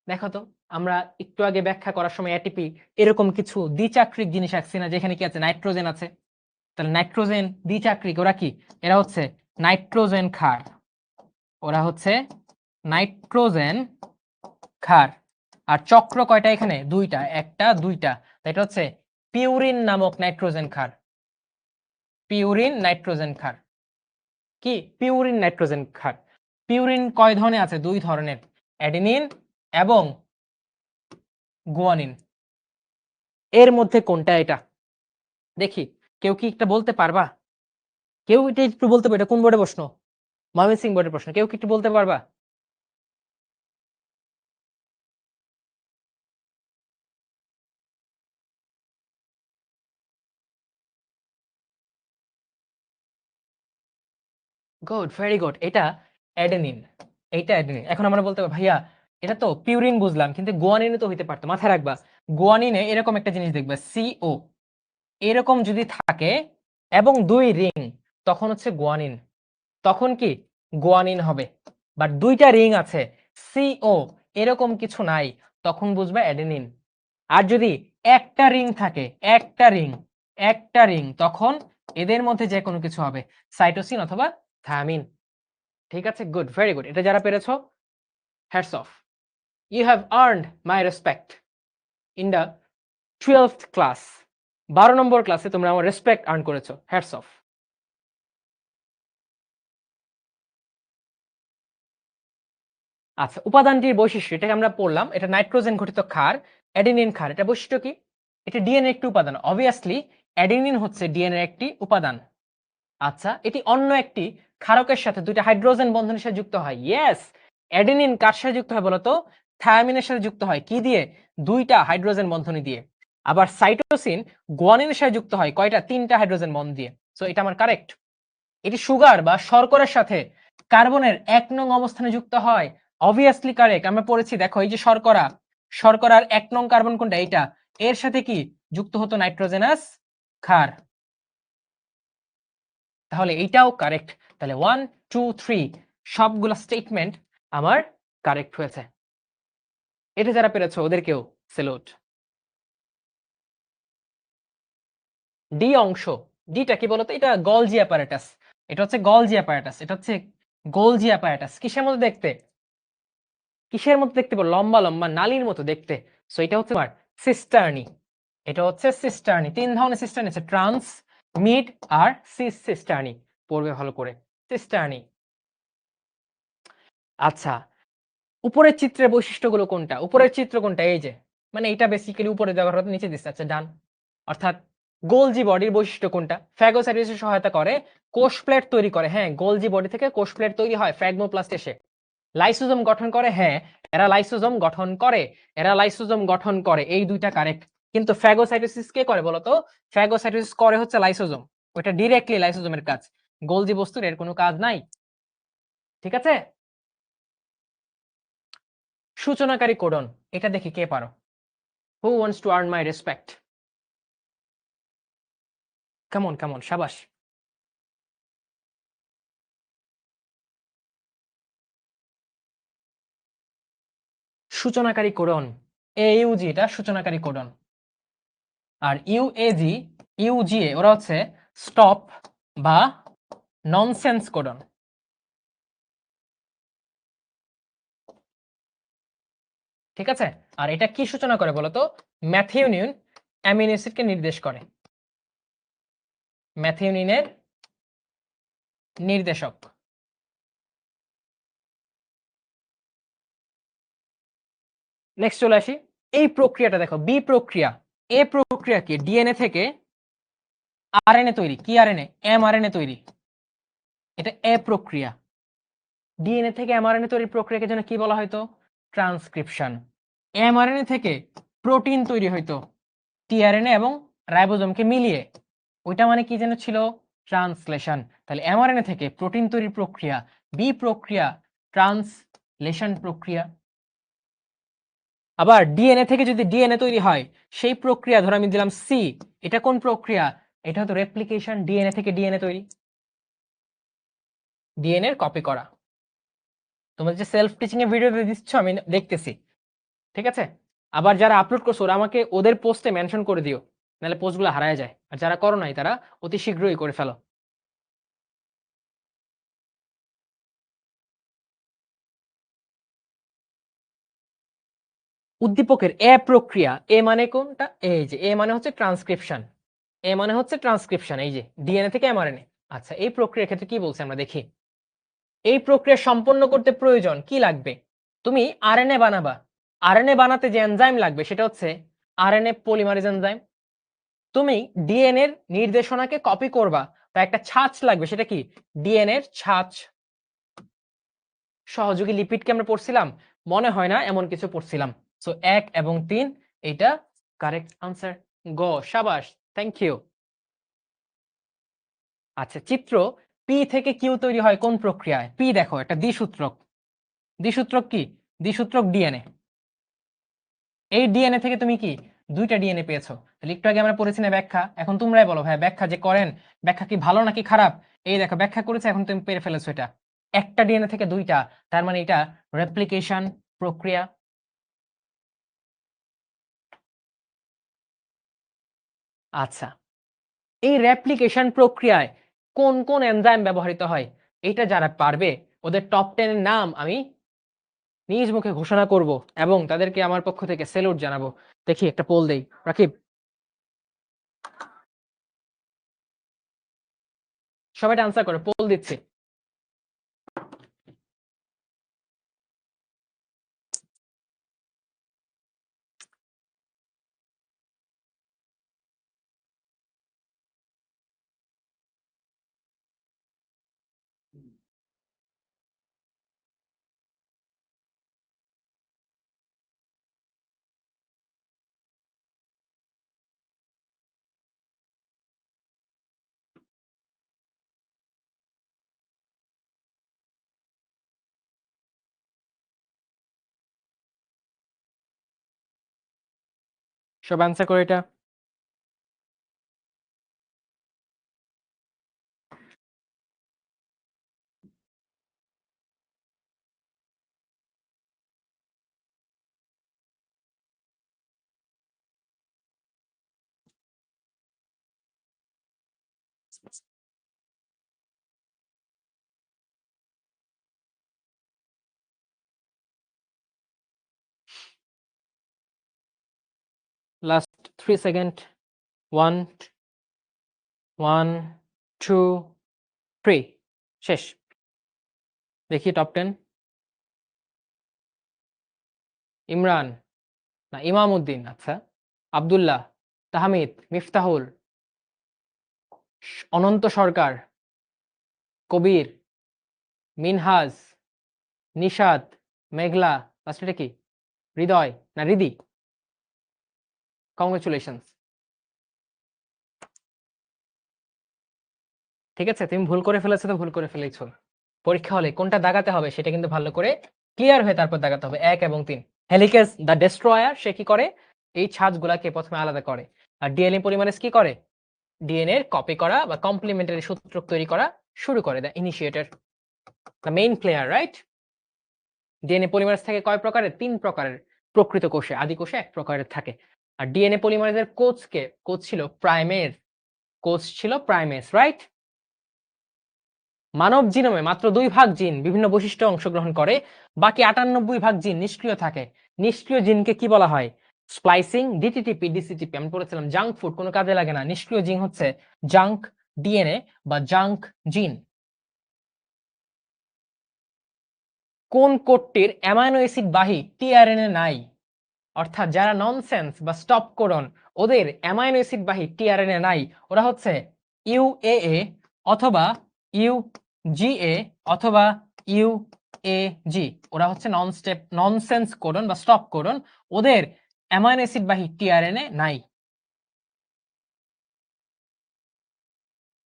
S1: দেখো তো, আমরা একটু আগে ব্যাখ্যা করার সময় এটিপি এরকম কিছু দ্বিচাক্রিক জিনিস আঁকছি না, যেখানে কি আছে? নাইট্রোজেন আছে। তাহলে নাইট্রোজেন দ্বিচাক্রিক, ওরা কি? এরা হচ্ছে নাইট্রোজেন ক্ষার, ওরা হচ্ছে নাইট্রোজেন ক্ষার। আর চক্র কয়টা এখানে? দুইটা, একটা দুইটা। এটা হচ্ছে পিউরিন নামক নাইট্রোজেন ক্ষার, পিউরিন নাইট্রোজেন ক্ষার। কি পিউরিন নাইট্রোজেন ক্ষার? পিউরিন কয় ধরনের আছে? দুই ধরনের, অ্যাডেনিন এবং গুয়ানিন। এর মধ্যে কোনটা এটা? দেখি, কেউ কি একটা বলতে পারবা? কেউ এটা একটু বলতে পারবে? এটা কোন বোর্ডে প্রশ্ন? ময়মনসিংহ বোর্ডের প্রশ্ন। কেউ কি একটু বলতে পারবা? গুড, ভেরি গুড, এটা অ্যাডেনিন, এইটা অ্যাডেনিন। এখন আমরা বলতে পারি ভাইয়া এটা তো পিউরিন বুঝলাম, কিন্তু গুয়ানিনে তো হইতে পারতো। মাথায় রাখবা, গুয়ানিনে এরকম একটা জিনিস দেখবা, সিও এরকম যদি থাকে এবং দুই রিং, তখন হচ্ছে গুয়ানিন, তখন কি গুয়ানিন হবে। বাট দুইটা রিং আছে, সিও এরকম কিছু নাই, তখন বুঝবা অ্যাডেনিন। আর যদি একটা রিং থাকে, একটা রিং, তখন এদের মধ্যে যে কোনো কিছু হবে, সাইটোসিন অথবা থায়ামিন। ঠিক আছে, গুড, ভেরি গুড। এটা যারা পেরেছো, hats off, you have earned my respect in the 12th class. 12 নম্বর ক্লাসে তোমরা আমার রেসপেক্ট আর্ন করেছো, হ্যাটস অফ। আচ্ছা, উপাদানটির বৈশিষ্ট্য, এটাকে আমরা পড়লাম, এটা নাইট্রোজেন ঘটিত ক্ষার, অ্যাডেনিন ক্ষার। এটা বৈশিষ্ট্য কি? এটা ডিএনএ একটি উপাদান, অবভিয়াসলি অ্যাডেনিন হচ্ছে ডিএনএ একটি উপাদান। আচ্ছা, এটি অন্য একটি ক্ষারকের সাথে দুইটা হাইড্রোজেন বন্ধনের সাথে যুক্ত হয়। ইয়েস, অ্যাডেনিন কার সাথে যুক্ত হয় বলতো? থায়ামিনের সাথে যুক্ত হয়। কি দিয়ে? দুইটা হাইড্রোজেন বন্ধনী দিয়ে। আবার সাইটোসিন গুয়ানিনের সাথে যুক্ত হয় কয়টা? তিনটা হাইড্রোজেন বন্ধন দিয়ে। সো এটা আমার কারেক্ট। এটি সুগার বা শর্করার সাথে কার্বনের 1 নং অবস্থানে যুক্ত হয়। অবভিয়াসলি কারেক্ট, আমরা পড়েছি। দেখো এই যে শর্করা, শর্করার 1 নং কার্বন কোনটা? এইটা। এর সাথে কি যুক্ত হতো? নাইট্রোজেনাস ক্ষার। তাহলে এইটাও কারেক্ট। তাহলে 1 2 3 সবগুলো স্টেটমেন্ট আমার কারেক্ট হয়েছে। এটা যারা পেরেছো ওদেরকেও সেলুট। ডি অংশ, ডিটা কি বলতো? এটা গলজি অ্যাপারেটাস, এটা হচ্ছে গলজি অ্যাপারেটাস, এটা হচ্ছে গোলজি অ্যাপারেটাস। কিসের মতো দেখতে? কিসের মতো দেখতে? লম্বা লম্বা নালীর মতো দেখতে। সো এটা হচ্ছে আমার সিস্টার্নি, এটা হচ্ছে সিস্টার্নি। 3 ধরনের সিস্টার্নি আছে, ট্রান্স, মিড আর সিস সিস্টার্নি। পড়বে ভালো করে, সিস্টার্নি। আচ্ছা, উপরের চিত্রের বৈশিষ্ট্যগুলো কোনটা? উপরের চিত্র কোনটা? এই যে মানে এটা বেসিক্যালি উপরে দেওয়ার কথা নিচে দিচ্ছে। আচ্ছা ডান। অর্থাৎ গোলজি বডির বৈশিষ্ট্য কোনটা? ফ্যাগোসাইটোসিসে সহায়তা করে, কোষ প্লেট তৈরি করে। হ্যাঁ, গোলজি বডি থেকে কোষ প্লেট তৈরি হয় ফ্র্যাগমোপ্লাস্ট এসে। লাইসোজোম গঠন করে। হ্যাঁ, এরা লাইসোজোম গঠন করে। এই দুইটা কারেক্ট। কিন্তু ফ্যাগোসাইটোসিস কে করে বলতো? ফ্যাগোসাইটোসিস করে হচ্ছে লাইসোজোম। ওটা ডিরেক্টলি লাইসোজোমের কাজ। গোলজি বস্তুর এর কোনো কাজ নাই। ঠিক আছে? সূচনাকারী কোডন, এটা দেখি কে পারো। Who wants to earn my respect? কেমন কেমন, সাবাস। সূচনাকারী কোডন, এইউজি এটা সূচনাকারী কোডন। আর ইউএজি, ইউজিএ ওরা হচ্ছে স্টপ বা ননসেন্স কোডন। ঠিক আছে? আর এটা কি সূচনা করে বলতো? ম্যাথিওনিন অ্যামিনো অ্যাসিডকে নির্দেশ করে। ম্যাথিওনিনের নির্দেশক। নেক্সট চলে আসি। এই প্রক্রিয়াটা দেখো, বি প্রক্রিয়া। এ প্রক্রিয়া কি? ডিএনএ থেকে আরএনএ তৈরি। কি আরএনএ? এমআরএনএ তৈরি। এটা এ প্রক্রিয়া। ডিএনএ থেকে এমআরএনএ তৈরির প্রক্রিয়াকে যেন কি বলা হয়তো? ট্রান্সক্রিপশন। এমআরএনএ থেকে প্রোটিন তৈরি হইতো টিআরএনএ এবং রাইবোজোমকে মিলিয়ে। ওইটা মানে কি যেন ছিল? ট্রান্সলেশন। তাহলে এমআরএনএ থেকে প্রোটিন তৈরির প্রক্রিয়া বি প্রক্রিয়া, ট্রান্সলেশন প্রক্রিয়া। আবার ডিএনএ থেকে যদি ডিএনএ তৈরি হয়, সেই প্রক্রিয়া ধর আমি দিলাম সি, এটা কোন প্রক্রিয়া? এটা হতো রেপ্লিকেশন। ডিএনএ থেকে ডিএনএ তৈরি, ডিএনএ এর কপি করা। তোমরা যে সেলফ টিচিং এর ভিডিও দিচ্ছ আমি দেখতেছি। ঠিক আছে? আবার যারা আপলোড করছো ওরা আমাকে ওদের পোস্টে মেনশন করে দিও, নাহলে পোস্টগুলো হারায় যায়। আর যারা করো নাই তারা অতি শীঘ্রই করে ফেলো। উদ্দীপকের এ প্রক্রিয়া, এ মানে কোনটা? এই যে এ মানে হচ্ছে ট্রান্সক্রিপশন। এ মানে হচ্ছে ট্রান্সক্রিপশন, এই যে ডিএনএ থেকে এমআরএনএ। আচ্ছা, এই প্রক্রিয়ার ক্ষেত্রে কি বলছে আমরা দেখি। এই প্রক্রিয়া সম্পন্ন করতে প্রয়োজন কি লাগবে? তুমি আরএনএ বানাবা। আরএনএ বানাতে যে এনজাইম লাগবে সেটা হচ্ছে আরএনএ পলিমারেজ এনজাইম। তুমি ডিএনএ এর নির্দেশনাকে কপি করবা, তো একটা ছাঁচ লাগবে। সেটা কি? ডিএনএ এর ছাঁচ। সহযোগী লিপিডকে আমরা পড়ছিলাম? মনে হয় না, এমন কিছু পড়ছিলাম। সো 1 এবং 3 এটা কারেক্ট আনসার। গো, সাবাস, থ্যাংক ইউ। আচ্ছা, চিত্র পি থেকে কিউ তৈরি হয় কোন প্রক্রিয়ায়? পি দেখো একটা দ্বিসূত্রক। দ্বিসূত্রক কি? দ্বিসূত্রক ডিএনএ। এই ডিএনএ থেকে তুমি কি দুইটা ডিএনএ পেয়েছো। তাহলে একটু আগে আমরা পড়েছি না ব্যাখ্যা, এখন তোমরাই বলো ভাই ব্যাখ্যা যে করেন, ব্যাখ্যা কি ভালো নাকি খারাপ? এই দেখো ব্যাখ্যা করেছে, এখন তুমি পেরে ফেলেছো এটা। একটা ডিএনএ থেকে দুইটা, তার মানে এটা রেপ্লিকেশন প্রক্রিয়া। আচ্ছা, এই রেপ্লিকেশন প্রক্রিয়ায় কোন কোন এনজাইম ব্যবহৃত হয়? এটা যারা পারবে ওদের টপ 10 এর নাম আমি নিজ মুখে ঘোষণা করব এবং তাদেরকে আমার পক্ষ থেকে স্যালুট জানাবো। দেখি একটা পোল দেই। রাকিব, সবাই আনসার করে, পোল দিচ্ছি। সব আনসার করে এটা। Last 3 second. 1 1 2 3, শেষ। দেখি টপ 10। ইমরান, না, ইমামউদ্দিন। আচ্ছা, আব্দুল্লাহ, তাহমিদ, মিফতাহুল, অনন্ত সরকার, কবির, মিনহাজ, নিশাদ, মেঘলা, লাস্টে কি হৃদয় না হৃদি? কংগ্রেচুলেশনস। ঠিক আছে, তুমি ভুল করে ফেলেছো তো ভুল করে ফেলেছো। পরীক্ষা হলে কোনটা দাগাতে হবে সেটা কিন্তু ভালো করে ক্লিয়ার হয়ে তারপর দাগাতে হবে 1 এবং 3। হেলিকেজ দ্য ডেস্ট্রয়ার সে কি করে? এই ছাঁচগুলাকে প্রথমে আলাদা করে। আর ডিএনএ পলিমারেজ কি করে? ডিএনএ এর কপি করা বা কমপ্লিমেন্টারি সূত্রক তৈরি করা শুরু করে, the initiator, the main player, right? DNA polymerase থাকে কয় প্রকারের? 3 প্রকারের। প্রকৃত কোষে, আদি কোষে 1 প্রকারের থাকে। আর ডিএনএ পলিমারেজের কোচ ছিল প্রাইমের, কোচ ছিল প্রাইমেস, রাইট? মানব জিনোমে মাত্র 2 ভাগ জিন বিভিন্ন বৈশিষ্ট্যে অংশগ্রহণ করে, বাকি 98 ভাগ জিন নিষ্ক্রিয় থাকে। নিষ্ক্রিয় জিনকে কি বলা হয়? স্প্লাইসিং, ডিটিটিপি, ডিসিটিপি। আমি পড়েছিলাম জাঙ্ক ফুড কোনো কাজে লাগে না। নিষ্ক্রিয় জিন হচ্ছে জাঙ্ক ডিএনএ বা জাঙ্ক জিন। কোন কোডটির অ্যামাইনো অ্যাসিড বাহী টিআরএনএ নাই? অর্থাৎ যারা ননসেন্স বা স্টপ কোডন ওদের অ্যামাইনো অ্যাসিড বাহী টিআরএনএ নাই, ওরা হচ্ছে ইউএএ অথবা ইউজিএ অথবা ইউএজি। ওরা হচ্ছে ননসেন্স কোডন বা স্টপ কোডন, ওদের অ্যামাইনো অ্যাসিড বাহী টিআরএনএ নাই।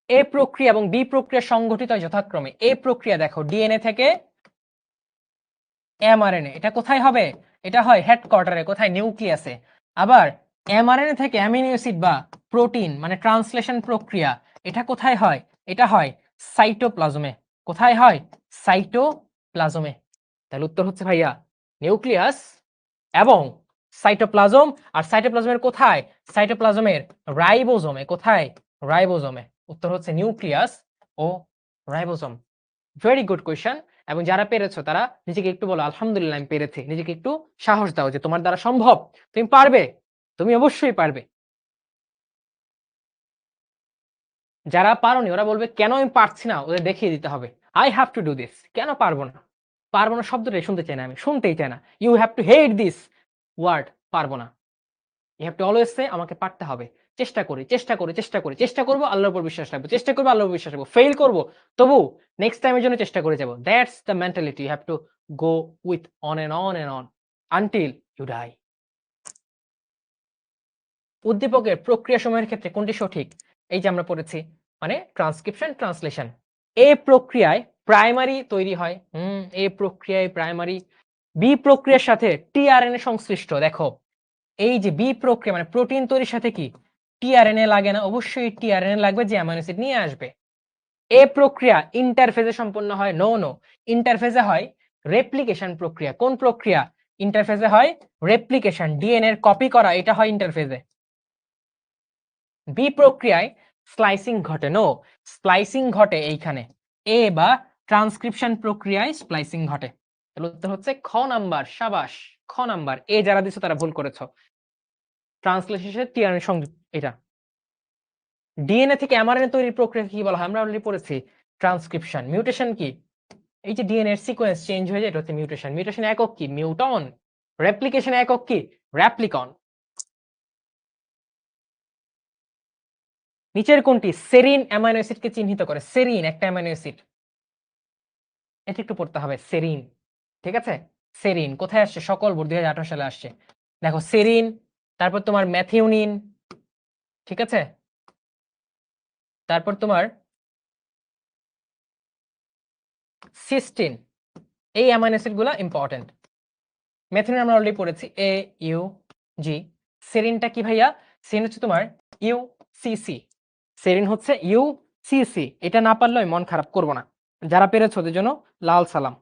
S1: এ প্রক্রিয়া এবং বি প্রক্রিয়া সংঘটিত হয় যথাক্রমে। এ প্রক্রিয়া দেখো ডিএনএ থেকে এমআরএনএ, এটা কোথায় হবে? এটা হয় হেডকোয়ার্টারে, কোথায়? নিউক্লিয়াসে। আবার এমআরএনএ থেকে অ্যামিনো অ্যাসিড বা প্রোটিন মানে ট্রান্সলেশন প্রক্রিয়া, এটা কোথায় হয়? এটা হয় সাইটোপ্লাজমে। কোথায় হয়? সাইটোপ্লাজমে। তাহলে উত্তর হচ্ছে ভাইয়া নিউক্লিয়াস এবং সাইটোপ্লাজম। আর সাইটোপ্লাজমের কোথায়? সাইটোপ্লাজমের রাইবোজোমে। কোথায়? রাইবোজোমে। উত্তর হচ্ছে নিউক্লিয়াস ও রাইবোজোম। Very good question. এবং যারা পেরেছো তারা নিজেকে একটু বলো আলহামদুলিল্লাহ আমি পেরেছি। নিজেকে একটু সাহস দাও যে তোমার দ্বারা সম্ভব, তুমি পারবে, তুমি অবশ্যই পারবে। যারা পারোনি ওরা বলবে কেন আমি পারছি না, ওদের দেখিয়ে দিতে হবে। I have to do this. কেন পারবো না? পারবো না শব্দটাই শুনতে চাই না, আমি শুনতেই চাই না। You have to hate this word, পারবো না। You have to always say আমাকে পারতে হবে। চেষ্টা করি, চেষ্টা করি, চেষ্টা করি, চেষ্টা করবো, আল্লাহর উপর বিশ্বাস রাখবো, চেষ্টা করবো, আল্লাহর উপর বিশ্বাস রাখবো, ফেল করবো, তবু নেক্সট টাইমের জন্য চেষ্টা করে যাবো। That's the mentality you have to go with on and on and on until you die. উদ্দীপকের প্রক্রিয়া সময়ের ক্ষেত্রে কোনটি সঠিক? এই যে আমরা পড়েছি, মানে ট্রান্সক্রিপশন, ট্রান্সলেশন। এ প্রক্রিয়ায় প্রাইমারি তৈরি হয়। এ প্রক্রিয়ায় প্রাইমারি। বি প্রক্রিয়ার সাথে টিআরএনএ সংশ্লিষ্ট। দেখো এই যে বি প্রক্রিয়া মানে প্রোটিন তৈরির সাথে কি টিআরএনএ লাগে না? অবশ্যই টিআরএনএ লাগবে যে অ্যামাইনো অ্যাসিড নিয়ে আসবে। এ প্রক্রিয়া ইন্টারফেজে সম্পন্ন হয়। নো নো, ইন্টারফেজে হয় রেপ্লিকেশন প্রক্রিয়া। কোন প্রক্রিয়া? ইন্টারফেজে হয় রেপ্লিকেশন, ডিএনএ এর কপি করা, এটা হয় ইন্টারফেজে। বি প্রক্রিয়ায় স্লাইসিং ঘটে। নো, স্প্লাইসিং ঘটে এইখানে। এ বা ট্রান্সক্রিপশন প্রক্রিয়ায় স্প্লাইসিং ঘটে। তাহলে উত্তর হচ্ছে খ নাম্বার। সাবাস, খ নাম্বার। এ যারা দিছো তারা ভুল করেছো। ট্রান্সলেশনে টিআরএনএ সংযুক্ত এটা। ডিএনএ থেকে এমআরএনএ তৈরির প্রক্রিয়া কি বলা হয়? আমরা অলরেডি পড়েছি ট্রান্সক্রিপশন। মিউটেশন কি? এই যে ডিএনএ এর সিকোয়েন্স চেঞ্জ হয়ে যায়, এটা হচ্ছে মিউটেশন। মিউটেশন একক কি? মিউটন। রেপ্লিকেশন একক কি? র্যাপ্লিকন। নিচের কোনটি সেরিন অ্যামাইনো অ্যাসিডকে চিহ্নিত করে? সেরিন একটা অ্যামাইনো অ্যাসিড, এটা একটু পড়তে হবে। সেরিন, ঠিক আছে? সেরিন কোথায় আসছে? সকল বোর্ড 2018 সালে আসছে। দেখো সেরিন, তারপর তোমার ম্যাথিওনিন, ঠিক আছে? তারপর তোমার সিস্টিন। এই অ্যামাইনো অ্যাসিড গুলা ইম্পর্টেন্ট। ম্যাথিওনিন আমরা অলরেডি পড়েছি, এ ইউ জি। সেরিনটা কি ভাইয়া? সেরিন হচ্ছে তোমার ইউসিসি। সেরিন হচ্ছে ইউসিসি। এটা না পারলে মন খারাপ করব না। যারা পেরেছো ওদের জন্য লাল সালাম,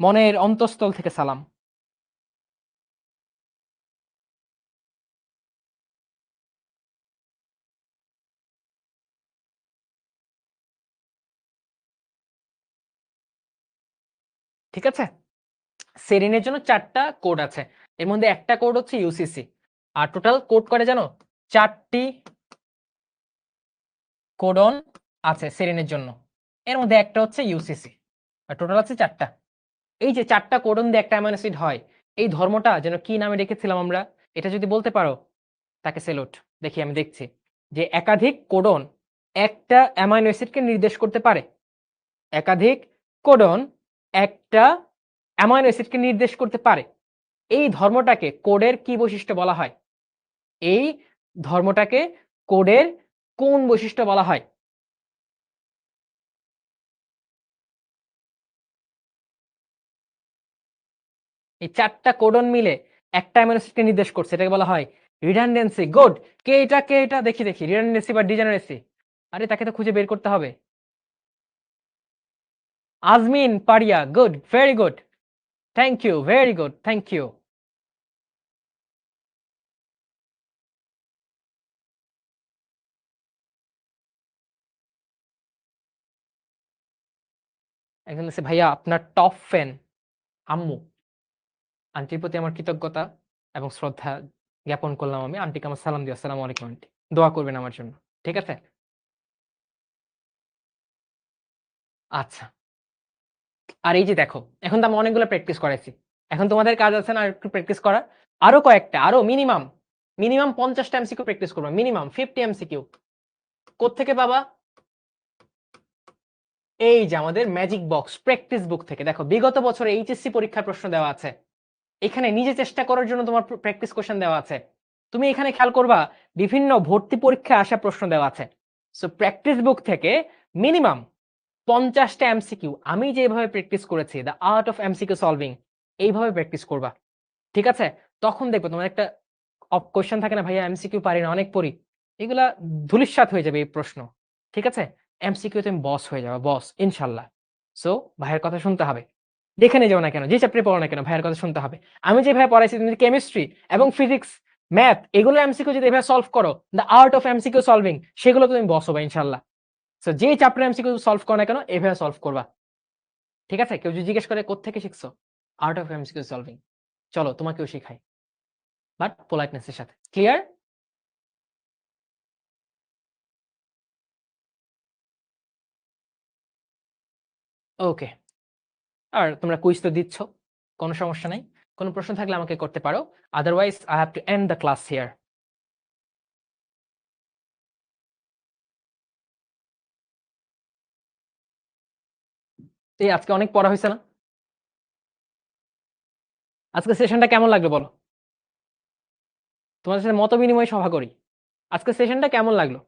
S1: মনের অন্তঃস্থল থেকে সালাম। ঠিক আছে? সেরিনের জন্য 4টা কোড আছে, এর মধ্যে একটা কোড হচ্ছে ইউসিসি। আর টোটাল কোড করে জানো 4টি কোডন আছে সেরিনের জন্য, এর মধ্যে একটা হচ্ছে ইউসিসি। আর টোটাল আছে 4টা। এই যে 4টা কোডন দিয়ে একটা অ্যামাইনো অ্যাসিড হয়, এই ধর্মটা যেন কি নামে রেখেছিলাম আমরা, এটা যদি বলতে পারো তাকে সেলুট। দেখি আমি দেখছি যে একাধিক কোডন একটা অ্যামাইনো অ্যাসিডকে নির্দেশ করতে পারে। একাধিক কোডন একটা অ্যামাইনো অ্যাসিডকে নির্দেশ করতে পারে। এই ধর্মটাকে কোডের কি বৈশিষ্ট্য বলা হয়? এই ধর্মটাকে কোডের কোন বৈশিষ্ট্য বলা হয়? এই ৪ টা কোডন মিলে একটা অ্যামিনো অ্যাসিডকে নির্দেশ করছে। এটাকে বলা হয় রিডান্ডেন্সি। গুড। কে এটা? দেখি। রিডান্ডেন্সি বা ডিজেনারেসি? আরে তাকে তো খুঁজে বের করতে হবে। Azmin Paria. Good. Very good. Thank you. Very good. Thank you. একজন বলছে, ভাইয়া আপনার টপ ফ্যান আম্মু। আন্টির প্রতি আমার কৃতজ্ঞতা এবং শ্রদ্ধা জ্ঞাপন করলাম আমি। আন্টিকে আমার সালাম দিও। আসসালামু আলাইকুম আন্টি। দোয়া করবেন আমার জন্য। ঠিক আছে? আচ্ছা। আর এই যে দেখো, এখন তো আমি অনেকগুলো প্র্যাকটিস করাইছি। এখন তোমাদের কাজ আছে না আরেকটু প্র্যাকটিস করা? আরো কয়েকটা, আরো মিনিমাম ৫০ টা এমসিকিউ প্র্যাকটিস করবা। Minimum 50 MCQ. কোত্থেকে পাবা? এই যে আমাদের ম্যাজিক বক্স প্র্যাকটিস বুক থেকে। দেখো বিগত বছরে এইচএসসি পরীক্ষার প্রশ্ন দেওয়া আছে। এখানে নিজে চেষ্টা করার জন্য তোমার প্র্যাকটিস কোশ্চেন দেওয়া আছে। তুমি এখানে খেয়াল করবা বিভিন্ন ভর্তি পরীক্ষায় আসা প্রশ্ন দেওয়া আছে। সো প্র্যাকটিস বুক থেকে মিনিমাম ৫০ টা এমসিকিউ আমি যেভাবে প্র্যাকটিস করেছি, the art of MCQ solving, এইভাবে প্র্যাকটিস করবা। ঠিক আছে? তখন দেখবে তোমার একটা কোয়েশ্চেন থাকে না, ভাইয়া এমসিকিউ পারি না, অনেক পড়ি। এগুলা ধূলিসাৎ হয়ে যাবে এই প্রশ্ন। ঠিক আছে? এমসিকিউ তুমি বস হয়ে যাবে, বস ইনশাআল্লাহ। সো ভাইয়ের কথা শুনতে হবে। যেখানে যাও না কেন, যে চ্যাপ্টারে পড়ো না কেন, ভাইয়ের কথা শুনতে হবে। আমি যেভাবে পড়াইছি তুমি কেমিস্ট্রি এবং ফিজিক্স, ম্যাথ এগুলো এমসিকিউ যদি এভাবে সলভ করো, the art of MCQ solving, সেগুলো তুমি বস হবা ইনশাআল্লাহ। সো যে চ্যাপ্টার এমসিকিউ সলভ করো না কেন, এভাবে সলভ করবা। ঠিক আছে? কেউ যদি জিজ্ঞেস করে কোত্থেকে শিখছো? Art of MCQ solving. চলো তোমাকেও শিখাই। বাট পোলাইটনেস এর সাথে। ক্লিয়ার? ওকে। আর তোমরা কুইজ তো দিচ্ছ। কোনো সমস্যা নাই। কোনো প্রশ্ন থাকলে আমাকে করতে পারো। Otherwise I have to end the class here. এই আজকে অনেক পড়া হইছে না? আজকে সেশনটা কেমন লাগলো বলো? তোমাদের সাথে মত বিনিময় সভা করি। আজকে সেশনটা কেমন লাগলো?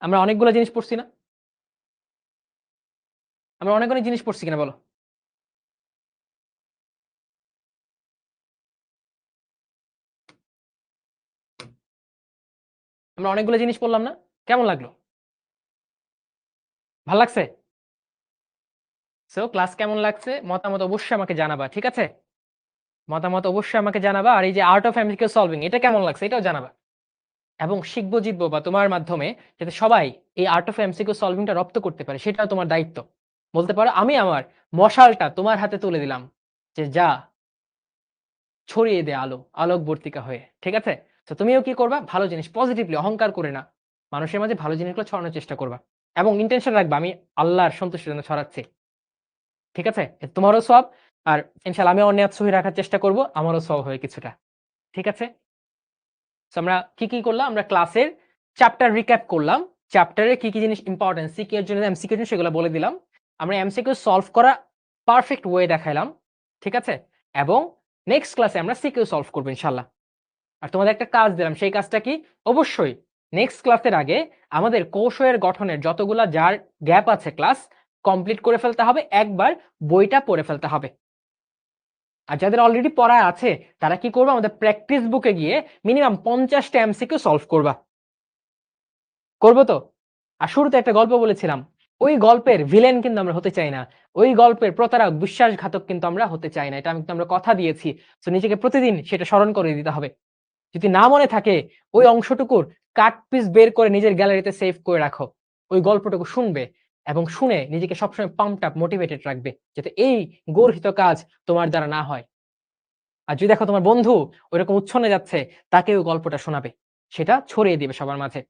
S1: আমরা অনেকগুলো জিনিস পড়ছি না? আমরা অনেকগুলো জিনিস পড়ছি কিনা বলো? আমরা অনেকগুলো জিনিস পড়লাম না? কেমন লাগলো? ভাল লাগছে? সো ক্লাস কেমন লাগছে? মতামত অবশ্যই আমাকে জানাবা। ঠিক আছে? মতামত অবশ্যই আমাকে জানাবা। আর এই যে আর্ট অফ এমসিকিউ সলভিং এটা কেমন লাগছে এটাও জানাবা। এবং শিখবো জিতবো বা তোমার মাধ্যমে যাতে সবাই এই আর্ট অফ এমসিকিউ সলভিংটা রপ্ত করতে পারে, সেটাও তোমার দায়িত্ব। বলতে পারো আমি আমার মশালটা তোমার হাতে তুলে দিলাম, যে যা ছড়িয়ে দে আলো, আলোকবর্তিকা হয়ে। ঠিক আছে? তো তুমিও কি করবা? ভালো জিনিস পজিটিভলি, অহংকার করে না, মানুষের মাঝে ভালো জিনিসগুলো ছড়ানোর চেষ্টা করবা। এবং ইনটেনশন রাখবা আমি আল্লাহর সন্তুষ্টির জন্য ছড়াচ্ছি। ঠিক আছে? এতে তোমারও সওয়াব। আর ইনশাআল্লাহ আমিও নিয়ত সহি রাখার চেষ্টা করব, আমারও সওয়াব হবে কিছুটা। ঠিক আছে? সো আমরা কি করলাম? আমরা ক্লাসের চ্যাপ্টার রিক্যাপ করলাম। চ্যাপ্টারে কি জিনিস ইম্পোর্টেন্ট, সিকিউ এর জন্য এমসিকিউ এর জন্য সেগুলো বলে দিলাম। আমরা এমসিকিউ সলভ করা পারফেক্ট ওয়ে দেখাইলাম। ঠিক আছে? এবং নেক্সট ক্লাসে আমরা সিকিউ সলভ করব ইনশাআল্লাহ। আর তোমাদের একটা কাজ দিলাম, সেই কাজটা কি? অবশ্যই নেক্সট ক্লাসের আগে আমাদের কৌশলের গঠনের যতগুলা যার গ্যাপ আছে ক্লাস কমপ্লিট করে ফেলতে হবে, একবার বইটা পড়ে ফেলতে হবে। আর যাদের অলরেডি পড়া আছে তারা কি করবে? আমাদের প্র্যাকটিস বুকে গিয়ে মিনিমাম ৫০ টা এমসিকিউ সলভ করবা। করব তো? আর শুরুতে একটা গল্প বলেছিলাম। ওই গল্পের ভিলেন কিন্তু আমরা হতে চাই না। ওই গল্পের প্রতারক, বিশ্বাসঘাতক কিন্তু আমরা হতে চাই না। এটা কিন্তু আমরা কথা দিয়েছি। সো নিজেকে প্রতিদিন সেটা স্মরণ করে দিতে হবে। যদি না মনে থাকে ওই অংশটুকুর কাট পিস বের করে নিজের গ্যালারিতে সেভ করে রাখো। ওই গল্পটুকু শুনবে এবং শুনে নিজেকে সবসময় পাম্পড আপ, মোটিভেটেড রাখবে যাতে এই গর্হিত কাজ তোমার দ্বারা না হয়। আর যদি দেখো তোমার বন্ধু ওইরকম উচ্ছন্নে যাচ্ছে, তাকে ওই গল্পটা শোনাবে। সেটা ছড়িয়ে দিবে সবার মাঝে।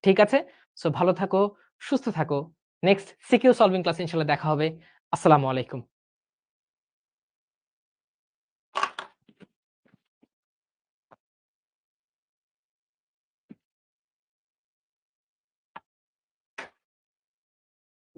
S1: ঠিক আছে? সো ভালো থাকো, সুস্থ থাকো। নেক্সট সিকিউ সলভিং ক্লাসে ইনশাআল্লাহ দেখা হবে। আসসালামু আলাইকুম।